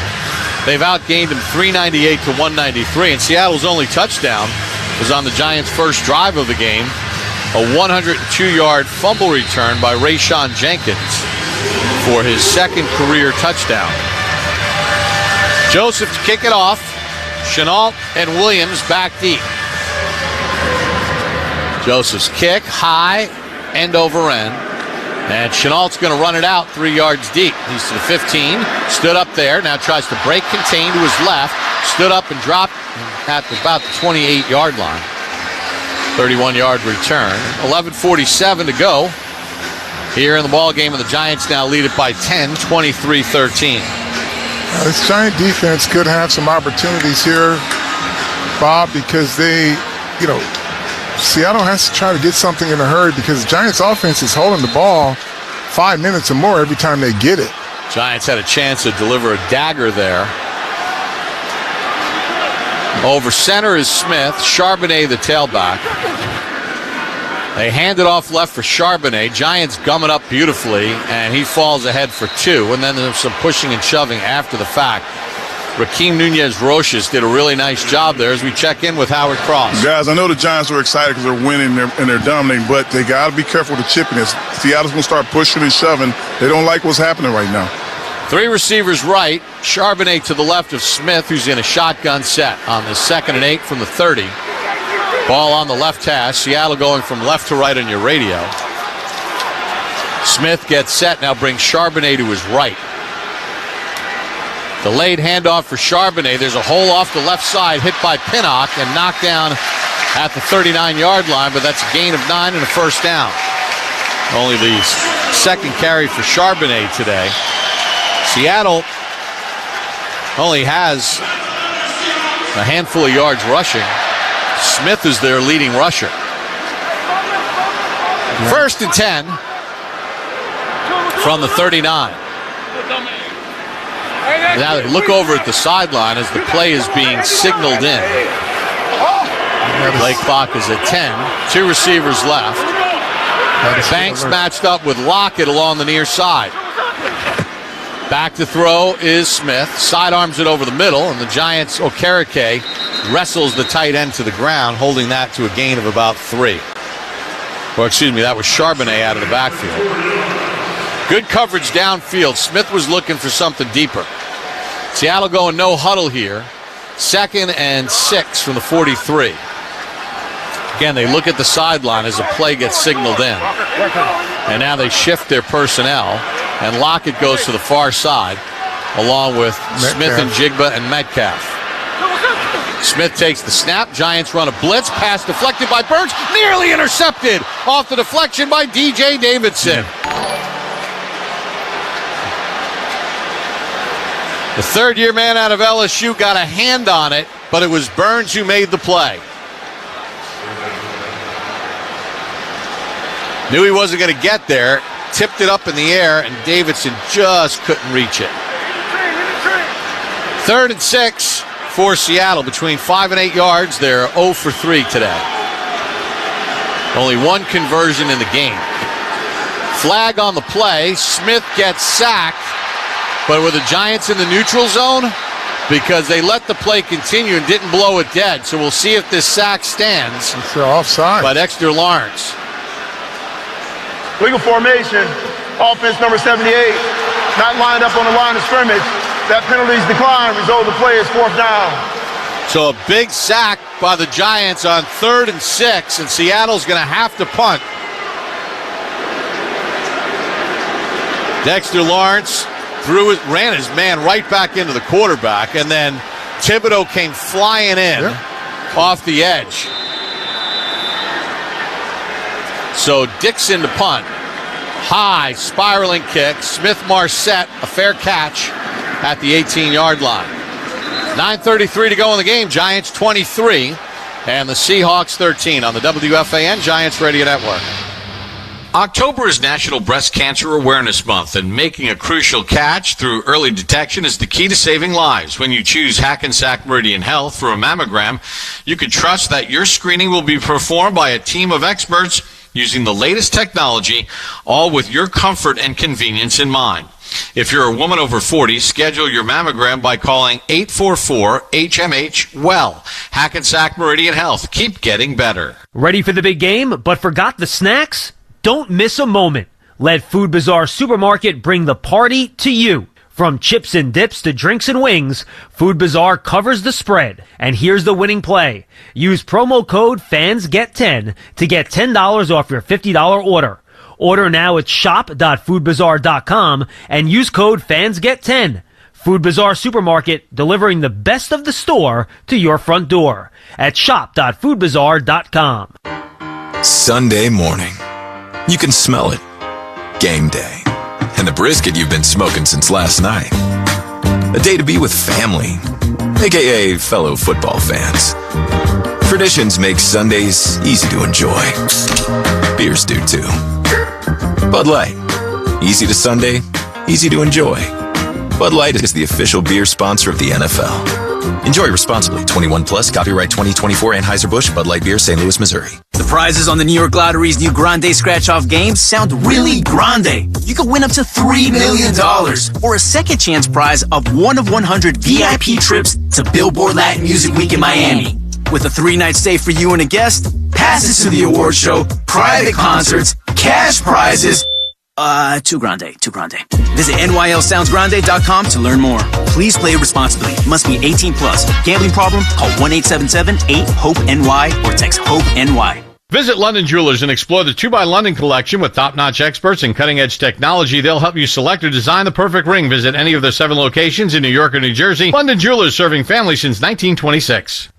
They've outgained them 398 to 193, and Seattle's only touchdown was on the Giants' first drive of the game, a 102-yard fumble return by Rayshawn Jenkins for his second career touchdown. Joseph to kick it off. Chenault and Williams back deep. Joseph's kick, high, end over end. And Chenault's going to run it out 3 yards deep. He's to the 15, stood up there, now tries to break contain to his left, stood up and dropped at about the 28-yard line. 31-yard return. 11:47 to go here in the ball game, and the Giants now lead it by 10, 23-13. This Giant defense could have some opportunities here, Bob, because Seattle has to try to get something in a hurry because the Giants offense is holding the ball 5 minutes or more every time they get it. Giants had a chance to deliver a dagger there. Over center is Smith, Charbonnet the tailback. They hand it off left for Charbonnet. Giants gum it up beautifully, and he falls ahead for 2. And then there's some pushing and shoving after the fact. Rakeem Nunez-Roches did a really nice job there as we check in with Howard Cross. Guys, I know the Giants are excited because they're winning and they're dominating, but they got to be careful with the chippiness. Seattle's going to start pushing and shoving. They don't like what's happening right now. 3 receivers right. Charbonnet to the left of Smith, who's in a shotgun set on the 2nd and 8 from the 30. Ball on the left hash. Seattle going from left to right on your radio. Smith gets set, now brings Charbonnet to his right. Delayed handoff for Charbonnet. There's a hole off the left side, hit by Pinnock and knocked down at the 39-yard line, but that's a gain of 9 and a first down. Only the second carry for Charbonnet today. Seattle only has a handful of yards rushing. Smith is their leading rusher. 1st and 10 from the 39. Now look over at the sideline as the play is being signaled in. Play clock is at 10. 2 receivers left. Banks matched up with Lockett along the near side. Back to throw is Smith. Sidearms it over the middle, and the Giants, Okereke, wrestles the tight end to the ground, holding that to a gain of about 3. Or excuse me, that was Charbonnet out of the backfield. Good coverage downfield. Smith was looking for something deeper. Seattle going no huddle here. 2nd and 6 from the 43. Again, they look at the sideline as a play gets signaled in. And now they shift their personnel, and Lockett goes to the far side, along with Smith and Jigba and Metcalf. Smith takes the snap. Giants run a blitz. Pass deflected by Burns. Nearly intercepted. Off the deflection by DJ Davidson. The third-year man out of LSU got a hand on it, but it was Burns who made the play. Knew he wasn't going to get there. Tipped it up in the air, and Davidson just couldn't reach it. 3rd and 6 for Seattle. Between 5 and 8 yards, they're 0 for 3 today. Only one conversion in the game. Flag on the play. Smith gets sacked, but were the Giants in the neutral zone? Because they let the play continue and didn't blow it dead. So we'll see if this sack stands. It's offside. By Dexter Lawrence. Legal formation, offense number 78, not lined up on the line of scrimmage. That penalty's decline, result of the play is 4th down. So a big sack by the Giants on 3rd and 6, and Seattle's going to have to punt. Dexter Lawrence ran his man right back into the quarterback, and then Thibodeau came flying in off the edge. So Dixon to punt. High spiraling kick. Smith-Marset, a fair catch at the 18-yard line. 9:33 to go in the game. Giants 23 and the Seahawks 13 on the WFAN Giants Radio Network. October is National Breast Cancer Awareness Month, and making a crucial catch through early detection is the key to saving lives. When you choose Hackensack Meridian Health for a mammogram, you can trust that your screening will be performed by a team of experts using the latest technology, all with your comfort and convenience in mind. If you're a woman over 40, schedule your mammogram by calling 844-HMH-WELL. Hackensack Meridian Health. Keep getting better. Ready for the big game, but forgot the snacks? Don't miss a moment. Let Food Bazaar Supermarket bring the party to you. From chips and dips to drinks and wings, Food Bazaar covers the spread. And here's the winning play. Use promo code FANSGET10 to get $10 off your $50 order. Order now at shop.foodbazaar.com and use code FANSGET10. Food Bazaar Supermarket, delivering the best of the store to your front door at shop.foodbazaar.com. Sunday morning. You can smell it. Game day. And the brisket you've been smoking since last night. A day to be with family, aka fellow football fans. Traditions make Sundays easy to enjoy. Beers do too. Bud Light. Easy to Sunday, easy to enjoy. Bud Light is the official beer sponsor of the NFL. Enjoy responsibly. 21 plus. Copyright 2024 Anheuser-Busch Bud Light Beer, St. Louis, Missouri. The prizes on the New York Lottery's new Grande Scratch-Off games sound really grande. You could win up to $3 million or a second chance prize of 1 of 100 VIP trips to Billboard Latin Music Week in Miami. With a 3-night stay for you and a guest, passes to the award show, private concerts, cash prizes. Too grande. Visit nylsoundsgrande.com to learn more. Please play responsibly. Must be 18 plus. Gambling problem? Call 1-877-8-HOPE-NY or text HOPE-NY. Visit London Jewelers and explore the 2 by London collection with top-notch experts and cutting-edge technology. They'll help you select or design the perfect ring. Visit any of their 7 locations in New York or New Jersey. London Jewelers, serving families since 1926.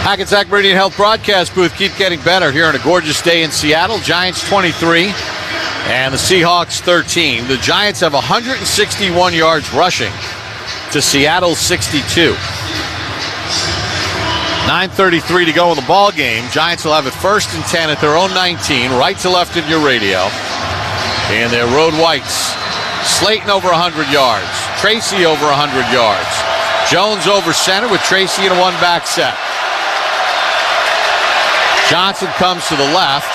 Hackensack Meridian Health broadcast booth. Keep getting better here on a gorgeous day in Seattle. Giants 23 and the Seahawks 13. The Giants have 161 yards rushing to Seattle's 62. 9:33 to go in the ball game. Giants will have it 1st and 10 at their own 19, right to left in your radio. And their road whites. Slayton over 100 yards. Tracy over 100 yards. Jones over center with Tracy in a one-back set. Johnson comes to the left.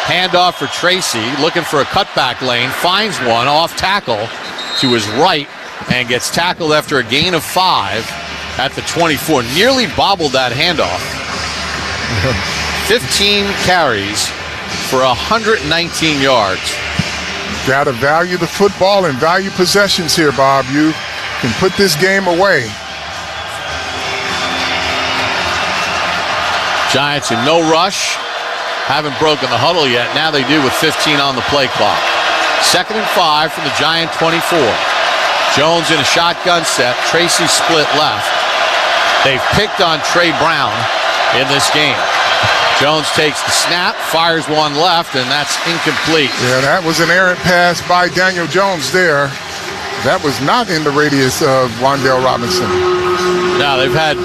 Handoff for Tracy, looking for a cutback lane. Finds one off tackle to his right and gets tackled after a gain of 5 at the 24. Nearly bobbled that handoff. 15 carries for 119 yards. Got to value the football and value possessions here, Bob. You can put this game away. Giants in no rush. Haven't broken the huddle yet. Now they do with 15 on the play clock. 2nd and 5 from the Giant 24. Jones in a shotgun set. Tracy split left. They've picked on Trey Brown in this game. Jones takes the snap, fires one left, and that's incomplete. Yeah, that was an errant pass by Daniel Jones there. That was not in the radius of Wan'Dale Robinson. Now, they've had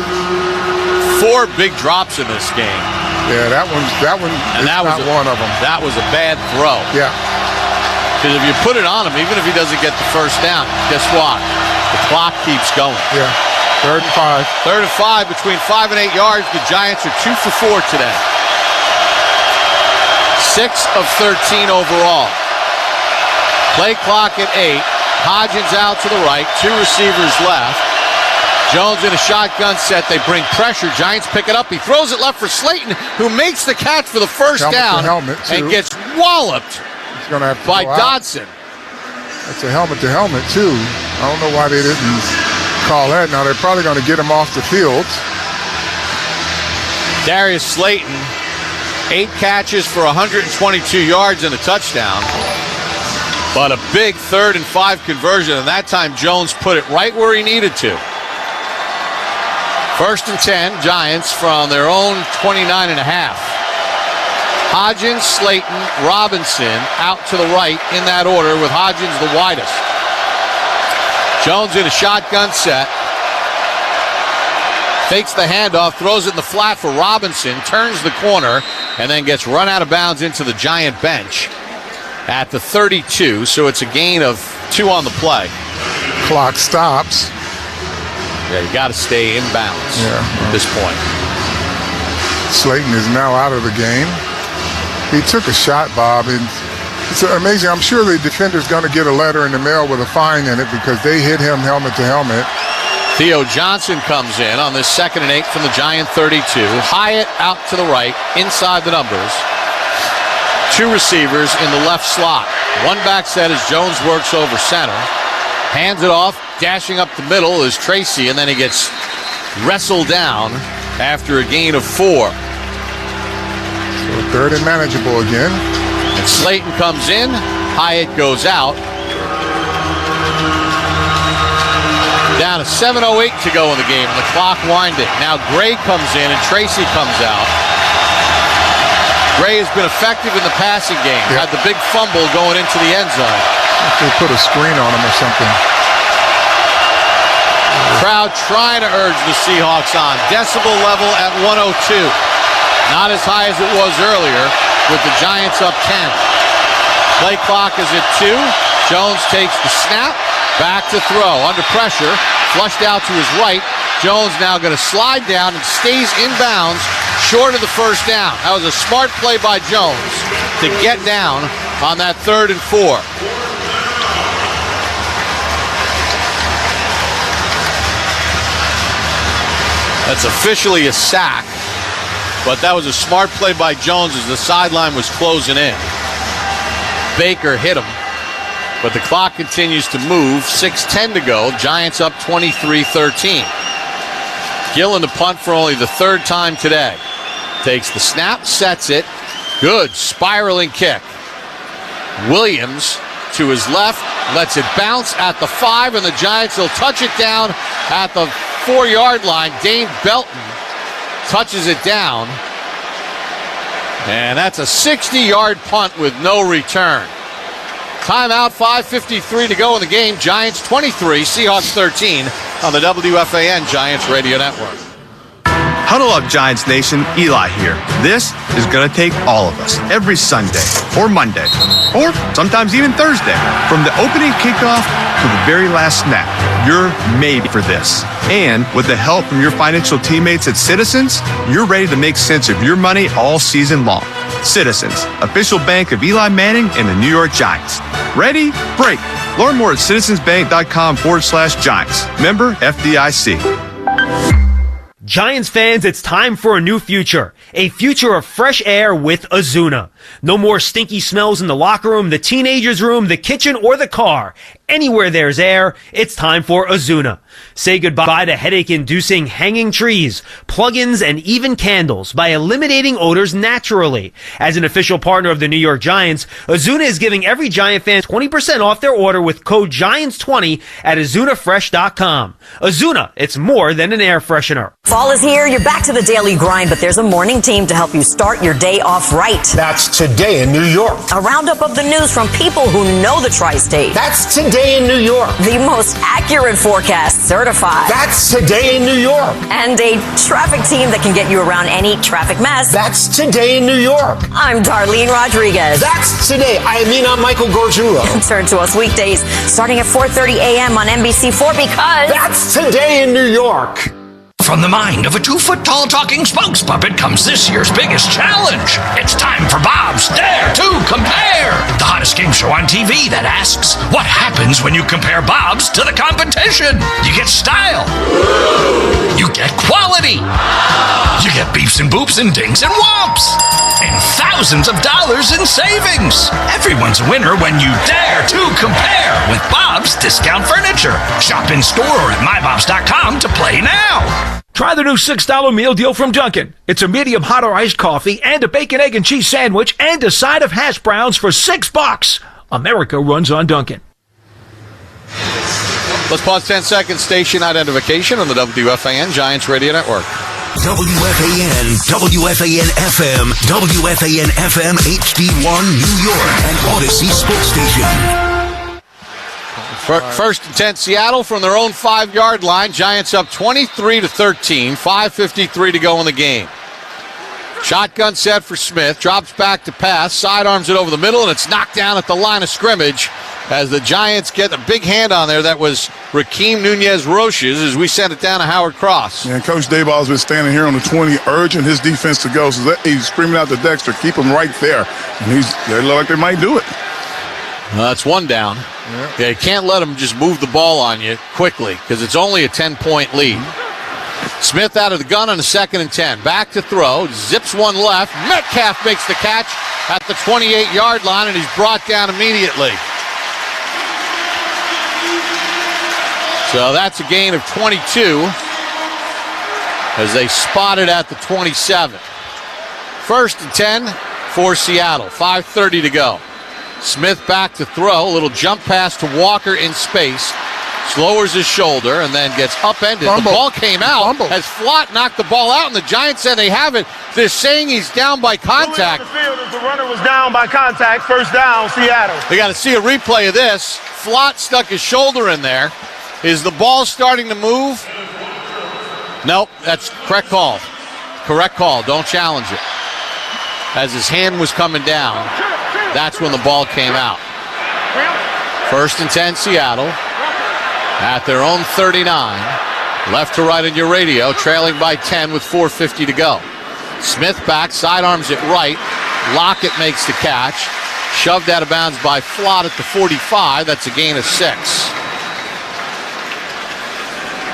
4 big drops in this game. Yeah, that one is not one of them. That was a bad throw. Yeah. Because if you put it on him, even if he doesn't get the first down, guess what? The clock keeps going. Yeah. 3rd and 5. 3rd and 5 between 5 and 8 yards. The Giants are 2 for 4 today. 6 of 13 overall. Play clock at 8. Hodgins out to the right. 2 receivers left. Jones in a shotgun set. They bring pressure. Giants pick it up. He throws it left for Slayton, who makes the catch for the first down and gets walloped by Dodson. That's a helmet-to-helmet, too. I don't know why they didn't call that. Now, they're probably going to get him off the field. Darius Slayton, 8 catches for 122 yards and a touchdown. But a big 3rd and 5 conversion, and that time Jones put it right where he needed to. 1st and 10, Giants from their own 29.5. Hodgins, Slayton, Robinson out to the right in that order, with Hodgins the widest. Jones in a shotgun set. Fakes the handoff, throws it in the flat for Robinson, turns the corner, and then gets run out of bounds into the Giant bench at the 32, so it's a gain of 2 on the play. Clock stops. Yeah, you got to stay in bounds at this point. Slayton is now out of the game. He took a shot, Bob, and it's amazing. I'm sure the defender's going to get a letter in the mail with a fine in it because they hit him helmet to helmet. Theo Johnson comes in on this 2nd and 8 from the Giant 32. Hyatt out to the right, inside the numbers. 2 receivers in the left slot. One back set as Jones works over center. Hands it off, dashing up the middle is Tracy, and then he gets wrestled down after a gain of 4. So 3rd and manageable again. And Slayton comes in, Hyatt goes out. Down to 7:08 to go in the game, and the clock winding. Now Gray comes in and Tracy comes out. Gray has been effective in the passing game. Had the big fumble going into the end zone. They put a screen on him or something. Crowd trying to urge the Seahawks on. Decibel level at 102. Not as high as it was earlier, with the Giants up 10. Play clock is at 2. Jones takes the snap. Back to throw. Under pressure. Flushed out to his right. Jones now going to slide down and stays in bounds short of the first down. That was a smart play by Jones to get down on that 3rd and 4. That's officially a sack, but that was a smart play by Jones as the sideline was closing in. Baker hit him, but the clock continues to move. 6:10 to go. Giants up 23-13. Gillen to punt for only the 3rd time today. Takes the snap, sets it. Good spiraling kick. Williams to his left, lets it bounce at the 5, and the Giants will touch it down at the 4-yard line. Dane Belton touches it down. And that's a 60-yard punt with no return. Timeout, 5:53 to go in the game. Giants 23, Seahawks 13 on the WFAN Giants Radio Network. Huddle up, Giants Nation. Eli here. This is going to take all of us every Sunday or Monday or sometimes even Thursday. From the opening kickoff to the very last snap, you're made for this. And with the help from your financial teammates at Citizens, you're ready to make sense of your money all season long. Citizens, official bank of Eli Manning and the New York Giants. Ready? Break. Learn more at citizensbank.com/Giants. Member FDIC. Giants fans, it's time for a new future. A future of fresh air with Azuna. No more stinky smells in the locker room, the teenager's room, the kitchen, or the car. Anywhere there's air, it's time for Azuna. Say goodbye to headache-inducing hanging trees, plug-ins, and even candles by eliminating odors naturally. As an official partner of the New York Giants, Azuna is giving every Giant fan 20% off their order with code GIANTS20 at AzunaFresh.com. Azuna, it's more than an air freshener. Fall is here, you're back to the daily grind, but there's a morning team to help you start your day off right. That's Today in New York. A roundup of the news from people who know the tri-state. That's Today in New York. The most accurate forecast certified. That's Today in New York. And a traffic team that can get you around any traffic mess. That's Today in New York. I'm Darlene Rodriguez. That's Today. I'm Michael Gorgiulo. Turn to us weekdays starting at 4:30 a.m. on NBC4 because that's Today in New York. From the mind of a 2-foot-tall talking spokes puppet comes this year's biggest challenge. It's time for Bob's Dare to Compare, the hottest game show on TV that asks, what happens when you compare Bob's to the competition? You get style. You get quality. You get beeps and boops and dings and whomps. And thousands of dollars in savings. Everyone's a winner when you dare to compare with Bob's Discount Furniture. Shop in store or at mybobs.com to play now. Try the new $6 meal deal from Dunkin'. It's a medium hot or iced coffee and a bacon, egg, and cheese sandwich and a side of hash browns for $6. America runs on Dunkin'. Let's pause 10 seconds. Station identification on the WFAN Giants Radio Network. WFAN, WFAN-FM, WFAN-FM HD1 New York, and Odyssey Sports Station. First and 10, Seattle from their own 5-yard line. Giants up 23-13, 5:53 to go in the game. Shotgun set for Smith, drops back to pass, sidearms it over the middle, and it's knocked down at the line of scrimmage as the Giants get a big hand on there. That was Rakeem Nunez-Roches as we sent it down to Howard Cross. Yeah, and Coach Dayball's been standing here on the 20, urging his defense to go. So he's screaming out to Dexter, keep him right there. And they look like they might do it. That's one down. Yeah, you can't let them just move the ball on you quickly because it's only a 10-point lead. Smith out of the gun on a 2nd and 10. Back to throw. Zips one left. Metcalf makes the catch at the 28-yard line, and he's brought down immediately. So that's a gain of 22 as they spot it at the 27. 1st and 10 for Seattle. 5:30 to go. Smith back to throw. A little jump pass to Walker in space. Lowers his shoulder and then gets upended. Fumble. The ball came out as Flott knocked the ball out, and the Giants said they have it. They're saying he's down by contact. The field as the runner was down by contact. First down, Seattle. They got to see a replay of this. Flott stuck his shoulder in there. Is the ball starting to move? Nope, that's correct call. Correct call. Don't challenge it. As his hand was coming down, that's when the ball came out. 1st and 10, Seattle. At their own 39. Left to right on your radio, trailing by 10 with 4:50 to go. Smith back, sidearms it right. Lockett makes the catch. Shoved out of bounds by Flott at the 45. That's a gain of 6.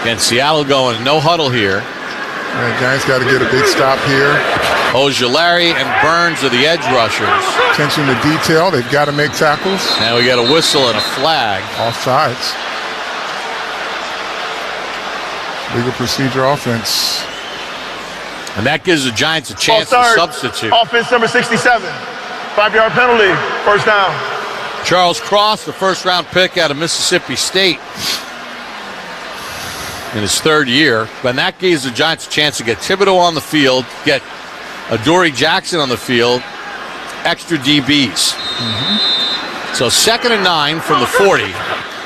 Again, Seattle going no huddle here. The Giants got to get a big stop here. Ojulari and Burns are the edge rushers. Attention to detail. They've got to make tackles. Now we got a whistle and a flag. Offsides. Legal procedure offense. And that gives the Giants a chance to substitute. Offense number 67. 5-yard penalty. First down. Charles Cross, the first-round pick out of Mississippi State in his 3rd year. And that gives the Giants a chance to get Thibodeau on the field, get Adoree Jackson on the field, extra DBs. So 2nd and 9 from the 40.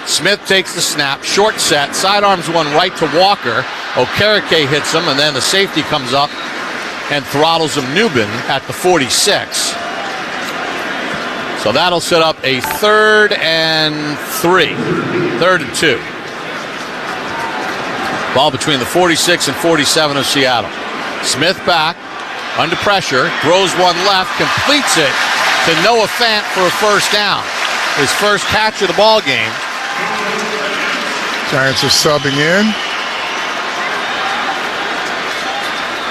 Smith takes the snap, short set, sidearms one right to Walker. Okereke hits him, and then the safety comes up and throttles him, Newman, at the 46. So that'll set up a 3rd and 3. 3rd and 2. Ball between the 46 and 47 of Seattle. Smith back, under pressure, throws one left, completes it to Noah Fant for a first down. His first catch of the ball game. Giants are subbing in.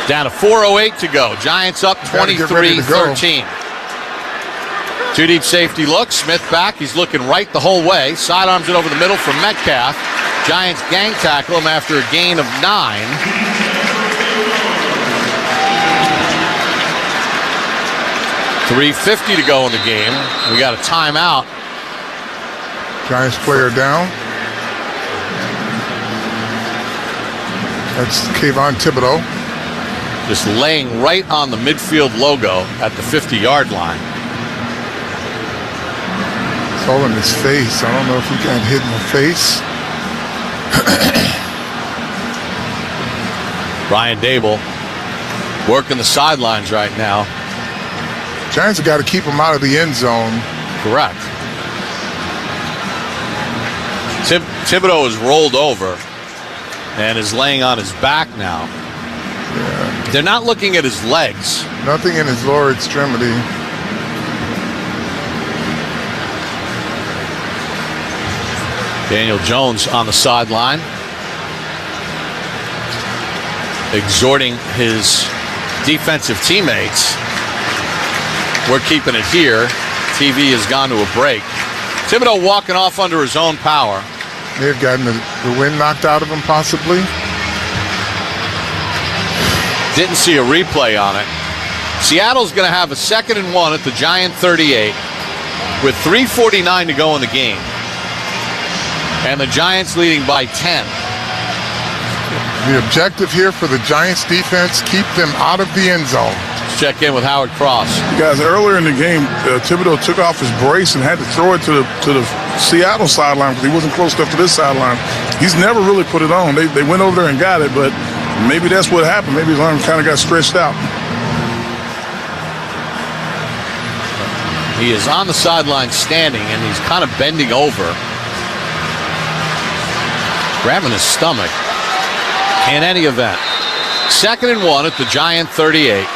Down to 4:08 to go. Giants up 23-13. Two deep safety look. Smith back. He's looking right the whole way. Sidearms it over the middle for Metcalf. Giants gang tackle him after a gain of 9. .350 to go in the game. We got a timeout. Giants player down. That's Kayvon Thibodeau. Just laying right on the midfield logo at the 50-yard line. It's all in his face. I don't know if he got hit in the face. Brian Dable working the sidelines right now. Giants have got to keep him out of the end zone. Correct. Thibodeau is rolled over and is laying on his back now. Yeah. They're not looking at his legs. Nothing in his lower extremity. Daniel Jones on the sideline, exhorting his defensive teammates. We're keeping it here. TV has gone to a break. Thibodeau walking off under his own power. May have gotten the wind knocked out of him, possibly. Didn't see a replay on it. Seattle's going to have a 2nd and 1 at the Giant 38 with 3:49 to go in the game. And the Giants leading by 10. The objective here for the Giants defense, keep them out of the end zone. Let's check in with Howard Cross. Guys, earlier in the game, Thibodeau took off his brace and had to throw it to the Seattle sideline because he wasn't close enough to this sideline. He's never really put it on. They went over there and got it, but maybe that's what happened. Maybe his arm kind of got stretched out. He is on the sideline standing, and he's kind of bending over, grabbing his stomach. In any event, 2nd and 1 at the Giant 38.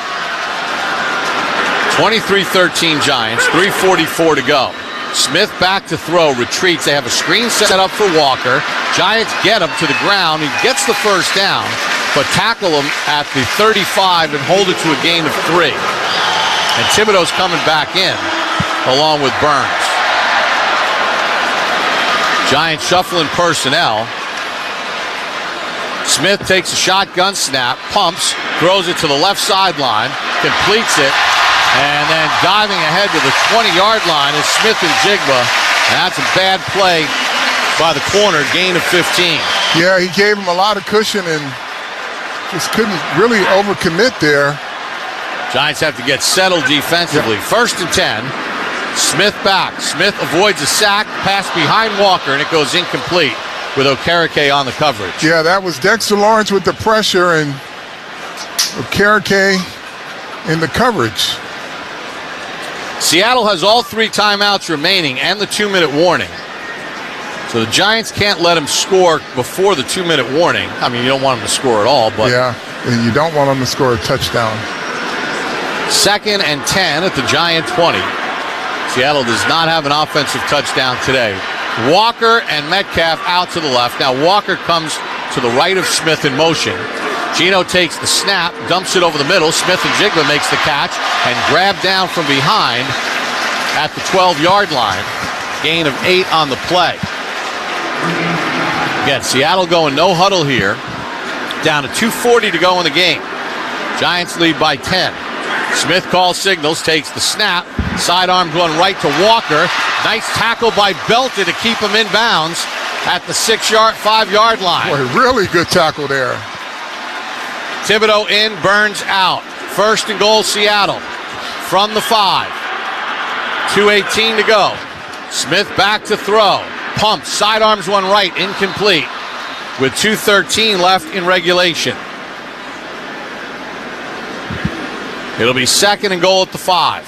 23-13 Giants, 3:44 to go. Smith back to throw, retreats. They have a screen set up for Walker. Giants get him to the ground. He gets the first down, but tackle him at the 35 and hold it to a gain of 3. And Thibodeau's coming back in, along with Burns. Giants shuffling personnel. Smith takes a shotgun snap, pumps, throws it to the left sideline, completes it, and then diving ahead to the 20-yard line is Smith and Jigba. And that's a bad play by the corner, gain of 15. Yeah, he gave him a lot of cushion and just couldn't really overcommit there. Giants have to get settled defensively. Yep. 1st and 10. Smith back. Smith avoids a sack, pass behind Walker, and it goes incomplete with Okereke on the coverage. Yeah, that was Dexter Lawrence with the pressure and Okereke in the coverage. Seattle has all 3 timeouts remaining and the 2-minute warning. So the Giants can't let him score before the 2-minute warning. I mean, you don't want him to score at all, but... Yeah, and you don't want him to score a touchdown. 2nd and 10 at the Giant 20. Seattle does not have an offensive touchdown today. Walker and Metcalf out to the left. Now Walker comes to the right of Smith in motion. Gino takes the snap, dumps it over the middle. Smith and Jigba makes the catch and grab down from behind at the 12-yard line. Gain of 8 on the play. Again, Seattle going no huddle here. Down to 2:40 to go in the game. Giants lead by 10. Smith calls signals, takes the snap. Sidearm going right to Walker. Nice tackle by Belton to keep him in bounds at the 5-yard line. Boy, really good tackle there. Thibodeau in, Burns out. 1st and goal, Seattle. From the 5. 2:18 to go. Smith back to throw. Pumps, sidearms one right, incomplete. With 2:13 left in regulation. It'll be 2nd and goal at the 5.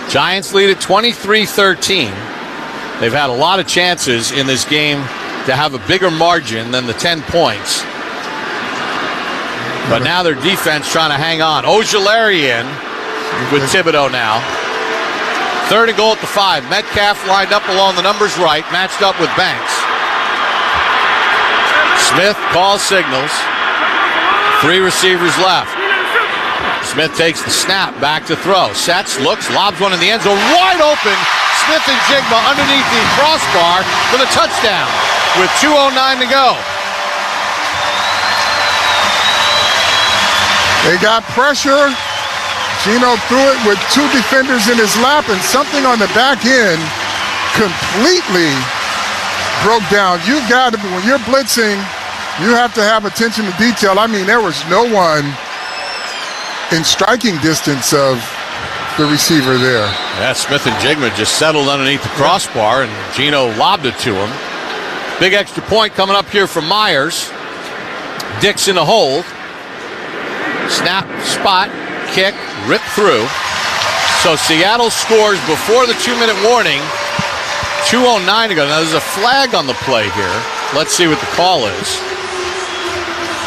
Giants lead at 23-13. They've had a lot of chances in this game to have a bigger margin than the 10 points. But now their defense trying to hang on. Ojulari in with Thibodeau now. 3rd and goal at the 5. Metcalf lined up along the numbers right, matched up with Banks. Smith calls signals. 3 receivers left. Smith takes the snap, back to throw. Sets, looks, lobs one in the end zone. Wide open. Smith and Jigma underneath the crossbar for the touchdown with 2:09 to go. They got pressure. Geno threw it with 2 defenders in his lap, and something on the back end completely broke down. You've got to, when you're blitzing, you have to have attention to detail. I mean, there was no one in striking distance of the receiver there. Yeah, Smith and Jigma just settled underneath the crossbar, and Geno lobbed it to him. Big extra point coming up here from Myers. Dix in the hold. Snap, spot, kick, rip through. So Seattle scores before the 2-minute warning. 2:09 to go. Now there's a flag on the play here. Let's see what the call is.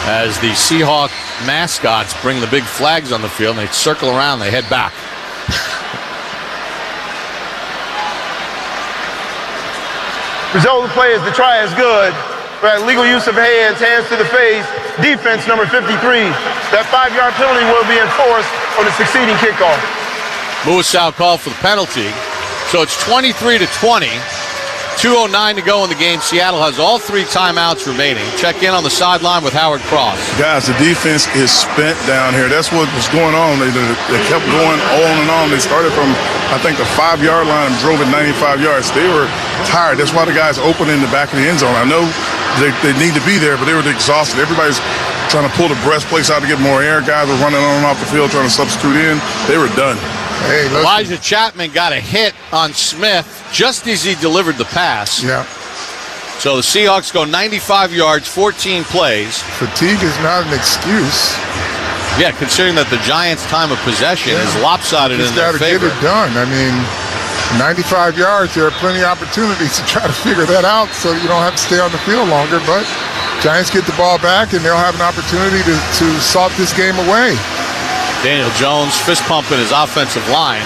As the Seahawks mascots bring the big flags on the field, and they circle around, they head back. Result of the play is the try is good. Right, legal use of hands to the face. Defense number 53. That 5-yard penalty will be enforced on the succeeding kickoff. Muasau called for the penalty. So it's 23-20. 2:09 to go in the game. Seattle has all 3 timeouts remaining. Check in on the sideline with Howard Cross. Guys, the defense is spent down here. That's what was going on. They kept going on and on. They started from, I think, the 5-yard line and drove it 95 yards. They were tired. That's why the guys open in the back of the end zone. I know they need to be there, but they were exhausted. Everybody's trying to pull the breastplates out to get more air. Guys were running on and off the field trying to substitute in. They were done. Hey, Elijah Chapman got a hit on Smith just as he delivered the pass. Yeah. So the Seahawks go 95 yards, 14 plays. Fatigue is not an excuse. Yeah, considering that the Giants' time of possession is lopsided in their favor. You just got to get it done. I mean, 95 yards, there are plenty of opportunities to try to figure that out so you don't have to stay on the field longer. But Giants get the ball back, and they'll have an opportunity to salt this game away. Daniel Jones fist pumping his offensive line.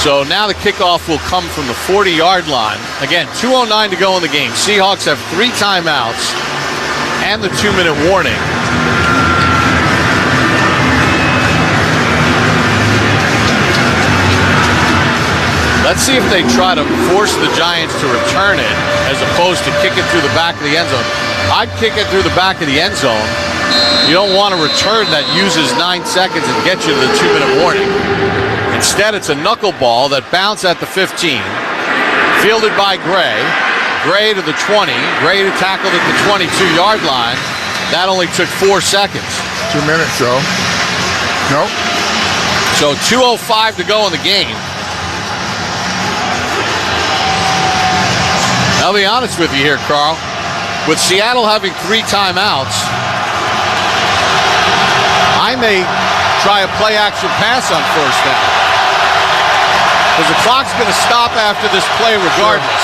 So now the kickoff will come from the 40-yard line. Again, 2:09 to go in the game. Seahawks have 3 timeouts and the 2-minute warning. Let's see if they try to force the Giants to return it as opposed to kick it through the back of the end zone. I'd kick it through the back of the end zone. You don't want a return that uses 9 seconds and gets you to the 2-minute warning. Instead, it's a knuckleball that bounced at the 15, fielded by Gray. Gray to the 20. Gray to tackled at the 22-yard line. That only took 4 seconds. 2 minutes, though. Nope. So 2:05 to go in the game. I'll be honest with you here, Carl. With Seattle having 3 timeouts, I may try a play-action pass on first down. Because the clock's going to stop after this play regardless.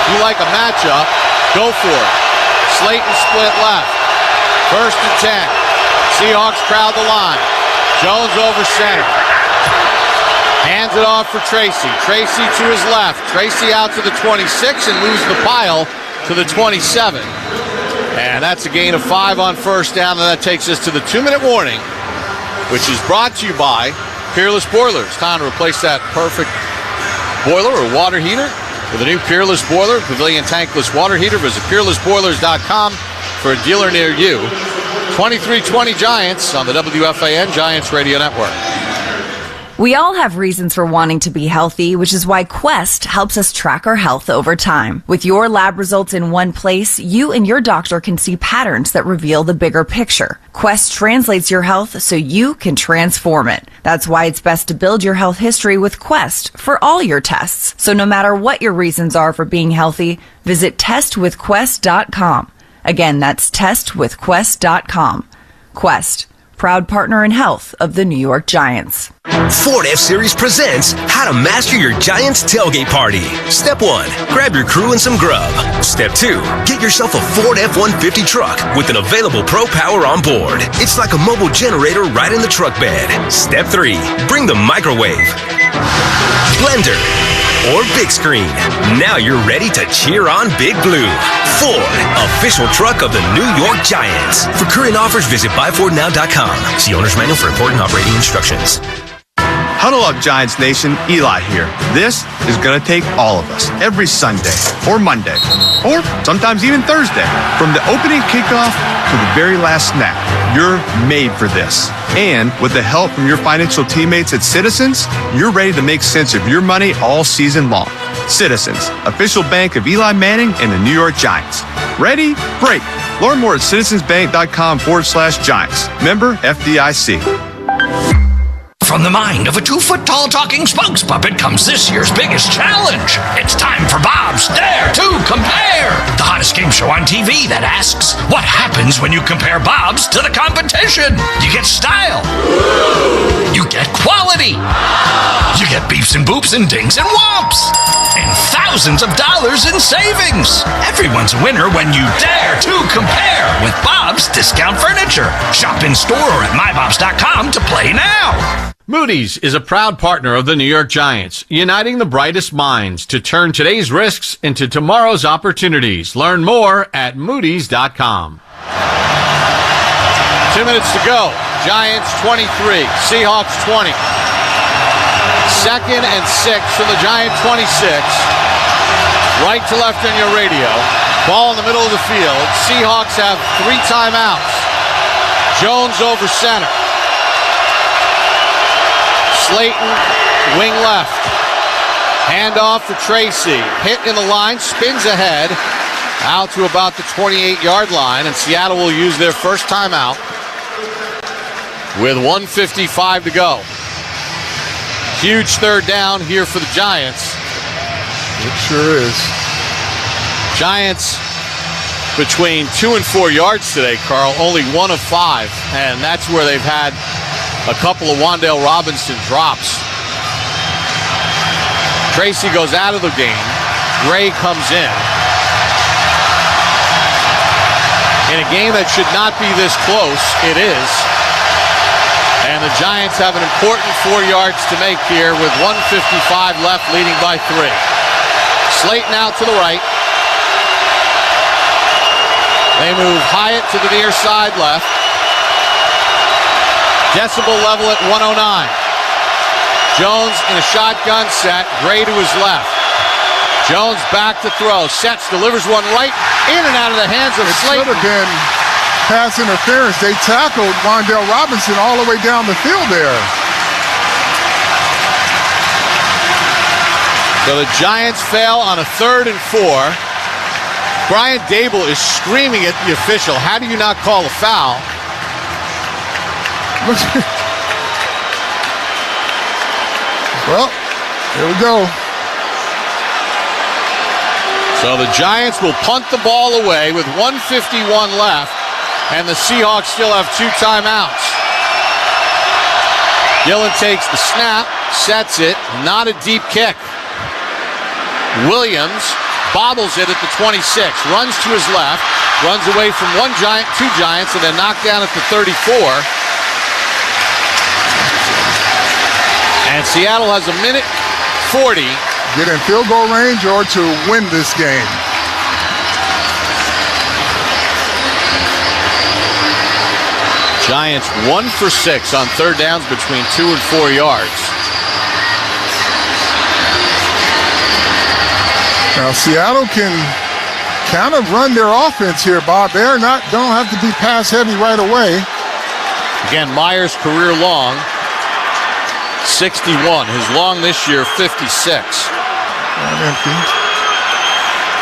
If you like a matchup, go for it. Slayton split left. 1st and 10. Seahawks crowd the line. Jones over center. Hands it off for Tracy. Tracy to his left. Tracy out to the 26 and moves the pile to the 27. And that's a gain of 5 on first down, and that takes us to the 2-minute warning, which is brought to you by Peerless Boilers. Time to replace that perfect boiler or water heater with a new Peerless Boiler, Pavilion Tankless Water Heater. Visit peerlessboilers.com for a dealer near you. 23-20 Giants on the WFAN Giants Radio Network. We all have reasons for wanting to be healthy, which is why Quest helps us track our health over time. With your lab results in one place, you and your doctor can see patterns that reveal the bigger picture. Quest translates your health so you can transform it. That's why it's best to build your health history with Quest for all your tests. So no matter what your reasons are for being healthy, visit testwithquest.com. Again, that's testwithquest.com. Quest, proud partner in health of the New York Giants. Ford F-Series presents How to Master Your Giants Tailgate Party. Step 1, grab your crew and some grub. Step 2, get yourself a Ford F-150 truck with an available Pro Power on board. It's like a mobile generator right in the truck bed. Step 3, bring the microwave, blender, or big screen. Now you're ready to cheer on Big Blue. Ford, official truck of the New York Giants. For current offers, visit buyfordnow.com. See owner's manual for important operating instructions. Huddle up, Giants Nation. Eli here. This is going to take all of us every Sunday or Monday or sometimes even Thursday. From the opening kickoff to the very last snap, you're made for this. And with the help from your financial teammates at Citizens, you're ready to make sense of your money all season long. Citizens, official bank of Eli Manning and the New York Giants. Ready? Break. Learn more at citizensbank.com/Giants. Member FDIC. From the mind of a 2-foot-tall talking spokes puppet comes this year's biggest challenge. It's time for Bob's Dare to Compare, the hottest game show on TV that asks, what happens when you compare Bob's to the competition? You get style. You get quality. You get beeps and boops and dings and whomps. And thousands of dollars in savings. Everyone's a winner when you dare to compare with Bob's Discount Furniture. Shop in store or at mybobs.com to play now. Moody's is a proud partner of the New York Giants, uniting the brightest minds to turn today's risks into tomorrow's opportunities. Learn more at moodys.com. 2 minutes to go. Giants 23, Seahawks 20. 2nd and 6 from the Giant 26. Right to left on your radio. Ball in the middle of the field. Seahawks have 3 timeouts. Jones over center. Slayton, wing left. Handoff for Tracy. Hit in the line, spins ahead, out to about the 28-yard line, and Seattle will use their first timeout with 1:55 to go. Huge third down here for the Giants. It sure is. Giants between 2 and 4 yards today, Carl. Only 1 of 5, and that's where they've had a couple of Wan'Dale Robinson drops. Tracy goes out of the game. Gray comes in. In a game that should not be this close, it is. And the Giants have an important 4 yards to make here with 1:55 left, leading by 3. Slayton out to the right. They move Hyatt to the near side left. Decibel level at 109. Jones in a shotgun set. Gray to his left. Jones back to throw. Sets, delivers one right. In and out of the hands of Slayton. It should have been pass interference. They tackled Wan'Dale Robinson all the way down the field there. So the Giants fail on a 3rd and 4. Brian Dable is screaming at the official. How do you not call a foul? Well, here we go. So the Giants will punt the ball away with 1:51 left, and the Seahawks still have 2 timeouts. Gillen takes the snap, sets it, not a deep kick. Williams bobbles it at the 26, runs to his left, runs away from 1 Giant, 2 Giants, and then knocked down at the 34. And Seattle has 1:40. Get in field goal range or to win this game. Giants 1 for 6 on 3rd downs between 2 and 4 yards. Now Seattle can kind of run their offense here, Bob. They don't have to be pass heavy right away. Again, Myers career long 61. His long this year 56.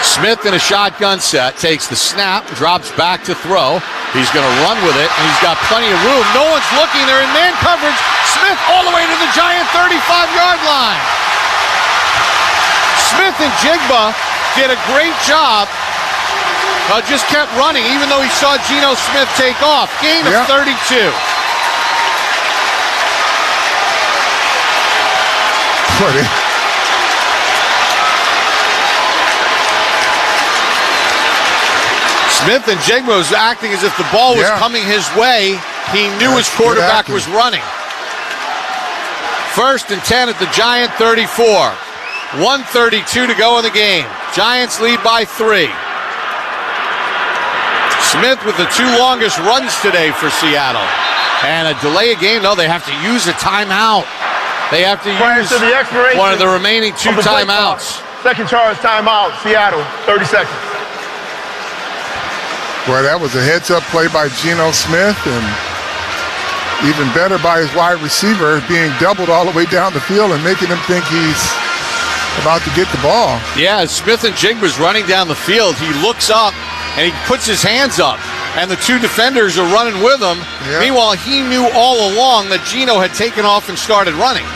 Smith in a shotgun set takes the snap, drops back to throw. He's going to run with it, and he's got plenty of room. No one's looking. They're in man coverage. Smith all the way to the Giant 35-yard line. Smith and Jigba did a great job. Just kept running, even though he saw Geno Smith take off. Gain of 32. Smith and Jigba was acting as if the ball was coming his way. He knew his quarterback was running. 1st and 10 at the Giant 34. 1:32 to go in the game. Giants lead by 3. Smith with the 2 longest runs today for Seattle. And a delay of game. No, they have to use a timeout. They have to use one of the remaining 2 timeouts. Second charge timeout, Seattle, 30 seconds. Well, that was a heads-up play by Geno Smith, and even better by his wide receiver being doubled all the way down the field and making him think he's about to get the ball. Yeah, as Smith and Jigba's running down the field, he looks up and he puts his hands up, and the 2 defenders are running with him. Yeah. Meanwhile, he knew all along that Geno had taken off and started running.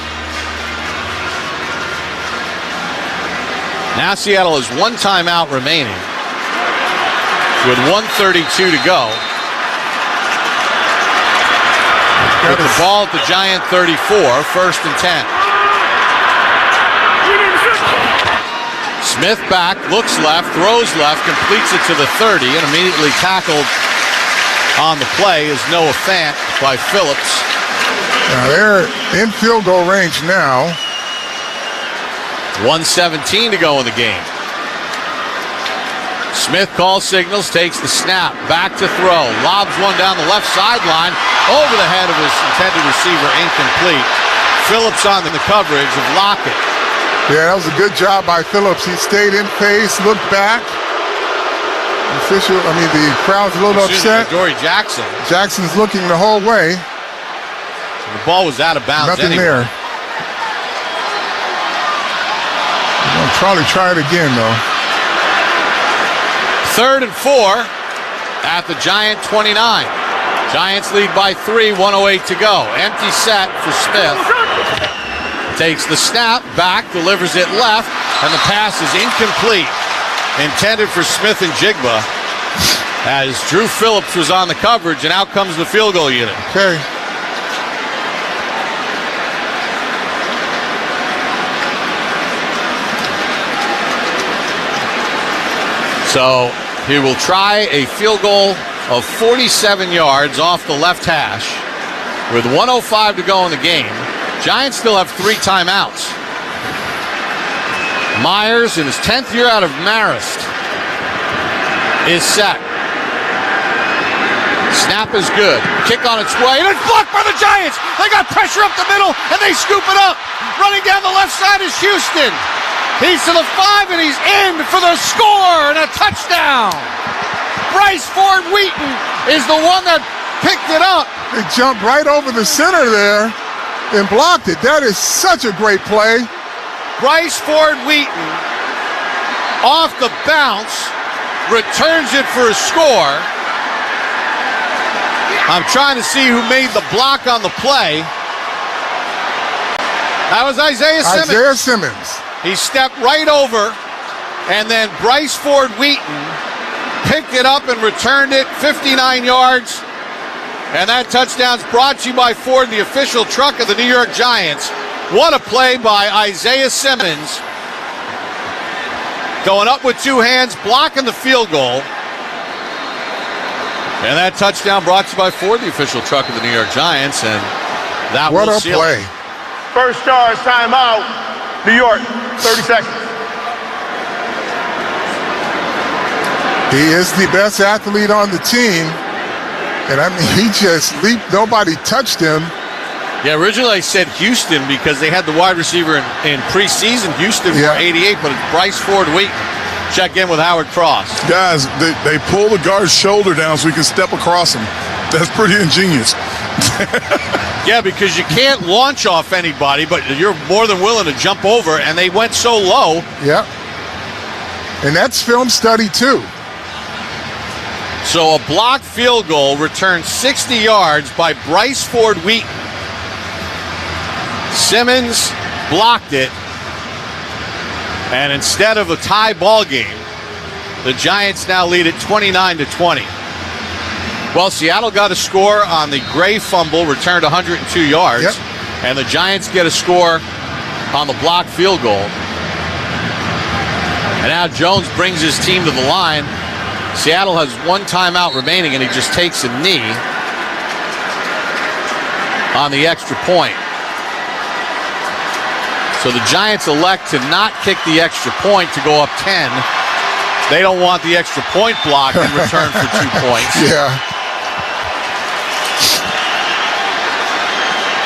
Now Seattle has 1 timeout remaining with 1:32 to go. With the ball at the Giant 34, 1st and 10. Smith back, looks left, throws left, completes it to the 30, and immediately tackled on the play is Noah Fant by Phillips. Now they're in field goal range now. 1:17 to go in the game. Smith calls signals, takes the snap, back to throw, lobs one down the left sideline, over the head of his intended receiver, incomplete. Phillips on the coverage of Lockett. Yeah, that was a good job by Phillips. He stayed in pace, looked back. The crowd's a little upset. Dory Jackson. Jackson's looking the whole way. The ball was out of bounds. Nothing anyway. there. I'll probably try it again, though. 3rd and 4 at the Giant 29. Giants lead by 3, 1:08 to go. Empty set for Smith. Takes the snap, back, delivers it left, and the pass is incomplete. Intended for Smith and Jigba, as Drew Phillips was on the coverage, and out comes the field goal unit. Okay. So he will try a field goal of 47 yards off the left hash with 1:05 to go in the game. Giants still have 3 timeouts. Myers, in his 10th year out of Marist, is set. Snap is good. Kick on its way, and it's blocked by the Giants. They got pressure up the middle, and they scoop it up. Running down the left side is Houston. He's to the 5, and he's in for the score and a touchdown. Bryce Ford Wheaton is the one that picked it up. They jumped right over the center there and blocked it. That is such a great play. Bryce Ford Wheaton, off the bounce, returns it for a score. I'm trying to see who made the block on the play. That was Isaiah Simmons. Isaiah Simmons. He stepped right over, and then Bryce Ford Wheaton picked it up and returned it 59 yards. And that touchdown's brought to you by Ford, the official truck of the New York Giants. What a play by Isaiah Simmons. Going up with 2 hands, blocking the field goal. And that touchdown brought to you by Ford, the official truck of the New York Giants. And that what will a seal play. it. First charge, timeout, New York, 30 seconds. He is the best athlete on the team. And he just leaped. Nobody touched him. Yeah, originally I said Houston because they had the wide receiver in preseason. Houston were 88, but it's Bryce Ford Wheaton. Check in with Howard Cross. Guys, they pull the guard's shoulder down so he can step across him. That's pretty ingenious. Yeah, because you can't launch off anybody, but you're more than willing to jump over, and they went so low. Yeah. And that's film study, too. So a blocked field goal returned 60 yards by Bryce Ford Wheaton. Simmons blocked it. And instead of a tie ball game, the Giants now lead it 29-20. Well, Seattle got a score on the Gray fumble, returned 102 yards. Yep. And the Giants get a score on the blocked field goal. And now Jones brings his team to the line. Seattle has 1 timeout remaining, and he just takes a knee on the extra point. So the Giants elect to not kick the extra point to go up 10. They don't want the extra point blocked in return for 2 points. Yeah.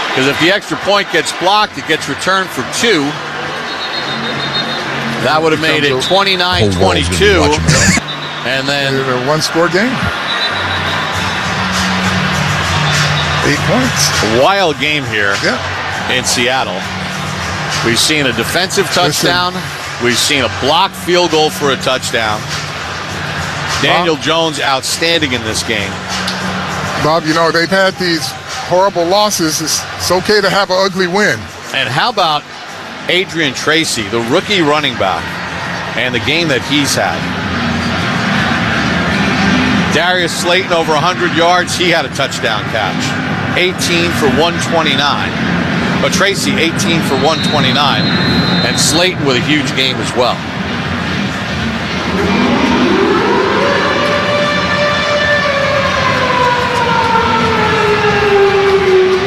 Because if the extra point gets blocked, it gets returned for 2. That would have made it 29-22. And then a one-score game. 8 points. A wild game here in Seattle. We've seen a defensive touchdown. We've seen a blocked field goal for a touchdown. Daniel Jones outstanding in this game. Bob, you know, they've had these horrible losses. It's okay to have an ugly win. And how about Adrian Tracy, the rookie running back, and the game that he's had? Darius Slayton over 100 yards. He had a touchdown catch. 18 for 129. But Tracy, 18 for 129. And Slayton with a huge game as well.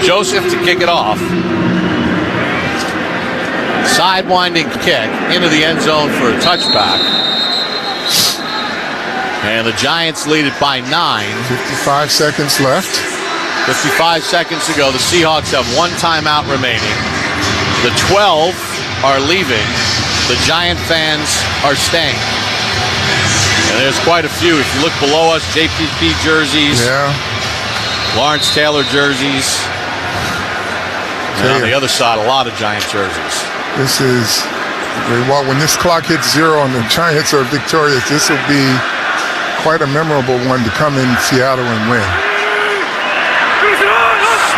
Joseph to kick it off. Sidewinding kick into the end zone for a touchback. And the Giants lead it by 9. 55 seconds left. 55 seconds to go. The Seahawks have 1 timeout remaining. The 12 are leaving. The Giant fans are staying. And there's quite a few. If you look below us, JPP jerseys. Yeah. Lawrence Taylor jerseys. And on the other side, a lot of Giant jerseys. This is, well, when this clock hits 0 and the Giants are victorious, this will be quite a memorable one to come in Seattle and win.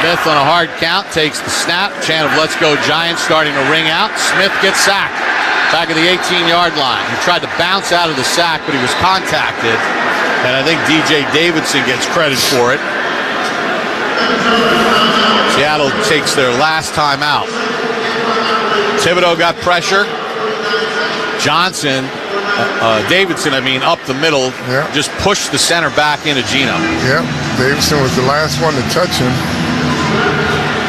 Smith on a hard count takes the snap. Chant of "Let's go Giants" starting to ring out. Smith gets sacked back at the 18-yard line. He tried to bounce out of the sack, but he was contacted. And I think DJ Davidson gets credit for it. Seattle takes their last time out. Thibodeau got pressure. Davidson, up the middle, just pushed the center back into Geno. Yeah, Davidson was the last one to touch him.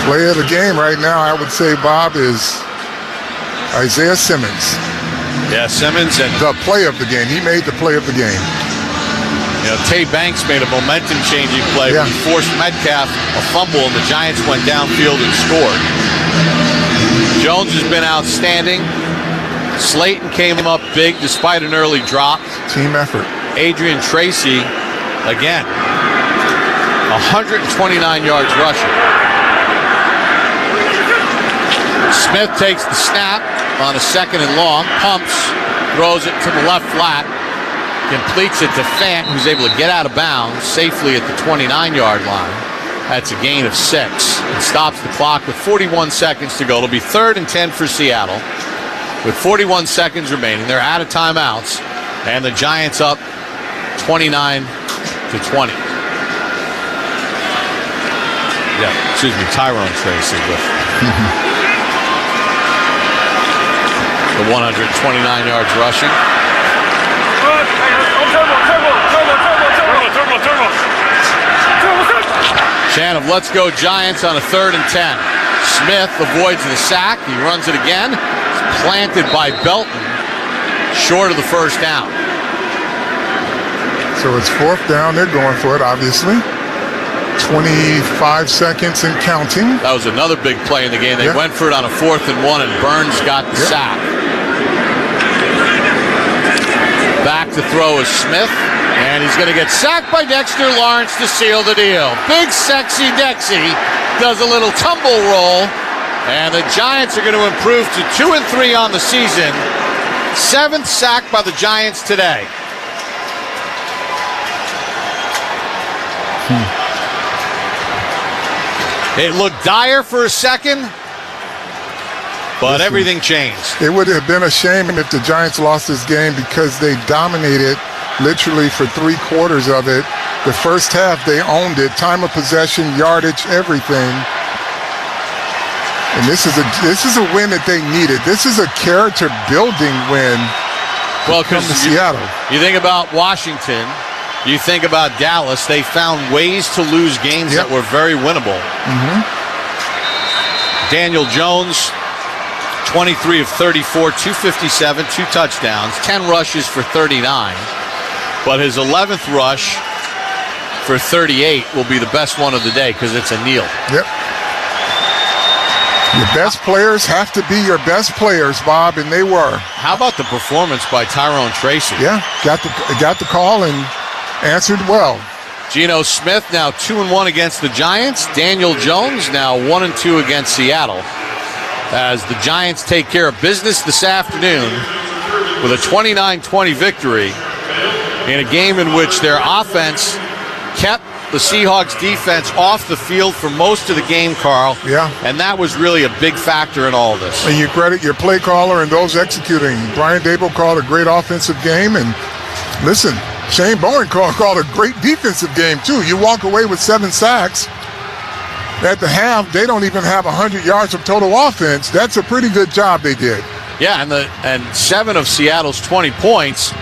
Play of the game right now, I would say, Bob, is Isaiah Simmons. Yeah, Simmons. And the play of the game. He made the play of the game. You know, Tay Banks made a momentum-changing play when he forced Metcalf a fumble, and the Giants went downfield and scored. Jones has been outstanding. Slayton came up big despite an early drop. Team effort. Adrian Tracy, again, 129 yards rushing. Smith takes the snap on a 2nd and long, pumps, throws it to the left flat, completes it to Fant, who's able to get out of bounds safely at the 29-yard line. That's a gain of 6. It stops the clock with 41 seconds to go. It'll be 3rd and 10 for Seattle. With 41 seconds remaining, they're out of timeouts, and the Giants up 29-20. Tyrone Tracy with the 129 yards rushing. Chant of "Let's go Giants" on a 3rd and 10. Smith avoids the sack. He runs it again. It's planted by Belton, short of the first down. So it's 4th down. They're going for it, obviously. 25 seconds and counting. That was another big play in the game. They went for it on a 4th and 1, and Burns got the sack. Back to throw is Smith, and he's going to get sacked by Dexter Lawrence to seal the deal. Big sexy Dexy does a little tumble roll, and the Giants are going to improve to 2-3 on the season. 7th sack by the Giants today. It looked dire for a second, but everything changed. It would have been a shame if the Giants lost this game because they dominated literally for 3/4 of it. The first half, they owned it. Time of possession, yardage, everything. And this is a win that they needed. This is a character-building win. Well, because Seattle. You think about Washington. You think about Dallas. They found ways to lose games that were very winnable. Daniel Jones 23 of 34, 257, 2 touchdowns, 10 rushes for 39. But his 11th rush for 38 will be the best one of the day because it's a kneel. Yep. Your best players have to be your best players, Bob, and they were. How about the performance by Tyrone Tracy? Yeah, got the call and answered well. Geno Smith now 2-1 against the Giants. Daniel Jones now 1-2 against Seattle. As the Giants take care of business this afternoon with a 29-20 victory in a game in which their offense kept the Seahawks defense off the field for most of the game, Carl. Yeah. And that was really a big factor in all of this. And you credit your play caller and those executing. Brian Daboll called a great offensive game. And listen, Shane Bowen called a great defensive game, too. You walk away with 7 sacks. At the half, they don't even have 100 yards of total offense. That's a pretty good job they did. Yeah, and 7 of Seattle's 20 points